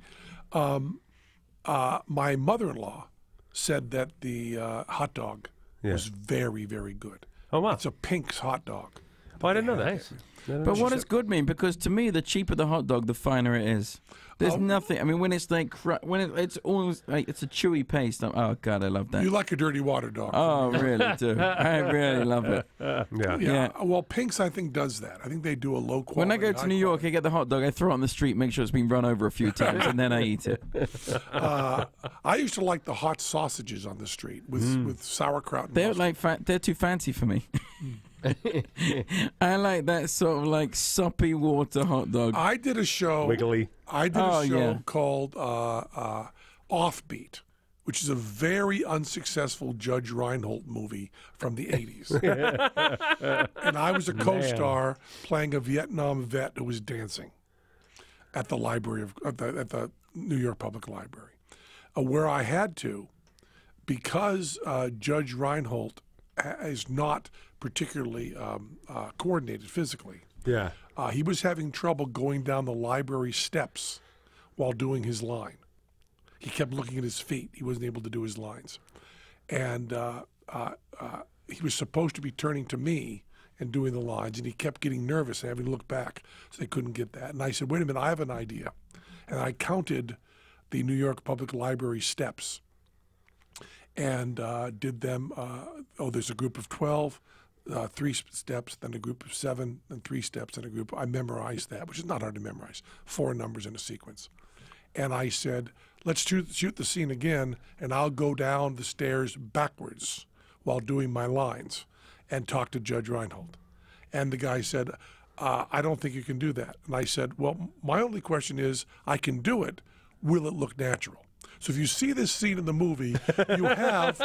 My mother-in-law said that the hot dog was very, very good. oh, wow. It's a Pink's hot dog. Oh, I didn't know that. Nice. But what does good mean? Because to me, the cheaper the hot dog, the finer it is. There's nothing. I mean, when it's like it's almost like it's a chewy paste. Oh God, I love that. You like a dirty water dog. Oh, really do. I really love it. Yeah. yeah. Well, Pink's, I think, does that. I think they do a low quality. When I go to high New York, I get the hot dog. I throw it on the street, make sure it's been run over a few times, and then I eat it. I used to like the hot sausages on the street with sauerkraut. And They're mustard. they're too fancy for me. I like that sort of like soppy water hot dog. I did a show. Wiggly. I did a show yeah. called Offbeat, which is a very unsuccessful Judge Reinhold movie from the 80s. And I was a co-star playing a Vietnam vet who was dancing at the library at the New York Public Library, where I had to, because Judge Reinhold is not particularly coordinated physically. Yeah. He was having trouble going down the library steps while doing his line. He kept looking at his feet. He wasn't able to do his lines. And he was supposed to be turning to me and doing the lines, and he kept getting nervous and having to look back, so they couldn't get that. And I said, wait a minute, I have an idea. And I counted the New York Public Library steps and did them, there's a group of 12, 3 steps, then a group of 7, then 3 steps, and a group. I memorized that, which is not hard to memorize, 4 numbers in a sequence. And I said, let's shoot the scene again, and I'll go down the stairs backwards while doing my lines and talk to Judge Reinhold. And the guy said, I don't think you can do that. And I said, well, my only question is, I can do it. Will it look natural? So if you see this scene in the movie, you have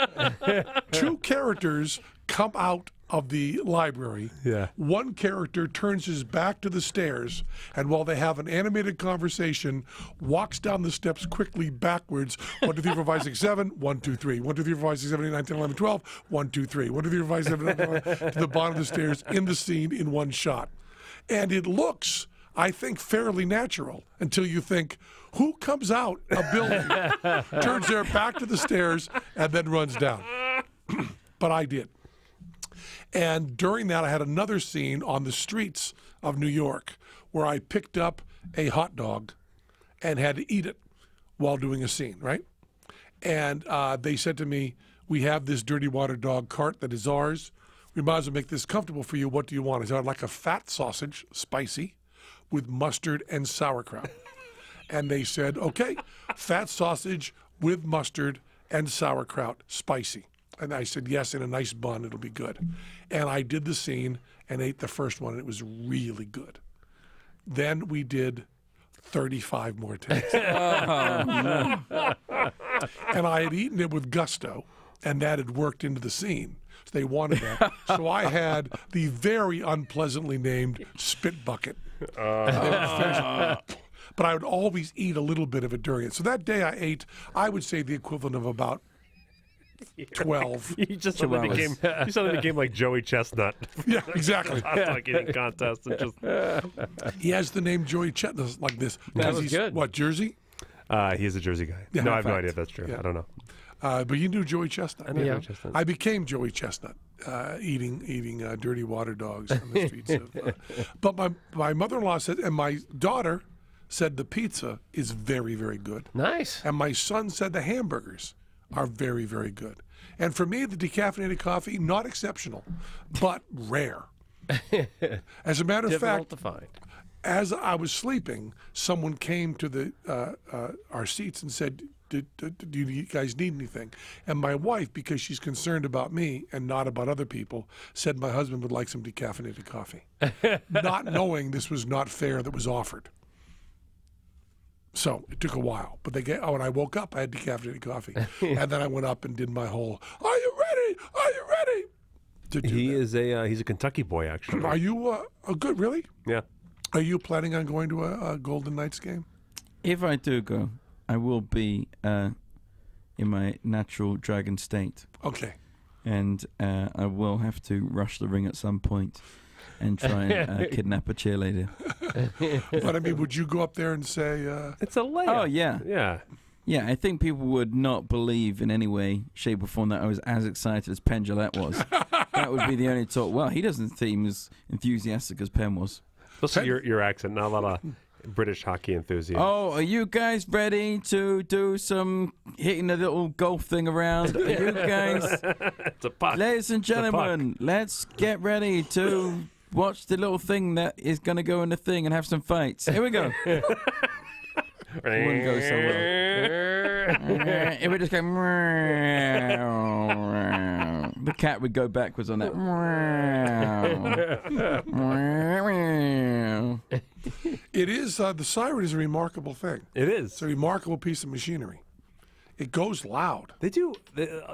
2 characters come out of the library. Yeah. One character turns his back to the stairs, and while they have an animated conversation, walks down the steps quickly backwards. 1, 2, 3, 4, 5, 6, 7. 1, 2, 3. 1, 2, 3, 4, 5, 6, 7, 8, 9, 10, 11, 12. 1, 2, 3. 1, 2, 3, 4, 5, 6, 7, 8, 9, 10, 11, to the bottom of the stairs in the scene in one shot. And it looks, I think, fairly natural until you think, who comes out a building, turns their back to the stairs, and then runs down? But I did. And during that, I had another scene on the streets of New York where I picked up a hot dog and had to eat it while doing a scene, right? And they said to me, we have this dirty water dog cart that is ours. We might as well make this comfortable for you. What do you want? I said, I'd like a fat sausage, spicy, with mustard and sauerkraut. And they said, okay, fat sausage with mustard and sauerkraut, spicy. And I said, yes, in a nice bun, it'll be good. And I did the scene and ate the first one, and it was really good. Then we did 35 more takes. And I had eaten it with gusto. and that had worked into the scene. So they wanted that. So I had the very unpleasantly named Spit Bucket. But I would always eat a little bit of it during it. So that day I ate, I would say, the equivalent of about 12. You just suddenly became like Joey Chestnut. Yeah, exactly. Hot dog eating contest and just. He has the name Joey Chestnut like this. That because was he's, good. What, Jersey? He's a Jersey guy. Yeah, no, I have no fact. idea if that's true. Yeah. I don't know. But you knew Joey Chestnut. I knew Yeah. Joey Chestnut. I became Joey Chestnut, eating dirty water dogs on the streets. But my mother-in-law said, and my daughter said the pizza is very, very good. Nice. And my son said the hamburgers are very, very good. And for me, the decaffeinated coffee, not exceptional, but rare. As a matter of Difficult fact, to find. as I was sleeping, someone came to the our seats and said, do you guys need anything? And my wife, because she's concerned about me and not about other people, said my husband would like some decaffeinated coffee, not knowing this was not fair that was offered. So it took a while, but when I woke up, I had decaffeinated coffee, and then I went up and did my whole, "Are you ready? Are you ready?" To do He that. is he's a Kentucky boy, actually. Are you good? Really? Yeah. Are you planning on going to a Golden Knights game? If I do go, I will be in my natural dragon state, Okay. and I will have to rush the ring at some point and try and kidnap a cheerleader. But I mean, would you go up there and say, It's a layup. Oh, yeah. Yeah. Yeah, I think people would not believe in any way, shape, or form that I was as excited as Penn Jillette was. That would be the only talk. Well, he doesn't seem as enthusiastic as Penn was. Especially your accent, not a lot of British hockey enthusiasts. Oh, are you guys ready to do some hitting the little golf thing around? Are you guys, It's a puck. ladies and a puck. gentlemen, let's get ready to watch the little thing that is going to go in the thing and have some fights. Here we go. It wouldn't go so well. It would just go. The cat would go backwards on that. it is, the siren is a remarkable thing. It is. It's a remarkable piece of machinery. It goes loud. They do.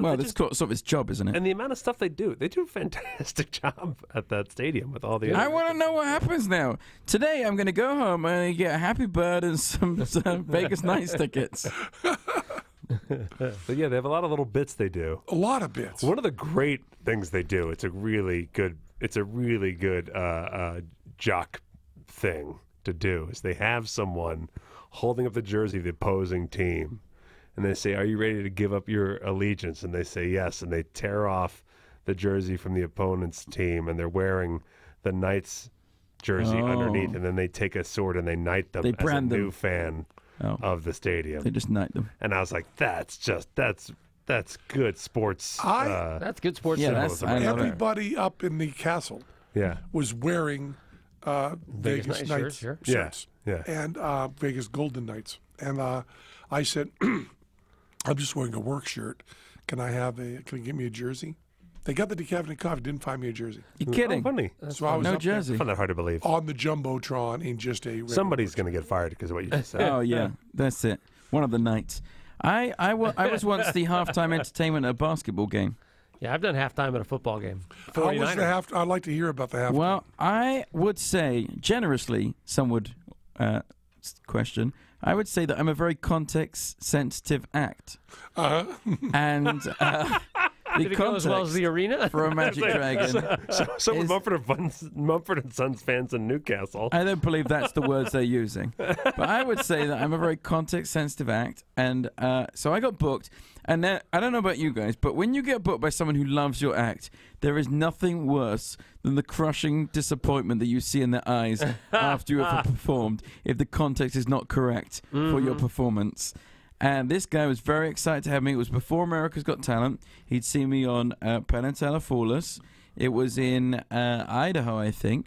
Well, that's sort of its job, isn't it? And the amount of stuff they do a fantastic job at that stadium with all the. I want to know what happens now. Today, I'm going to go home and get a Happy Bird and some Vegas Knights tickets. But yeah, they have a lot of little bits they do. A lot of bits. One of the great things they do. It's a really good jock thing to do. Is they have someone holding up the jersey of the opposing team. And they say, "Are you ready to give up your allegiance?" And they say yes. And they tear off the jersey from the opponent's team, and they're wearing the Knights jersey underneath. And then they take a sword and they knight them They as a brand them. new fan of the stadium. They just knight them. And I was like, that's good sports. That's good sports. Yeah, journalism. I love it. Everybody up in the castle yeah, was wearing Vegas Knights Knights shirts, shirts. yeah. And Vegas Golden Knights. And I said, I'm just wearing a work shirt. Can you give me a jersey? They got the decaffeinated coffee, didn't find me a jersey. You kidding? Oh, funny. So I was No up there jersey. I find that hard to believe. on the Jumbotron in just a regular Somebody's going to get fired because of what you just said. Oh yeah, that's it. One of the Knights. I was once the halftime entertainment at a basketball game. Yeah, I've done halftime at a football game. How was the 49ers. half? I'd like to hear about the half. Well, I would say generously, some would question. I would say that I'm a very context-sensitive act, and the Did it go as well as the arena? for a Magic Dragon. So with is- Mumford and Sons fans in Newcastle. I don't believe that's the words they're using. But I would say that I'm a very context-sensitive act. And so I got booked. And then, I don't know about you guys, but when you get booked by someone who loves your act, there is nothing worse than the crushing disappointment that you see in their eyes after you have performed if the context is not correct for your performance. And this guy was very excited to have me. It was before America's Got Talent. He'd seen me on Penn and Teller Flawless. It was in Idaho, I think.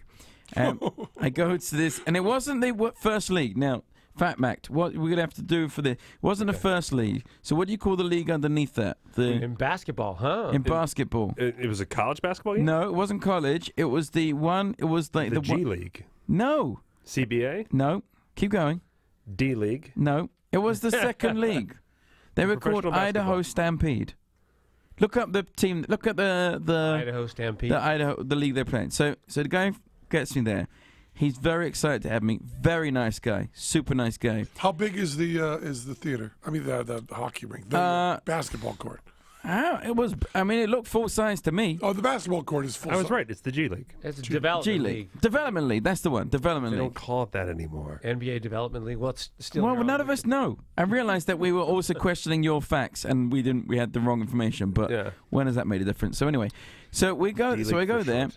I go to this, and it wasn't the first league. Now, Fat Mac, what we're going to have to do for this, it wasn't a first league. So what do you call the league underneath that? In basketball, huh? In basketball. It was a college basketball game? No, it wasn't college. It was the one, it was like The the G one. League. No, CBA? no. Keep going. D League? No, it was the second league. They were called Professional basketball. Idaho Stampede. Look up the team. Look at the Idaho Stampede. the league they're playing. So the guy gets me there. He's very excited to have me. Very nice guy. Super nice guy. How big is the theater? I mean, the hockey rink, the basketball court. It was. I mean, it looked full size to me. Oh, the basketball court is full. I was right. It's the G League. It's a development league. Development League. That's the one. Development They League. don't call it that anymore. NBA Development League. Well, it's still. Well, none of us know. I realized that we were also questioning your facts, and we didn't. We had the wrong information. But Yeah. when has that made a difference? So anyway, so we go. D-League So I go for there.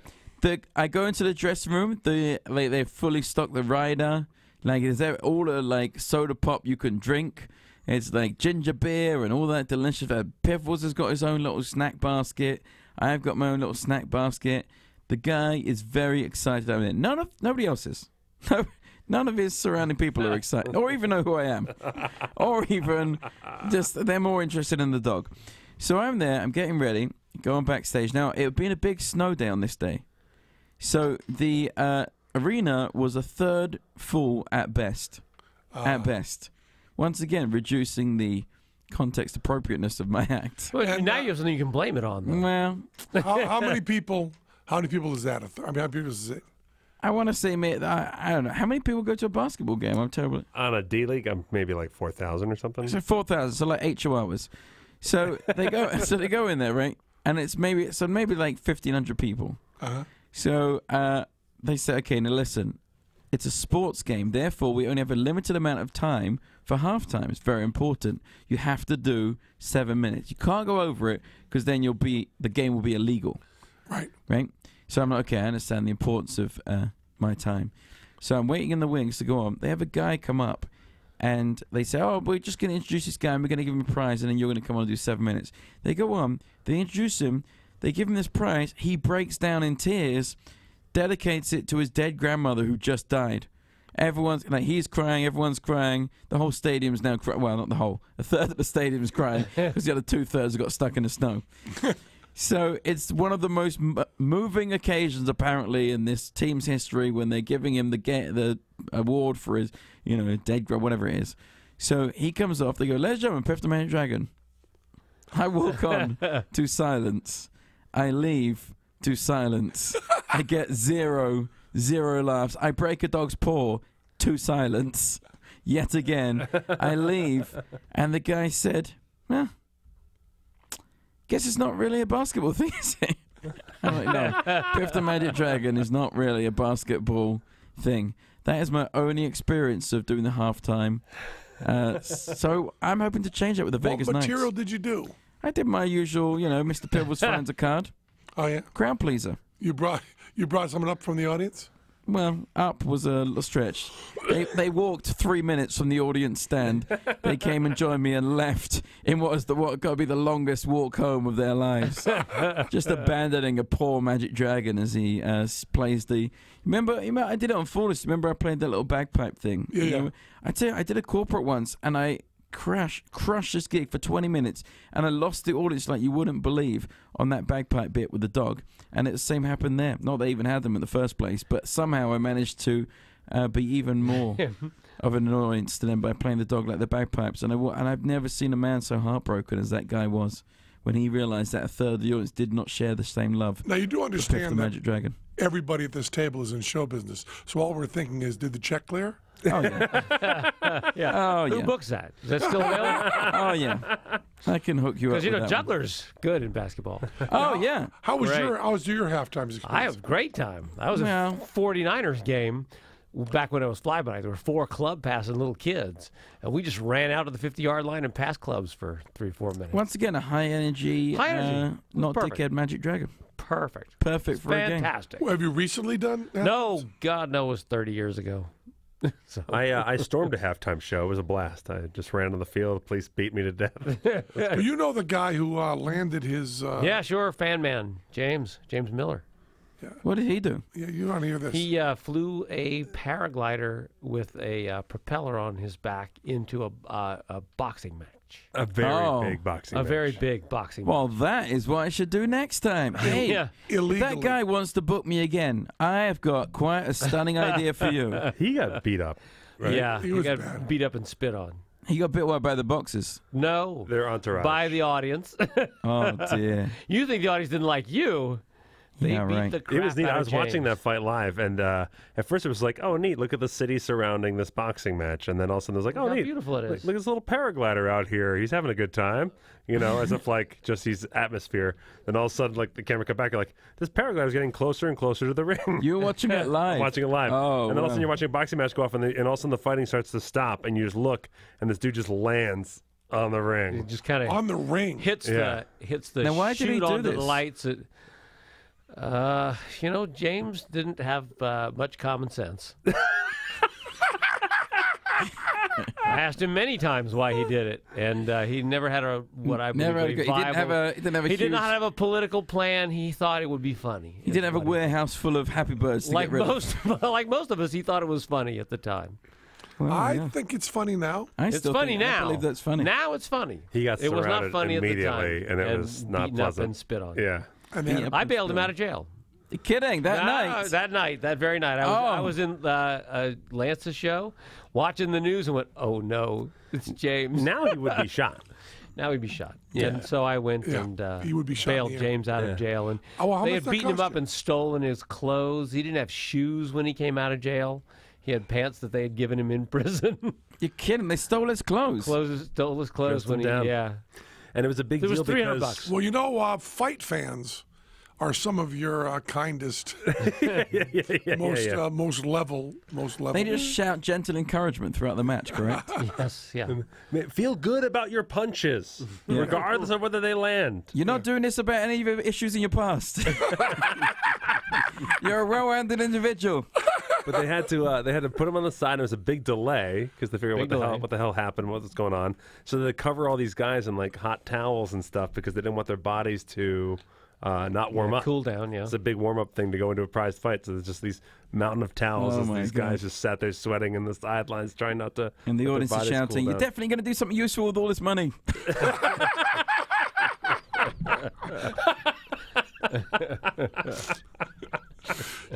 short. I go into the dressing room. They fully stock the rider. Like is there all the like soda pop you can drink. It's like ginger beer and all that delicious. Piff has got his own little snack basket. I've got my own little snack basket. The guy is very excited over it. Nobody else is. None of his surrounding people are excited, or even know who I am, or even just they're more interested in the dog. So I'm there. I'm getting ready. Going backstage. Now it had been a big snow day on this day, so the arena was a third full at best. At best. Once again, reducing the context appropriateness of my act. Well, now you have something you can blame it on. Though. Well, How many people? How many people is that? I mean, how many people is it? I want to say, I don't know. How many people go to a basketball game? I'm terrible. On a D League, I'm maybe like 4,000 or something. So 4,000, so like 8 chihuahuas. So they go, so they go in there, right? And it's maybe like 1,500 people. Uh-huh. So they say, okay, now listen, it's a sports game. Therefore, we only have a limited amount of time for halftime. It's very important. You have to do 7 minutes. You can't go over it because then the game will be illegal. Right. Right? So I'm like, okay, I understand the importance of my time. So I'm waiting in the wings to go on. They have a guy come up and they say, oh, we're just going to introduce this guy and we're going to give him a prize and then you're going to come on and do 7 minutes. They go on, they introduce him, they give him this prize. He breaks down in tears, dedicates it to his dead grandmother who just died. Everyone's like, he's crying, everyone's crying. The whole stadium's now crying. Well, not the whole. A third of the stadium's crying because the other 2/3 got stuck in the snow. So it's one of the most moving occasions, apparently, in this team's history when they're giving him the award for his, dead whatever it is. So he comes off. They go, ladies and gentlemen, Piff the Magic Dragon. I walk on to silence. I leave to silence. I get zero laughs. I break a dog's paw to silence. Yet again, I leave. And the guy said, well, guess it's not really a basketball thing, is it? I'm like, no, Piff the Magic Dragon is not really a basketball thing. That is my only experience of doing the halftime. So I'm hoping to change that with the Vegas What Knights. material did you do? I did my usual, Mr. Pibbles finds a card. Oh yeah. Crowd pleaser. You brought someone up from the audience? Well, up was a little stretch. They walked 3 minutes from the audience stand. They came and joined me and left in what got to be the longest walk home of their lives. Just abandoning a poor magic dragon as he plays the. Remember, I did it on Foolish. Remember, I played that little bagpipe thing. Yeah. I tell you, I did a corporate once, and I crushed this gig for 20 minutes, and I lost the audience like you wouldn't believe on that bagpipe bit with the dog. And the same happened there. Not that I even had them in the first place, but somehow I managed to be even more of an annoyance to them by playing the dog like the bagpipes. And I've never seen a man so heartbroken as that guy was when he realized that a third of the audience did not share the same love. Now you do for Piff the understand that Magic Dragon. everybody at this table is in show business. So all we're thinking is, did the check clear? Oh yeah. Yeah. Oh Who yeah. books that? Is that still available? Oh yeah. I can hook you up. Because with that one. Juggler's good in basketball. Oh yeah. How was Right. your halftime experience? I have a great time. I was a Well- 49ers game back when I was fly by. There were 4 club passing little kids, and we just ran out to the 50-yard line and passed clubs for 3-4 minutes. Once again, a high energy, High energy. not Perfect. dickhead Magic Dragon. Perfect. Perfect for a game. Fantastic. Well, have you recently done? No, God, no, it was 30 years ago. So I stormed a halftime show. It was a blast. I just ran on the field. The police beat me to death. Well, you know the guy who landed his. yeah, sure, fan man, James Miller. What did he do? Yeah, you don't hear this. He flew a paraglider with a propeller on his back into a boxing match. A very Oh. big boxing A match. very big boxing Well, that is what I should do next time. Hey, Yeah. if Illegally. that guy wants to book me again, I have got quite a stunning idea for you. He got beat up. match. Right? Yeah, He he was got bad. beat up and spit on. He got bit by the boxers. No. Their entourage. By the audience. Oh, dear. You think the audience didn't like you. They Yeah, beat right. the crap It was neat. out I of was watching James. that fight live, and at first it was like, "Oh, neat! Look at the city surrounding this boxing match." And then all of a sudden, it was like, "Oh, How neat! beautiful it Look, is. look at this little paraglider out here. He's having a good time." You know, as if like just he's atmosphere. Then all of a sudden, like the camera cut back, you're like, "This paraglider's getting closer and closer to the ring." You were watching it live? I'm watching it live. Oh, and then all of a wow. sudden, you're watching a boxing match go off, and all of a sudden, the fighting starts to stop, and you just look, and this dude just lands on the ring. It just kind of On the ring. hits Yeah. the Now, why did he shoot do onto this? the lights. James didn't have much common sense. I asked him many times why he did it, and he never had what I believe Never had a a good- he didn't have viable- a- he didn't have a He did huge- not have a political plan. He thought it would be funny. He didn't have a warehouse full of Happy Birds to like get rid most, like most of us. He thought it was funny at the time. of. Well, I yeah. think it's funny now. I It's still funny think, now. I believe that's funny. Now it's funny. He got It was not surrounded funny at the time, immediately, and it was not beaten up pleasant. and spit on. Yeah. And then Yeah. I bailed him out of jail. You're kidding? That night? That very night. I Oh. was in Lance's show, watching the news, and went, "Oh no, it's James." Now he would be shot. Now he'd be shot. Yeah. And so I went Yeah, and he would be shot in bailed the air. James out Yeah. of jail. And Oh, well, how they much had that beaten him cost up you? and stolen his clothes. He didn't have shoes when he came out of jail. He had pants that they had given him in prison. You're kidding? They stole his clothes. Stole his clothes Dressed when him down. yeah. And it was a big There was deal $300 because bucks. Well, fight fans are some of your kindest, most level. They just shout gentle encouragement throughout the match, correct? Yes, yeah. Man, feel good about your punches, regardless of whether they land. You're not doing this about any of your issues in your past. You're a well-rounded individual. But they had to put him on the side. And it was a big delay because they figured Big delay. what the hell happened, what was going on. So they cover all these guys in like hot towels and stuff because they didn't want their bodies to not warm up. Cool down, yeah. It's a big warm up thing to go into a prize fight. So there's just these mountain of towels Oh as my these God. guys just sat there sweating in the sidelines, trying not to. And the let their audience is bodies cool shouting, "You're down. definitely going to do something useful with all this money."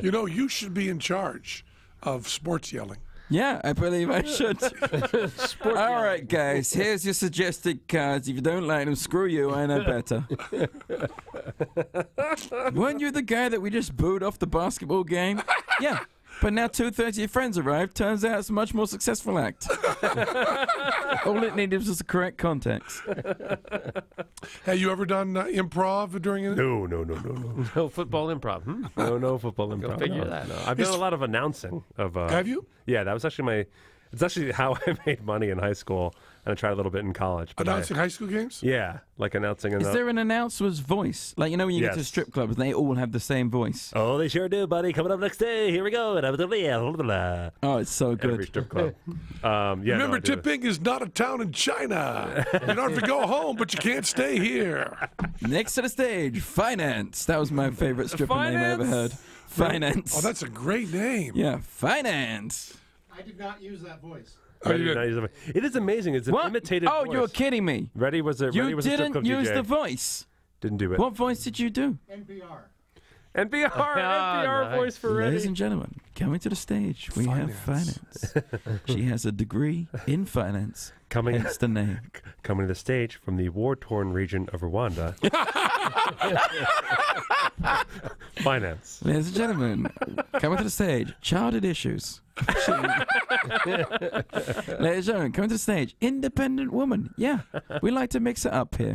You should be in charge of sports yelling. Yeah, I believe I should. All right, guys, here's your suggested cards. If you don't like them, screw you. I know better. Weren't you the guy that we just booed off the basketball game? Yeah. But now 2/3 of your friends arrived. Turns out it's a much more successful act. All it needed was the correct context. Have you ever done improv during it? No. No football improv. No football improv. figure no. that. No. I've done a lot of announcing. Have you? Yeah, that was actually it's actually how I made money in high school, and I tried a little bit in college. But Announcing high school games? yeah, like announcing. Is there an announcer's voice? Like, when you get to Yes. strip clubs, they all have the same voice. Oh, they sure do, buddy. Coming up next day. Here we go. Oh, it's so Every good. strip club. Yeah, Remember, no, I do it. tipping is not a town in China. You don't have to go home, but you can't stay here. Next to the stage, Finance. That was my favorite stripper name I ever heard. Finance. Oh, that's a great name. Yeah, Finance. I did not use that voice. Ready you to not use the- It is amazing. It's an What? imitated Oh, voice. you're kidding me. Ready was a You Ready was a strip didn't club use DJ. the voice. Didn't do it. What voice did you do? NPR. NPR nice. voice for Ladies Ready. and gentlemen, coming to the stage, we have Finance. She has a degree in finance, Coming hence the name. to the stage from the war-torn region of Rwanda. Finance. Ladies and gentlemen, coming to the stage, childhood issues. Ladies and gentlemen, coming to the stage, independent woman. Yeah, we like to mix it up here.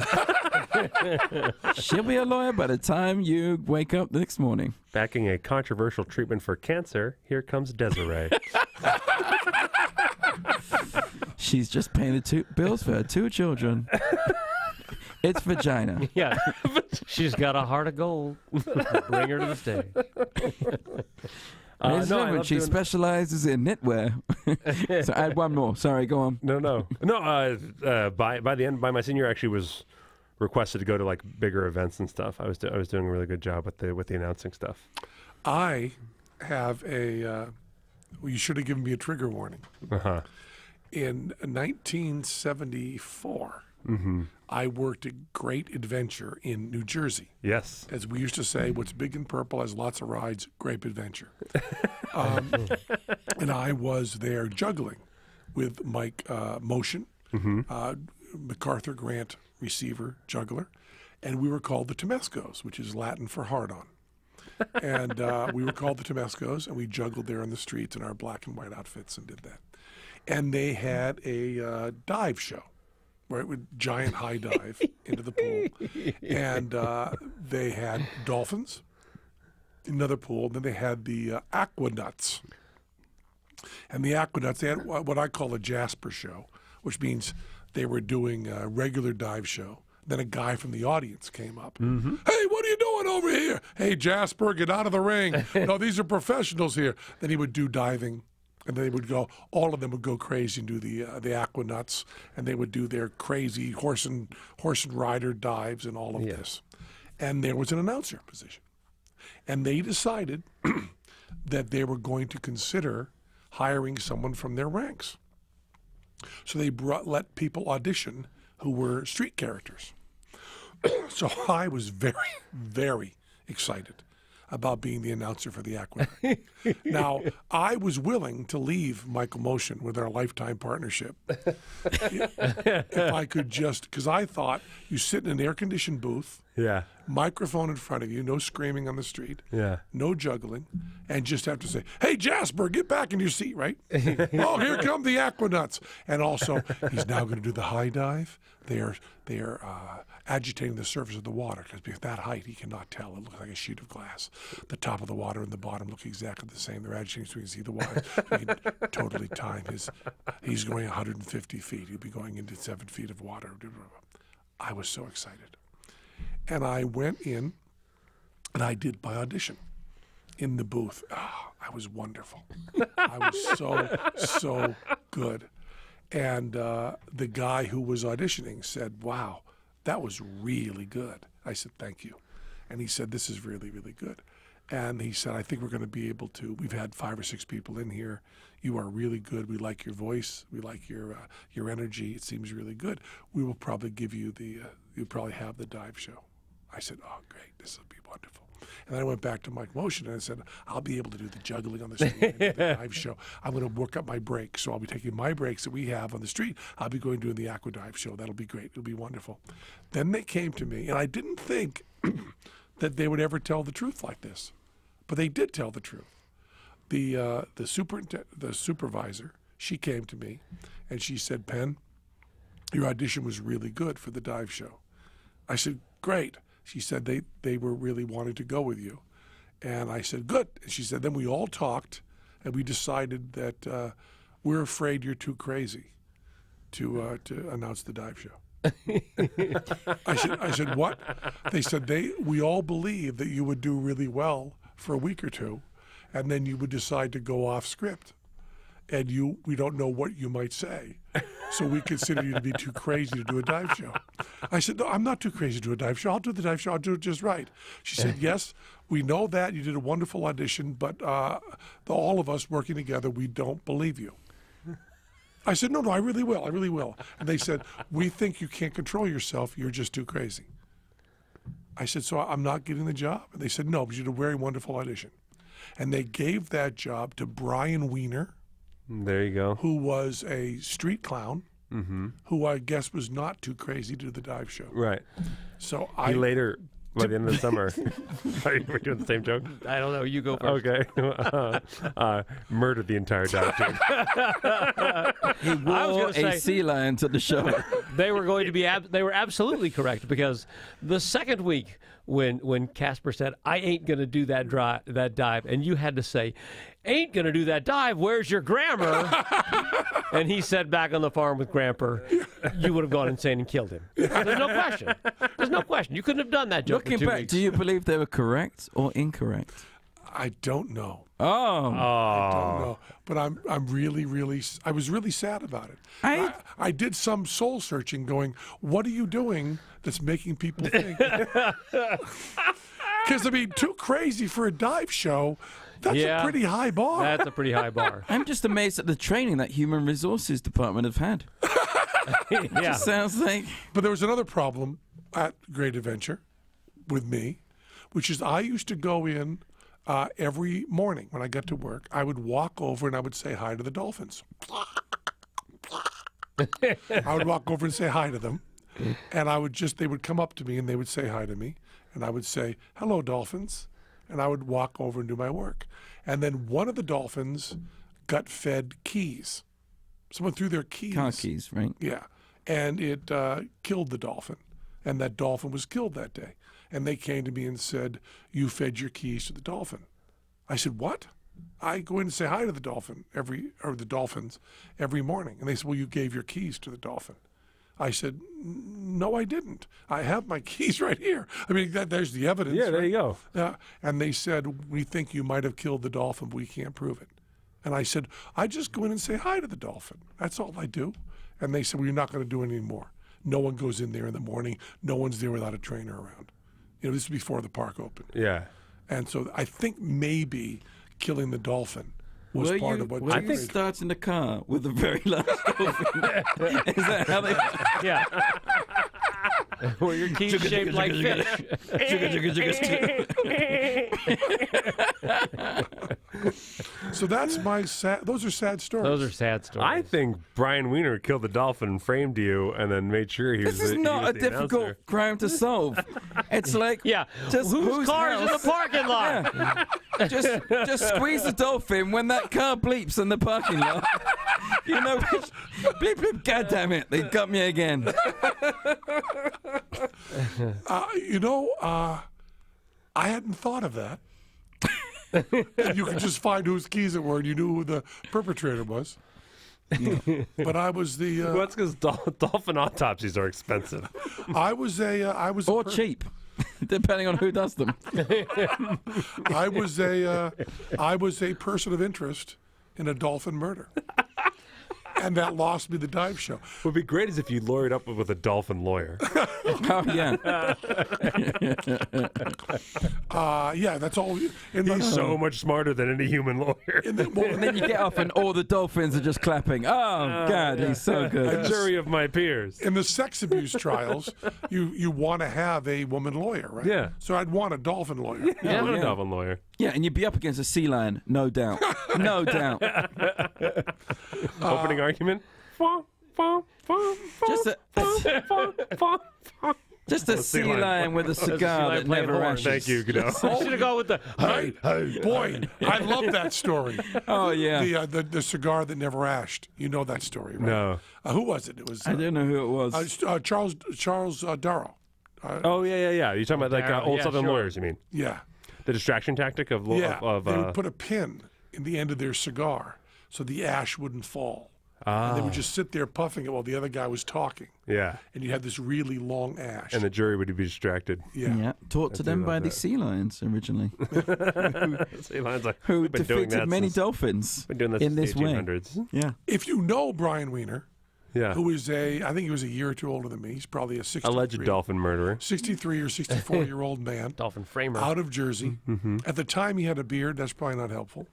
She'll be a lawyer by the time you wake up the next morning. Backing a controversial treatment for cancer, here comes Desiree. She's just paying the bills for her 2 children. It's vagina. Yeah. She's got a heart of gold. Bring her to the stage. Ladies and no, I gentlemen, love she doing- specializes in knitwear. So add one more. Sorry, go on. No. By my senior, year, actually was requested to go to like bigger events and stuff. I was doing a really good job with the announcing stuff. I have you should have given me a trigger warning. Uh-huh. In 1974, I worked at Great Adventure in New Jersey. Yes. As we used to say, what's big and purple has lots of rides, Grape Adventure. And I was there juggling with Mike Motion MacArthur Grant receiver juggler, and we were called the Temescos, which is Latin for hard-on. And we were called the Temescos, and we juggled there in the streets in our black and white outfits and did that. And they had a dive show, right, with giant high dive into the pool. And they had dolphins, another pool. Then they had the aquanuts. And the aquanuts, they had what I call a Jasper show, which means they were doing a regular dive show. Then a guy from the audience came up. Hey, what are you doing over here? Hey, Jasper, get out of the ring. No, these are professionals here. Then he would do diving, and they would go, all of them would go crazy and do the aquanuts, and they would do their crazy horse and rider dives and all of this. And there was an announcer position. And they decided that they were going to consider hiring someone from their ranks. So they let people audition who were street characters. So I was very, very excited about being the announcer for the Aqueduct. Now, I was willing to leave Michael Motion with our lifetime partnership if I could just, because I thought you sit in an air-conditioned booth, microphone in front of you, no screaming on the street, no juggling, and just have to say, hey, Jasper, get back in your seat, right? Oh, here come the Aquanuts. And also, he's now going to do the high dive. They are agitating the surface of the water, because at that height, he cannot tell. It looks like a sheet of glass. The top of the water and the bottom look exactly the same. They're agitating so we can see the water. We can totally time his, he's going 150 feet. He'll be going into 7 feet of water. I was so excited. And I went in, and I did my audition in the booth. Oh, I was wonderful. I was so good. And the guy who was auditioning said, wow, that was really good. I said, thank you. And he said, this is really, really good. And he said, I think we're going to be able to, we've had 5 or 6 people in here. You are really good. We like your voice. We like your energy. It seems really good. We will probably give you you'll probably have the dive show. I said, oh, great. This will be wonderful. And then I went back to Mike Motion and I said, I'll be able to do the juggling on the street, the dive show. I'm going to work up my breaks. So I'll be taking my breaks that we have on the street. I'll be going doing the aqua dive show. That'll be great. It'll be wonderful. Then they came to me, and I didn't think that they would ever tell the truth like this, but they did tell the truth. The supervisor, she came to me, and she said, Penn, your audition was really good for the dive show. I said, great. She said they were really wanting to go with you. And I said, good. And she said, then we all talked, and we decided that we're afraid you're too crazy to announce the dive show. I said, what? They said, we all believe that you would do really well for a week or two, and then you would decide to go off script. And we don't know what you might say. So we consider you to be too crazy to do a dive show. I said, no, I'm not too crazy to do a dive show. I'll do the dive show. I'll do it just right. She said, yes, we know that. You did a wonderful audition, but all of us working together, we don't believe you. I said, no, I really will. I really will. And they said, we think you can't control yourself. You're just too crazy. I said, so I'm not getting the job? And they said, no, but you did a very wonderful audition. And they gave that job to Brian Wiener. There you go. Who was a street clown, who I guess was not too crazy to do the dive show. Right. So he later, by the end of the summer, are you doing the same joke? I don't know. You go first. Okay. Murdered the entire dive team. He wore a sea lion to the show. They were going to be. They were absolutely correct, because the second week when Casper said, "I ain't gonna do that dive," and you had to say, "Ain't gonna do that dive. Where's your grammar?" And he said, "Back on the farm with Gramper," you would have gone insane and killed him. There's no question. There's no question. You couldn't have done that joke. Looking in 2 back, weeks. do you believe they were correct or incorrect? I don't know. Oh. I don't know. But I'm really, I was really sad about it. I did some soul searching going, what are you doing that's making people think? Because, I mean, too crazy for a dive show, that's a pretty high bar. That's a pretty high bar. I'm just amazed at the training that Human Resources Department have had. It just sounds like... But there was another problem at Great Adventure with me, which is I used to go in every morning when I got to work. I would walk over and I would say hi to the dolphins. I would walk over and say hi to them, and they would come up to me and they would say hi to me, and I would say, "Hello, dolphins," and I would walk over and do my work. And then one of the dolphins got fed keys. Someone threw their keys. Car keys, right? Yeah, and it killed the dolphin, and that dolphin was killed that day. And they came to me and said, "You fed your keys to the dolphin." I said, "What?" I go in and say hi to the dolphins every morning, and they said, "Well, you gave your keys to the dolphin." I said, "No, I didn't. I have my keys right here. I mean, there's the evidence." Yeah, there right? you go. Yeah, and they said, "We think you might have killed the dolphin, but we can't prove it." And I said, "I just go in and say hi to the dolphin. That's all I do." And they said, "Well, you're not going to do it anymore. No one goes in there in the morning. No one's there without a trainer around." You know, this is before the park opened. Yeah. And so I think maybe killing the dolphin was part of what Were you generated- starting the car with the very last dolphin? Is that how they... Yeah. Were your keys shaped like fish? So that's my sad. Those are sad stories. Those are sad stories. I think Brian Wiener killed the dolphin, framed you, and then made sure he was. This is not a difficult crime to solve. It's like, Yeah. just Whose car's in the house- parking lot? Yeah. Just squeeze the dolphin when that car bleeps in the parking lot. You know, bleep, bleep, God damn it, they got me again. I hadn't thought of that. And you could just find whose keys it were, and you knew who the perpetrator was. But I was the. Well, that's because dolphin autopsies are expensive. I was a. Or cheap, depending on who does them. I was a person of interest in a dolphin murder. And that lost me the dive show. What would be great is if you lawyered up with a dolphin lawyer. Oh, yeah. Yeah, that's all. He's so much smarter than any human lawyer. And then you get off and all the dolphins are just clapping. Oh, God, he's so good. A jury of my peers. In the sex abuse trials, you want to have a woman lawyer, right? Yeah. So I'd want a dolphin lawyer. Yeah, I'm a yeah. dolphin lawyer. Yeah, and you'd be up against a sea lion, no doubt. No doubt. Opening argument. Just a sea lion with a cigar lion that playing never horns. ashes. Thank you, Godot. I should have gone with the. Hey, boy, I love that story. Oh, yeah. The cigar that never ashed. You know that story, right? No. Who was it? It was I don't know who it was. Charles Darrow. Oh, yeah. You're talking about like Darryl, old yeah, Southern sure. lawyers, you mean? Yeah. The distraction tactic of Yeah. They would put a pin in the end of their cigar so the ash wouldn't fall. And they would just sit there puffing it while the other guy was talking. yeah. And you had this really long ash. And the jury would be distracted. Yeah, taught to do them love by the that. sea lions originally, Sea lions like, who we've been doing defeated that many since- dolphins Been doing this in since this way. 1800s. Yeah. If you know Brian Wiener, Yeah. who is I think he was a year or two older than me. He's probably a 63. Alleged dolphin murderer. 63 or 64-year-old man. Dolphin framer. Out of Jersey. At the time, he had a beard. That's probably not helpful.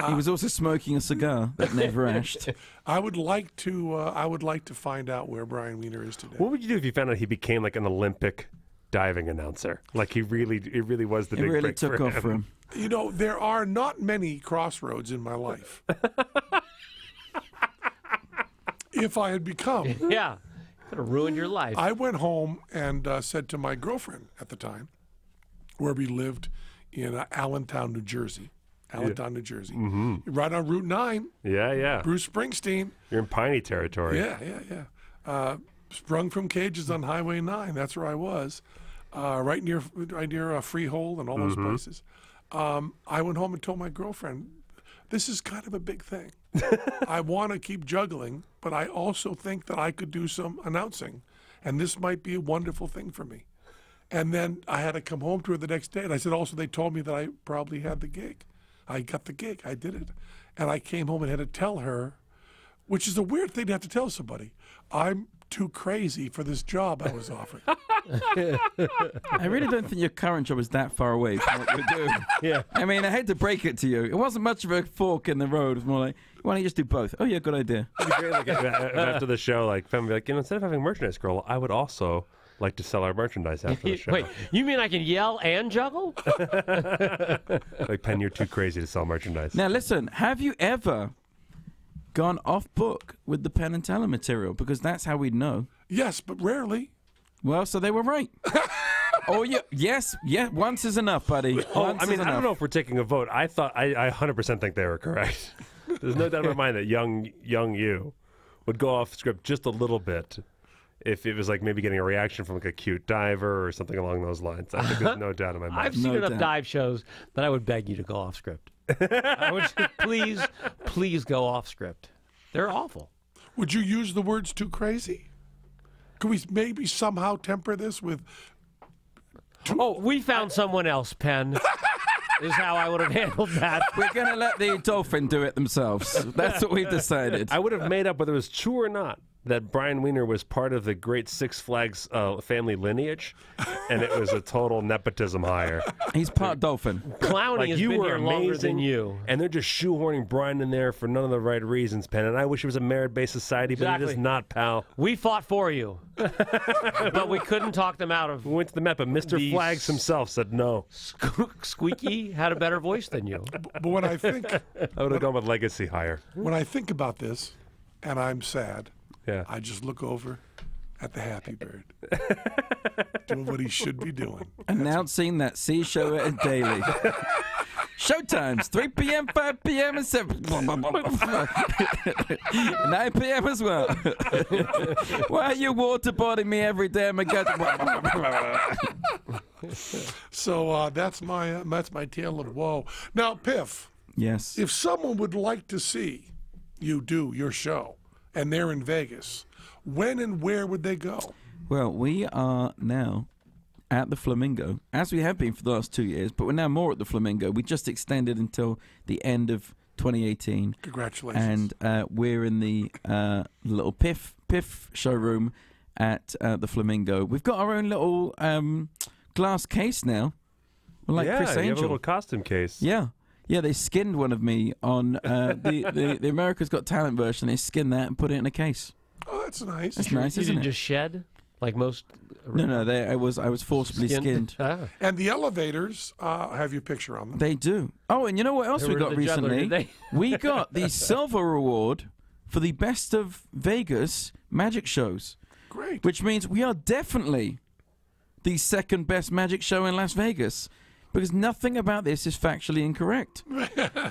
He was also smoking a cigar that never ashed. I would like to find out where Brian Wiener is today. What would you do if you found out he became like an Olympic diving announcer? Like it really was the It big really break took for off for him. You know, there are not many crossroads in my life. If I had become, Yeah. Could have ruined your life. I went home and said to my girlfriend at the time, where we lived in Allentown, New Jersey. Allentown, New Jersey. Right on Route 9, Yeah. Bruce Springsteen. You're in piney territory. Yeah. Sprung from cages on Highway 9. That's where I was, right near Freehold and all those places. I went home and told my girlfriend, this is kind of a big thing. I want to keep juggling, but I also think that I could do some announcing, and this might be a wonderful thing for me. And then I had to come home to her the next day, and I said, also, they told me that I probably had the gig. I got the gig. I did it. And I came home and had to tell her, which is a weird thing to have to tell somebody, I'm too crazy for this job I was offered. I really don't think your current job is that far away from what you're doing. Yeah. I mean, I hate to break it to you. It wasn't much of a fork in the road. It was more like, why don't you just do both? Oh, yeah, good idea. It'd be great, like, if after the show, like, Penn would be like, instead of having merchandise girl, I would also like to sell our merchandise after the show. Wait, you mean I can yell and juggle? Like, Penn, you're too crazy to sell merchandise. Now, listen, have you ever gone off book with the Penn and Teller material because that's how we'd know. Yes, but rarely. Well, so they were right. Yes, once is enough, buddy. Once I mean, is I enough. don't know if we're taking a vote. I 100% think they were correct. There's no doubt in my mind that young you would go off script just a little bit if it was like maybe getting a reaction from like a cute diver or something along those lines. I think there's no doubt in my mind. I've seen No enough doubt. dive shows that I would beg you to go off script. I would say, please go off script. They're awful. Would you use the words too crazy? Could we maybe somehow temper this with Oh, we found someone else, Penn. Is how I would have handled that. We're going to let the dolphin do it themselves. That's what we've decided. I would have made up whether it was true or not that Brian Wiener was part of the great Six Flags family lineage, and it was a total nepotism hire. He's part dolphin. Clowning Like, has you been were here longer than amazing, you. and they're just shoehorning Brian in there for none of the right reasons, Penn. And I wish it was a merit-based society, but it is Exactly. not, pal. We fought for you, but we couldn't talk them out of. We went to the Met, but Mr. These- Flags himself said no. Squeaky had a better voice than you. but when I think I would have gone with legacy hire. when I think about this and I'm sad, Yeah. I just look over at the Happy Bird. Doing what he should be doing. Announcing that C show at daily. Showtimes 3 p.m., 5 p.m., and 7 9 p.m. as well. Why are you waterboarding me every day? My God. So that's my tale of woe. Now, Piff, Yes. if someone would like to see you do your show and they're in Vegas, when and where would they go? Well, we are now at the Flamingo, as we have been for the last 2 years, but we're now more at the Flamingo. We just extended until the end of 2018. Congratulations. And we're in the little Piff showroom at the Flamingo. We've got our own little glass case now. We're like yeah, Chris you have a Angel. little costume case. Yeah. Yeah, they skinned one of me on the America's Got Talent version. They skinned that and put it in a case. Oh, that's nice. That's nice, You isn't didn't it? just shed like most. No, I was forcibly skinned. Ah. And the elevators have your picture on them. They do. Oh, and you know what else They we were got the juggler, recently? did they? We got the silver award for the Best of Vegas magic shows, Great. which means we are definitely the second best magic show in Las Vegas. Because nothing about this is factually incorrect.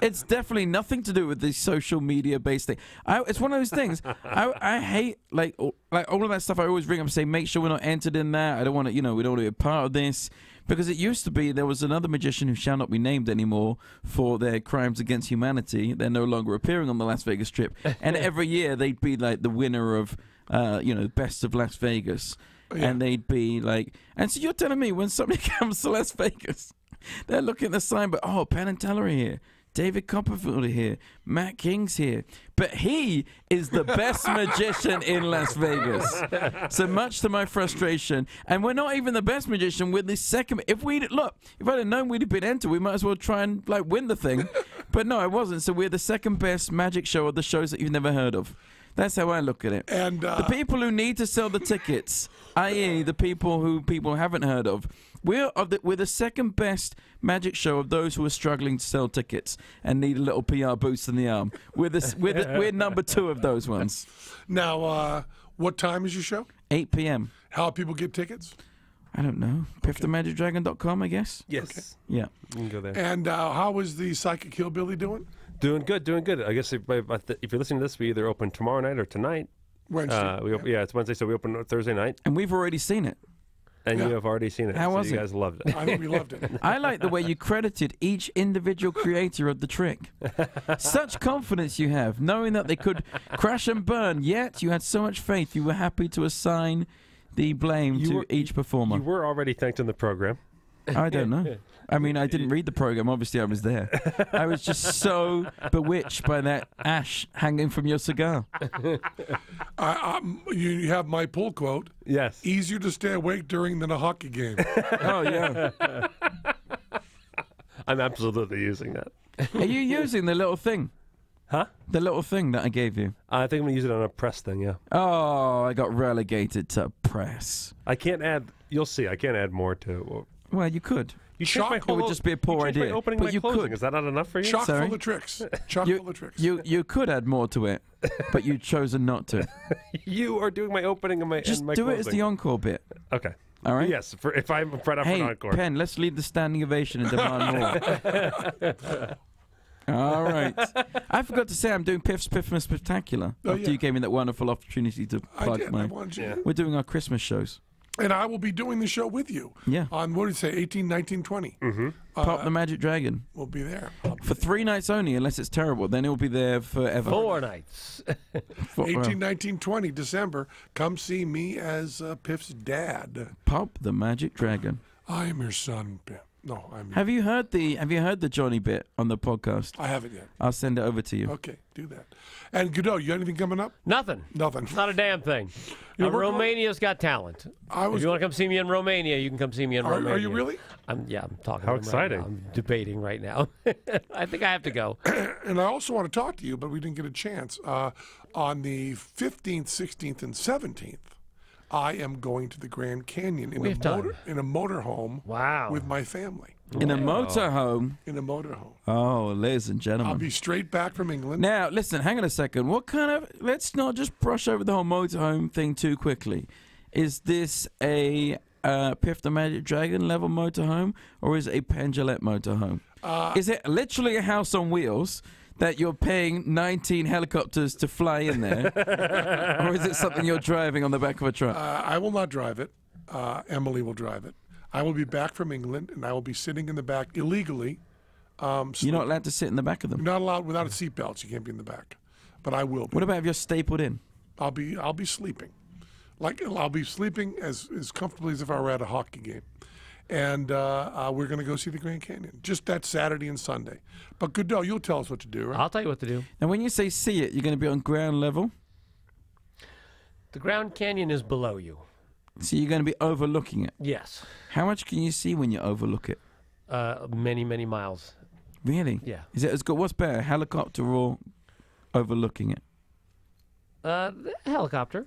It's definitely nothing to do with the social media based thing. It's one of those things. I hate like all of that stuff. I always ring up and say, make sure we're not entered in that. I don't want to, we don't want to be a part of this. Because it used to be there was another magician who shall not be named anymore for their crimes against humanity. They're no longer appearing on the Las Vegas Strip, and every year they'd be like the winner of, Best of Las Vegas, and they'd be like, and so you're telling me when somebody comes to Las Vegas, they're looking at the sign, but Penn and Teller are here. David Copperfield are here. Matt King's here. But he is the best magician in Las Vegas. So much to my frustration. And we're not even the best magician. We're the second. If I'd have known we'd have been entered, we might as well try and win the thing. But no, I wasn't. So we're the second best magic show of the shows that you've never heard of. That's how I look at it. And the people who need to sell the tickets, i.e. the people who people haven't heard of, we're the second best magic show of those who are struggling to sell tickets and need a little PR boost in the arm. We're number 2 of those ones. now, what time is your show? 8 p.m. How people get tickets? I don't know. PiffTheMagicDragon.com, I guess. Yes. Yeah. You can go there. And how is the Psychic Hillbilly doing? Doing good. I guess if you're listening to this, we either open tomorrow night or tonight. Wednesday. It's Wednesday, so we open Thursday night, And we've already seen it. and Yeah. you have already seen it. How so was you it? guys loved it. I think we loved it. I like the way you credited each individual creator of the trick. Such confidence you have, knowing that they could crash and burn, yet you had so much faith you were happy to assign the blame to each performer. You were already thanked in the program. I don't know. I mean, I didn't read the program. Obviously, I was there. I was just so bewitched by that ash hanging from your cigar. You have my pull quote. Yes. Easier to stay awake during than a hockey game. Oh, yeah. I'm absolutely using that. Are you using the little thing? Huh? The little thing that I gave you? I think I'm going to use it on a press thing, yeah. Oh, I got relegated to press. I can't add, you'll see, I can't add more to it. Well, you could. You Chock- changed my It would just be a poor you changed idea. My opening, But my you closing. could. Is that not enough for you? Chock Sorry? full of tricks. Chock full of tricks. You could add more to it, but you've chosen not to. You are doing my opening and my Just and my do closing. it as the encore bit. Okay. All right. Yes. If I'm right up for Hey, an encore. Penn, let's lead the standing ovation and demand more. All right. I forgot to say I'm doing Piff's Piffmas Spectacular Oh, after yeah. you gave me that wonderful opportunity to I plug did. I my. wanted you. Yeah. We're doing our Christmas shows. And I will be doing the show with you. Yeah. On, what did you say, 18, 19, 20? Mm-hmm. Pop the Magic Dragon We'll be there. for 3 nights only, unless it's terrible. Then it'll be there forever. 4 nights. 18, 19, 20, December. Come see me as Piff's dad. Pop the Magic Dragon. I am your son, Piff. No, I'm. Have you heard the Johnny bit on the podcast? I haven't yet. I'll send it over to you. Okay, do that. And Godot, you got anything coming up? Nothing. Nothing. Not a damn thing. You're working on- Romania's got talent. I was. If you want to come see me in Romania, you can come see me in Romania. Are you really? I'm talking. How to him right exciting. now. I'm debating right now. I think I have to go. And I also want to talk to you, but we didn't get a chance. On the 15th, 16th, and 17th, I am going to the Grand Canyon in We a have time. motorhome Wow. with my family. In a motorhome. In a motorhome. Oh, ladies and I'll gentlemen. be straight back from England. Now, listen, hang on a second. What kind of. Let's not just brush over the whole motorhome thing too quickly. Is this a Piff the Magic Dragon level motorhome, or is it a Pendulette motorhome? Is it literally a house on wheels that you're paying 19 helicopters to fly in there? Or is it something you're driving on the back of a truck? I will not drive it. Emily will drive it. I will be back from England, and I will be sitting in the back illegally. You're not allowed to sit in the back of them. Not allowed without a seatbelt. You can't be in the back, but I will be. What about if you're stapled in? I'll be sleeping, I'll be sleeping as comfortably as if I were at a hockey game, and we're going to go see the Grand Canyon just that Saturday and Sunday. But Godot, you'll tell us what to do, right? I'll tell you what to do. Now, when you say see it, you're going to be on ground level? The Grand Canyon is below you. So you're going to be overlooking it. Yes. How much can you see when you overlook it? Many, many miles. Really? Yeah. Is it as good? What's better, helicopter or overlooking it? The helicopter.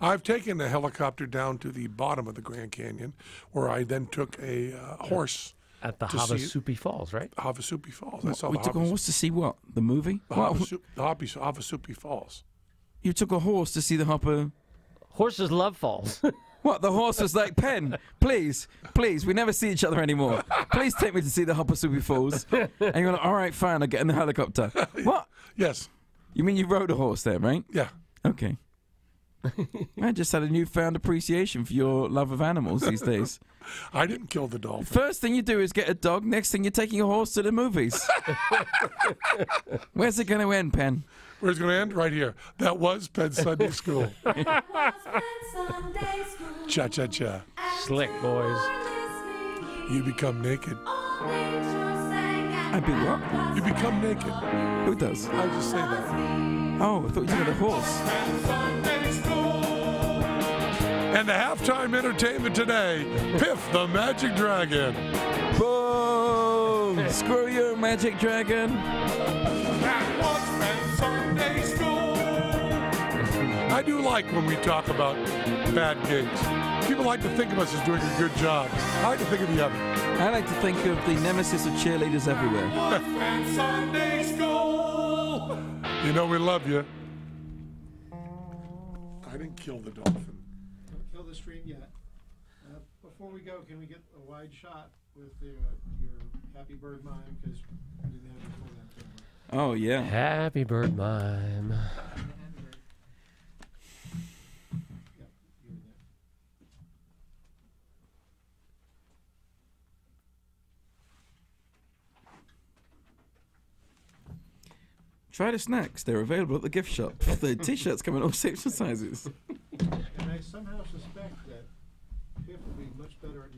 I've taken a helicopter down to the bottom of the Grand Canyon, where I then took a horse. At the To see it. Havasupai Falls, right? Havasupai Falls. I saw We the took a horse to see what? The movie? What? Havasupai Falls. You took a horse to see the hopper. Horses love falls. What? The horse was like, Penn, please, we never see each other anymore. Please take me to see the Hoppasupi Falls. And you're like, all right, fine, I'll get in the helicopter. What? Yes. You mean you rode a horse there, right? Yeah. Okay. I just had a newfound appreciation for your love of animals these days. I didn't kill the dolphin. First thing you do is get a dog. Next thing you're taking a horse to the movies. Where's it going to end, Penn? Where's it going to end? Right here. That was Penn Sunday School. Cha cha cha. Slick, boys. You become naked. I'd be what? You become naked. Who does? I just say that. Oh, I thought you said a horse. And the halftime entertainment today, Piff the Magic Dragon. Boom! Screw you, Magic Dragon. I do like when we talk about bad gigs. People like to think of us as doing a good job. I like to think of the other. I like to think of the nemesis of cheerleaders everywhere. You know we love you. I didn't kill the dolphin. Don't kill the stream yet. Before we go, can we get a wide shot with your Happy Bird mime? Because we didn't have it before that camera. Oh, yeah. Happy bird mime. Yep, you're there. Try the snacks. They're available at the gift shop. The t-shirts come in all shapes and sizes. And I somehow suspect that Piff will be much better at